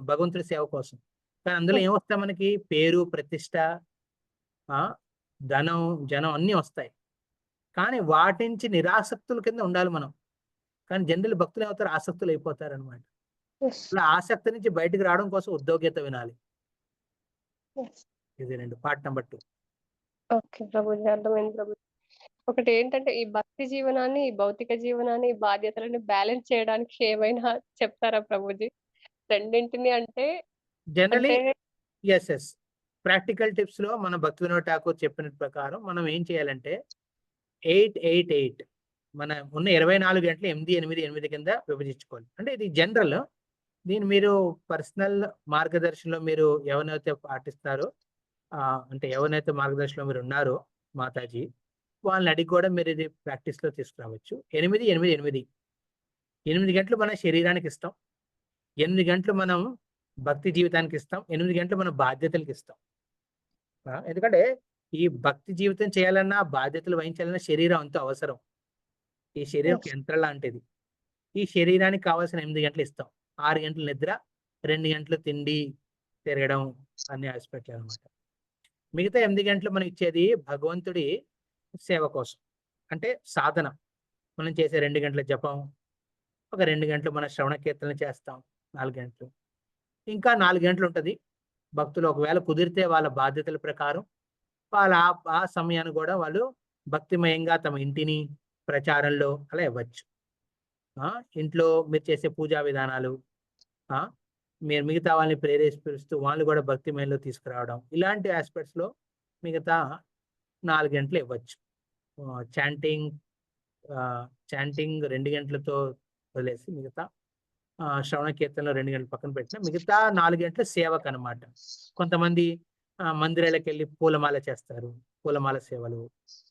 భగవంతుడి సేవ కోసం, కానీ అందులో ఏమొస్తాయి? మనకి పేరు, ప్రతిష్ట, ధనం, జనం అన్నీ వస్తాయి. కానీ వాటి నుంచి నిరాసక్తుల కింద ఉండాలి మనం. కానీ జనరల్ భక్తులు ఏమవుతారు? ఆసక్తులు అయిపోతారు అనమాట. అలా ఆసక్తి నుంచి బయటకు రావడం కోసం ఉద్ధవ్ గీత వినాలి. ఇది 2 పార్ట్ నెంబర్ 2. ఓకే ప్రభుజీ, అర్థమైంది ప్రభుజీ. ఒకటి ఏంటంటే ఈ భక్తి జీవనాన్ని, ఈ భౌతిక జీవనాన్ని, ఈ బాధ్యతలని బ్యాలెన్స్ చేయడానికి ఏమైనా చెప్తారా ప్రభుజీ? రెండింటిని అంటే జనరలీ ఎస్ ప్రాక్టికల్ టిప్స్ లో మన భక్తి వినోద్ ఠాకూర్ చెప్పిన ప్రకారం మనం ఏం చేయాలంటే 8-8-8 మన ఉన్న 24 గంటలు 8-8-8 కింద విభజించుకోవాలి. అంటే ఇది జనరల్. దీన్ని మీరు పర్సనల్ మార్గదర్శనంలో మీరు ఎవరినైతే పాటిస్తారో, అంటే ఎవరినైతే మార్గదర్శనంలో మీరు ఉన్నారో మాతాజీ, వాళ్ళని అడిగి కూడా మీరు ఇది ప్రాక్టీస్ లో తీసుకురావచ్చు. 8-8-8 గంటలు మన శరీరానికి ఇస్తాం, 8 గంటలు మనం భక్తి జీవితానికి ఇస్తాం, 8 గంటలు మన బాధ్యతలకు ఇస్తాం. ఎందుకంటే ఈ భక్తి జీవితం చేయాలన్నా, బాధ్యతలు వహించాలన్నా శరీరం ఎంతో అవసరం. ఈ శరీరం యంత్రం లాంటిది. ఈ శరీరానికి కావాల్సిన 8 గంటలు ఇస్తాం. 6 గంటలు నిద్ర, 2 గంటలు తిండి, తిరగడం, అన్ని ఆస్పెక్ట్లు అనమాట. మిగతా 8 గంటలు మనం ఇచ్చేది భగవంతుడి సేవ కోసం, అంటే సాధన. మనం చేసే 2 గంటల జపం, ఒక 2 గంటలు మన శ్రవణ కీర్తన చేస్తాం, 4 గంటలు. ఇంకా 4 గంటలు ఉంటుంది భక్తులు ఒకవేళ కుదిరితే వాళ్ళ బాధ్యతల ప్రకారం వాళ్ళ ఆ సమయాన్ని కూడా వాళ్ళు భక్తిమయంగా తమ ఇంటిని ప్రచారంలో అలా ఇవ్వచ్చు. ఇంట్లో మీరు చేసే పూజా విధానాలు, మీరు మిగతా వాళ్ళని ప్రేరేపిస్తూ వాళ్ళు కూడా భక్తిమయంలో తీసుకురావడం, ఇలాంటి ఆస్పెక్ట్స్ లో మిగతా 4 గంటలు ఇవ్వచ్చు. చాంటింగ్ 2 గంటలతో వదిలేసి మిగతా శ్రవణ కీర్తనలో 2 గంటలు పక్కన పెట్టిన మిగతా 4 గంటలు సేవకు అనమాట. కొంతమంది మందిరాలకు వెళ్ళి పూలమాల చేస్తారు, పూలమాల సేవలు.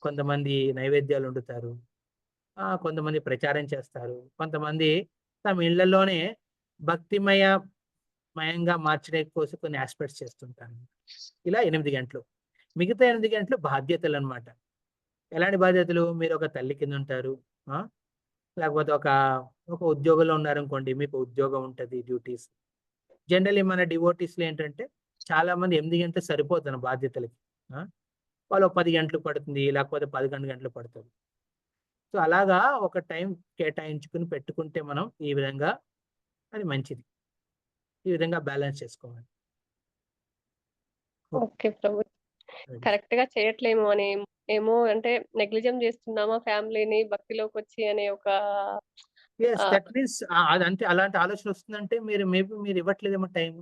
కొంతమంది నైవేద్యాలు వండుతారు, కొంతమంది ప్రచారం చేస్తారు, కొంతమంది తమ ఇళ్లలోనే మయంగా మార్చడానికి కోసం కొన్ని ఆస్పెక్ట్స్ చేస్తుంటారు. ఇలా 8 గంటలు. మిగతా 8 గంటలు బాధ్యతలు అనమాట. ఎలాంటి బాధ్యతలు? మీరు ఒక తల్లి కింద ఉంటారు, లేకపోతే ఒక ఉద్యోగంలో ఉన్నారనుకోండి, మీకు ఉద్యోగం ఉంటుంది, డ్యూటీస్. జనరల్లీ మన డివోటీస్లో ఏంటంటే చాలా మంది 8 గంటలు సరిపోతుంది బాధ్యతలకి. వాళ్ళు 10 గంటలు పడుతుంది, లేకపోతే 11 గంటలు పడుతుంది. సో అలాగా ఒక టైం కేటాయించుకుని పెట్టుకుంటే మనం ఈ విధంగా అది మంచిది. ఈ విధంగా బ్యాలెన్స్ చేసుకోవాలి. ఓకే ప్రభు. కరెక్ట్ గా చేయట్లేము అని ఏమో, అంటే నెగ్లిజం చేస్తున్నామా ఫ్యామిలీని భక్తిలోకి వచ్చి అనే ఒక దట్ మీన్స్ అదంటే అలాంటి ఆలోచన వస్తుందంటే మేబీ మీరు ఇవ్వట్లేదేమో టైం,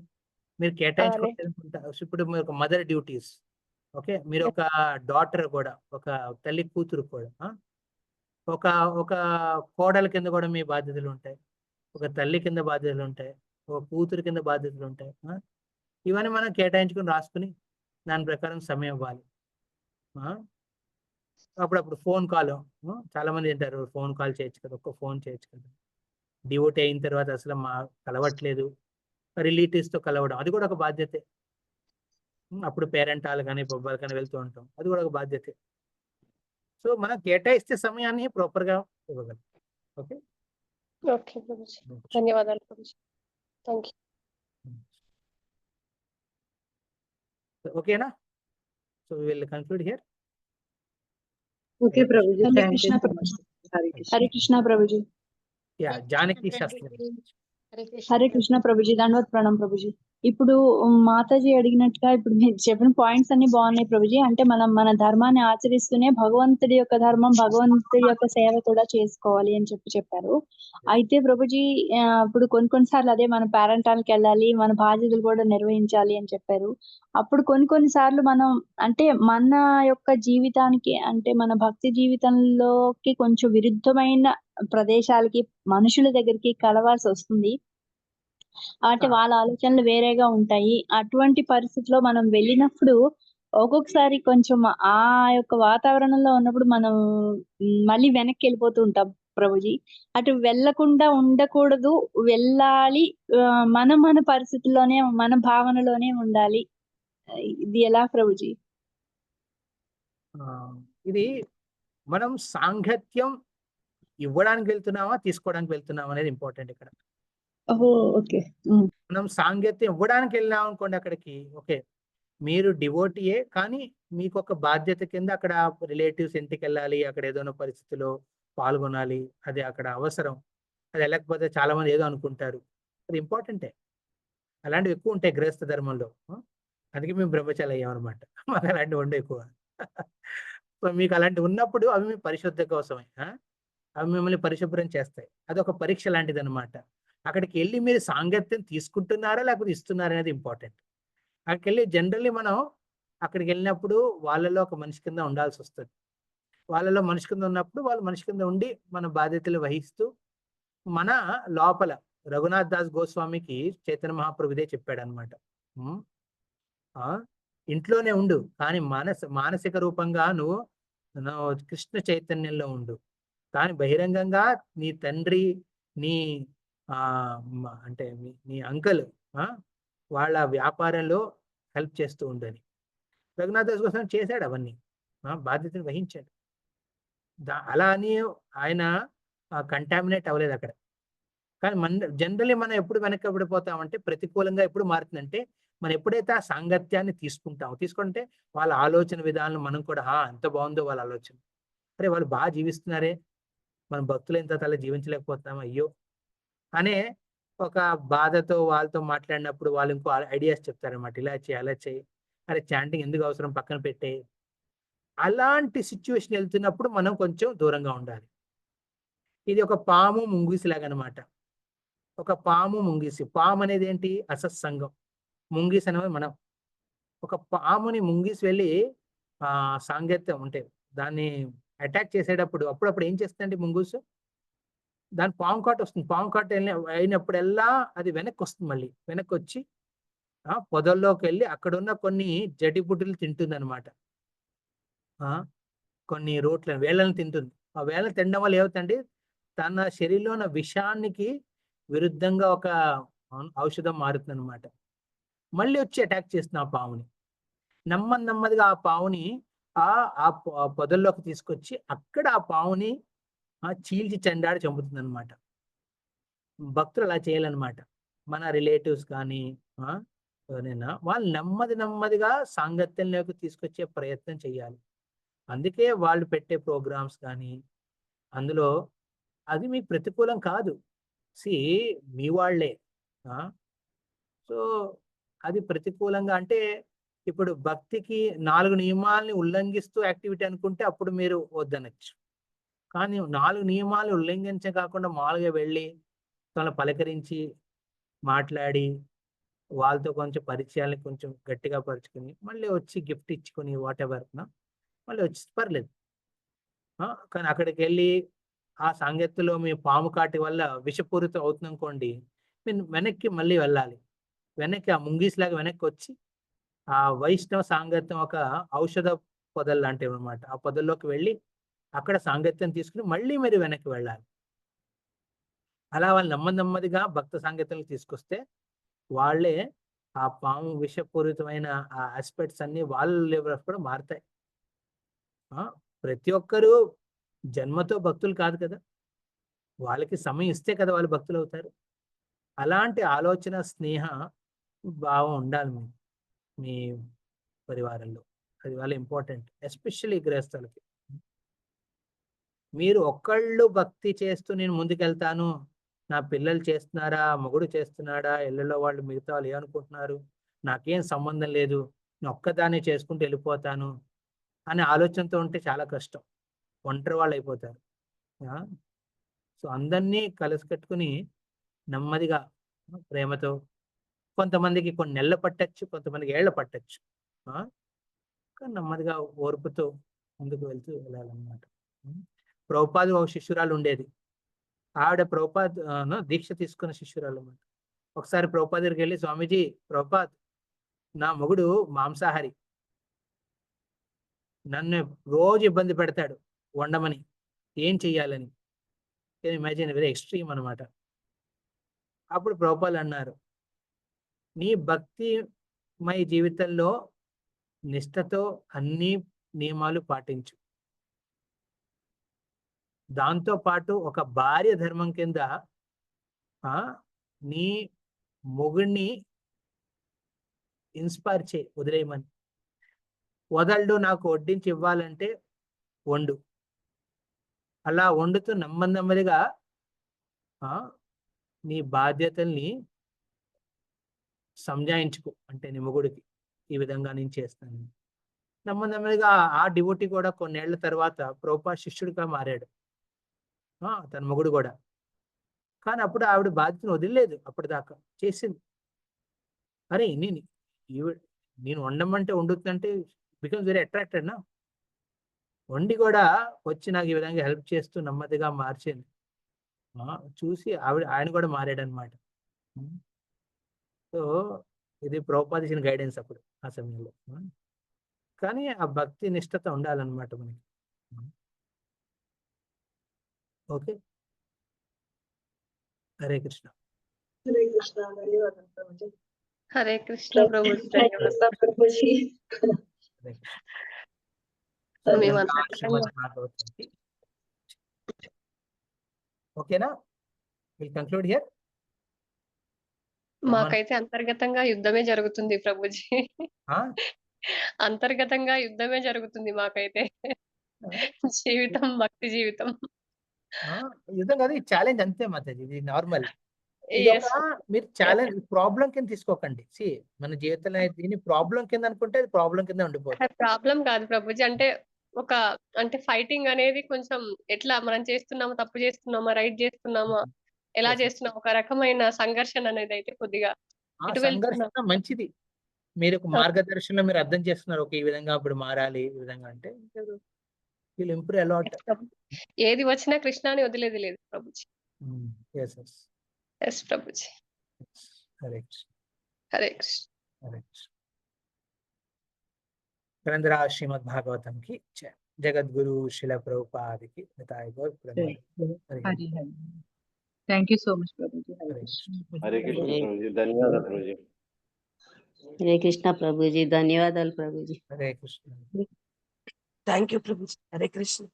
మీరు కేటాయించుకోవట్లేదు అనుకుంటా. ఇప్పుడు మీరు ఒక మదర్ డ్యూటీస్, ఓకే, మీరు ఒక డాటర్ కూడా, ఒక తల్లి కూతురు కూడా, ఒక ఒక కోడల కింద కూడా మీ బాధ్యతలు ఉంటాయి, ఒక తల్లి కింద బాధ్యతలు ఉంటాయి, ఒక కూతురు కింద బాధ్యతలు ఉంటాయి. ఇవన్నీ మనం కేటాయించుకుని రాసుకుని దాని ప్రకారం సమయం ఇవ్వాలి. అప్పుడప్పుడు ఫోన్ కాల్, చాలా మంది అంటారు ఫోన్ కాల్ చేయొచ్చు కదా, ఒక్క ఫోన్ చేయొచ్చు కదా. డివోటీ అయిన తర్వాత అసలు కలవట్లేదు, రిలేటివ్స్తో కలవడం అది కూడా ఒక బాధ్యతే. అప్పుడు పేరెంట్ వాళ్ళు కానీ బొబ్బాలు కానీ వెళ్తూ ఉంటాం, అది కూడా ఒక బాధ్యతే. సో మనం కేటాయిస్తే సమయాన్ని ప్రాపర్గా ఇవ్వగలం. ఓకే, ఓకే ప్రభుజీ, ధన్యవాదాలు ప్రభుజీ. Thank you. ఓకేనా? So we will conclude here. Okay ప్రభుజీ, Hare thank Krishna you so ప్రభుజీ. మచ్. హరే కృష్ణ. హరే కృష్ణ ప్రభుజీ. యా, జానకి శాస్త్రి. హరే కృష్ణ ప్రభుజీ, దండవత్ ప్రణాం ప్రభుజీ. ఇప్పుడు మాతాజీ అడిగినట్టుగా ఇప్పుడు మీరు చెప్పిన పాయింట్స్ అన్ని బాగున్నాయి ప్రభుజీ. అంటే మనం మన ధర్మాన్ని ఆచరిస్తూనే భగవంతుడి యొక్క ధర్మం, భగవంతుడి యొక్క సేవ కూడా చేసుకోవాలి అని చెప్పారు. అయితే ప్రభుజీ ఇప్పుడు కొన్నిసార్లు అదే మన పేరెంటానికి వెళ్ళాలి, మన బాధ్యతలు కూడా నిర్వహించాలి అని చెప్పారు. అప్పుడు కొన్ని సార్లు మనం అంటే మన యొక్క జీవితానికి, అంటే మన భక్తి జీవితంలోకి కొంచెం విరుద్ధమైన ప్రదేశాలకి, మనుషుల దగ్గరికి కలవాల్సి వస్తుంది. అంటే వాళ్ళ ఆలోచనలు వేరేగా ఉంటాయి. అటువంటి పరిస్థితిలో మనం వెళ్ళినప్పుడు ఒక్కొక్కసారి కొంచెం ఆ యొక్క వాతావరణంలో ఉన్నప్పుడు మనం మళ్ళీ వెనక్కి వెళ్ళిపోతూ ఉంటాం ప్రభుజీ. అటు వెళ్ళకుండా ఉండకూడదు, వెళ్ళాలి. మన పరిస్థితుల్లోనే, మన భావనలోనే ఉండాలి. ఇది ఎలా ప్రభుజీ? ఇది మనం సాంగత్యం ఇవ్వడానికి వెళ్తున్నామా, తీసుకోవడానికి వెళ్తున్నామా అనేది ఇంపార్టెంట్ ఇక్కడ. ఓకే. మనం సాంగత్యం ఇవ్వడానికి వెళ్ళాం అనుకోండి అక్కడికి, ఓకే, మీరు డివోటీయే, కానీ మీకు ఒక బాధ్యత కింద అక్కడ రిలేటివ్స్ ఇంటికి వెళ్ళాలి, అక్కడ ఏదైనా పరిస్థితిలో పాల్గొనాలి, అది అక్కడ అవసరం. అది వెళ్ళకపోతే చాలా మంది ఏదో అనుకుంటారు, అది ఇంపార్టెంటే. అలాంటివి ఎక్కువ ఉంటాయి గృహస్థ ధర్మంలో. అందుకే మేము బ్రహ్మచారి అయ్యామన్నమాట. మాకు అలాంటివి ఉండే ఎక్కువ. సో మీకు అలాంటివి ఉన్నప్పుడు అవి మీ పరిశుద్ధ కోసమే, అవి మిమ్మల్ని పరిశుభ్రం చేస్తాయి. అది ఒక పరీక్ష లాంటిది అనమాట. అక్కడికి వెళ్ళి మీరు సాంగత్యం తీసుకుంటున్నారా లేకపోతే ఇస్తున్నారా అనేది ఇంపార్టెంట్. అక్కడికి వెళ్ళి జనరల్లీ మనం అక్కడికి వెళ్ళినప్పుడు వాళ్ళలో ఒక మనిషి కింద ఉండాల్సి వస్తుంది. వాళ్ళలో మనిషి కింద ఉన్నప్పుడు వాళ్ళు మనిషి కింద ఉండి మన బాధ్యతలు వహిస్తూ, మన లోపల రఘునాథ్ దాస్ గోస్వామికి చైతన్య మహాప్రభు ఇదే చెప్పాడు అనమాట. ఇంట్లోనే ఉండు, కానీ మానసిక రూపంగా నువ్వు కృష్ణ చైతన్యంలో ఉండు, కానీ బహిరంగంగా నీ తండ్రి, నీ అంటే నీ అంకల్ వాళ్ళ వ్యాపారంలో హెల్ప్ చేస్తూ ఉండని రఘునాథ్ దాస్ కోసం చేశాడు. అవన్నీ బాధ్యతను వహించాడు. అలా అని ఆయన కంటామినేట్ అవ్వలేదు అక్కడ. కానీ జనరల్లీ మనం ఎప్పుడు వెనకబడిపోతామంటే, ప్రతికూలంగా ఎప్పుడు మారుతుందంటే మనం ఎప్పుడైతే ఆ సాంగత్యాన్ని తీసుకుంటే వాళ్ళ ఆలోచన విధానాలు మనం కూడా ఎంత బాగుందో వాళ్ళ ఆలోచన, అరే వాళ్ళు బాగా జీవిస్తున్నారే, మన భక్తులు ఎంత తల జీవించలేకపోతున్నాం అయ్యో అనే ఒక బాధతో వాళ్ళతో మాట్లాడినప్పుడు వాళ్ళు ఇంకో ఐడియాస్ చెప్తారన్నమాట. ఇలా చేయి, అలా చేయి, అరే చాంటింగ్ ఎందుకు అవసరం, పక్కన పెట్టే. అలాంటి సిచ్యువేషన్ వెళ్తున్నప్పుడు మనం కొంచెం దూరంగా ఉండాలి. ఇది ఒక పాము ముంగిసి లాగా అనమాట. ఒక పాము ముంగిసి. పాము అనేది ఏంటి? అసత్సంగం. ముంగిసి అనేది మనం. ఒక పాముని ముంగిసి వెళ్ళి సాంగత్యం ఉంటే దాన్ని అటాక్ చేసేటప్పుడు అప్పుడప్పుడు ఏం చేస్తుందంటే ముంగూసు, దాని పాము కాటు వస్తుంది. పాము కాటు అయినప్పుడల్లా అది వెనక్కి వస్తుంది. మళ్ళీ వెనక్కి వచ్చి పొదల్లోకి వెళ్ళి అక్కడున్న కొన్ని జడిబుడ్డులు తింటుంది అనమాట. కొన్ని రోట్లను, వేళ్ళని తింటుంది. ఆ వేళ తినడం వల్ల ఏమవుతుందండి, తన శరీరంలో ఉన్న విషానికి విరుద్ధంగా ఒక ఔషధం మారుతుంది అనమాట. మళ్ళీ వచ్చి అటాక్ చేస్తుంది ఆ పావుని. నెమ్మదిగా ఆ పావుని పొదల్లోకి తీసుకొచ్చి అక్కడ ఆ పావుని చీల్చి చెండాడి చంపుతుంది అనమాట. భక్తులు అలా చేయాలన్నమాట. మన రిలేటివ్స్ కానీ ఎవరైనా వాళ్ళు నెమ్మదిగా సాంగత్యంలోకి తీసుకొచ్చే ప్రయత్నం చేయాలి. అందుకే వాళ్ళు పెట్టే ప్రోగ్రామ్స్ కానీ అందులో అది మీకు ప్రతికూలం కాదు. మీ వాళ్ళే. సో అది ప్రతికూలంగా అంటే ఇప్పుడు భక్తికి 4 నియమాలని ఉల్లంఘిస్తూ యాక్టివిటీ అనుకుంటే అప్పుడు మీరు వద్దనొచ్చు. కానీ 4 నియమాలు ఉల్లంఘించే కాకుండా మామూలుగా వెళ్ళి వాళ్ళని పలకరించి మాట్లాడి వాళ్ళతో కొంచెం పరిచయాన్ని కొంచెం గట్టిగా పరుచుకుని మళ్ళీ వచ్చి గిఫ్ట్ ఇచ్చుకుని వాటెవర్ మళ్ళీ వచ్చి పర్లేదు. కానీ అక్కడికి వెళ్ళి ఆ సాంగత్యంలో మీ పాము కాటి వల్ల విషపూరితం అవుతుంది అనుకోండి, మీరు వెనక్కి మళ్ళీ వెళ్ళాలి. వెనక్కి ఆ ముంగీస్లాగా వెనక్కి వచ్చి ఆ వైష్ణవ సాంగత్యం ఒక ఔషధ పొదలు లాంటివి అనమాట. ఆ పొదల్లోకి వెళ్ళి అక్కడ సాంగత్యం తీసుకుని మళ్ళీ మీరు వెనక్కి వెళ్ళాలి. అలా వాళ్ళు నెమ్మదిగా భక్త సాంగత్యంలో తీసుకొస్తే వాళ్ళే ఆ పాము విషపూరితమైన ఆ ఆస్పెక్ట్స్ అన్ని వాళ్ళ లెవెల్ కూడా మారుతాయి. ప్రతి ఒక్కరూ జన్మతో భక్తులు కాదు కదా, వాళ్ళకి సమయం ఇస్తే కదా వాళ్ళు భక్తులు అవుతారు. అలాంటి ఆలోచన స్నేహ భావం ఉండాలి మీ పరివారంలో. అది వాళ్ళ ఇంపార్టెంట్, ఎస్పెషల్లీ గృహస్థులకి. మీరు ఒక్కళ్ళు భక్తి చేస్తూ నేను ముందుకెళ్తాను, నా పిల్లలు చేస్తున్నారా, మొగుడు చేస్తున్నాడా, ఇళ్ళలో వాళ్ళు మిగతా వాళ్ళు ఏమనుకుంటున్నారు, నాకేం సంబంధం లేదు, నేను ఒక్కదాన్ని చేసుకుంటూ వెళ్ళిపోతాను అనే ఆలోచనతో ఉంటే చాలా కష్టం, ఒంటరి వాళ్ళు అయిపోతారు. సో అందరినీ కలిసి కట్టుకుని నెమ్మదిగా ప్రేమతో, కొంతమందికి కొన్ని నెలలు పట్టచ్చు, కొంతమందికి ఏళ్ళు పట్టచ్చు, కానీ నెమ్మదిగా ఓర్పుతో ముందుకు వెళ్తూ వెళ్ళాలన్నమాట. ప్రభుపాద ఒక శిష్యురాలు ఉండేది. ఆవిడ ప్రభుపాద్ దీక్ష తీసుకున్న శిష్యురాలు అన్నమాట. ఒకసారి ప్రభుపాద్ దగ్గరికి వెళ్ళి, స్వామీజీ, ప్రభుపాద్ నా మొగుడు మాంసాహారి, నన్ను రోజు ఇబ్బంది పెడతాడు వండమని, ఏం చెయ్యాలని. ఇమాజిన్, వెరీ ఎక్స్ట్రీమ్ అనమాట. అప్పుడు ప్రభుపాదులు అన్నారు, నీ భక్తిమయ జీవితంలో నిష్ఠతో అన్ని నియమాలు పాటించు. దాంతో పాటు ఒక భార్య ధర్మం కింద నీ మొగుడిని ఇన్స్పైర్ చేయి, వదిలేయమని. వదలడు, నాకు వడ్డించి ఇవ్వాలంటే వండు. అలా వండుతూ నెమ్మదిగా నీ బాధ్యతల్ని సంజాయించుకో, అంటే నీ మొగుడికి ఈ విధంగా నేను చేస్తాను. నెమ్మదిగా ఆ డివోటీ కూడా కొన్నేళ్ల తర్వాత ప్రభుపాద శిష్యుడిగా మారాడు, తన మొగుడు కూడా. కానీ అప్పుడు ఆవిడ బాధ్యతను వదిలేదు, అప్పటిదాకా చేసింది. అరే నేను వండమంటే వండుతుందంటే బికమ్స్ వెరీ అట్రాక్టెడ్ నా. వండి కూడా వచ్చి నాకు ఈ విధంగా హెల్ప్ చేస్తూ నెమ్మదిగా మార్చింది. చూసి ఆయన కూడా మారాడు అనమాట. సో ఇది ప్రభుపాద ఇచ్చిన గైడెన్స్ అప్పుడు ఆ సమయంలో. కానీ ఆ భక్తి నిష్ఠత ఉండాలన్నమాట మనకి. ఓకే, హరే కృష్ణ. హరే కృష్ణ. ధన్యవాదాలు ప్రభుజీ. హరే కృష్ణ ప్రభుజీ, ధన్యవాదాలు. ప్రభుజీ. ఓకేనా, విల్ కంక్లూడ్ హియర్. మాకైతే అంతర్గతంగా యుద్ధమే జరుగుతుంది ప్రభుజీ. అంతర్గతంగా యుద్ధమే జరుగుతుంది మాకైతే. జీవితం భక్తి జీవితం. యుద్ధం కాదు, ఈ ఛాలెంజ్ అంతే మాతాజీ, ఇది నార్మల్. మీరు ఛాలెంజ్ ప్రాబ్లం కింద తీసుకోకండి. మన జీవితంలో దీన్ని ప్రాబ్లం కింద అనుకుంటే అది ప్రాబ్లం కింద ఉండిపోతుంది. ప్రాబ్లం కాదు ప్రభుజీ, అంటే ఫైటింగ్ అనేది కొంచెం ఎట్లా మనం చేస్తున్నామా, తప్పు చేస్తున్నామా, రైట్ చేస్తున్నామా, ఎలా చేస్తున్నాం, ఒక రకమైన సంఘర్షణ అనేది అయితే కొద్దిగా సంఘర్షణ మంచిది. మీరు ఒక మార్గదర్శనంలో మీరు అర్థం చేస్తున్నారు, ఒక ఈ విధంగా ఇప్పుడు మారాలి, ఈ విధంగా అంటే ఇంప్రూవ్ అలాట్. ఏది వచ్చినా కృష్ణాని వదిలేది లేదు ప్రభుజీ. ఎస్ ప్రభుజీ. హరే కృష్ణ. హరే కృష్ణ. హరే కృష్ణ. గ్రంథరాజ్ శ్రీమద్ భాగవతం కి జై. జగద్గురు శిల ప్రభుపాదికి నితాయ్ గౌర్ ప్రణామం. Hari Hari Hari. Thank you so much Prabhuji. Hare Hare Krishna. Krishna. Hare Krishna Prabhuji, ధన్యవాదాలు ప్రభుజీ. హరే కృష్ణ ప్రభుజీ, ధన్యవాదాలు ప్రభుజీ. హరే కృష్ణ. Thank you Prabhuji. హరే కృష్ణ.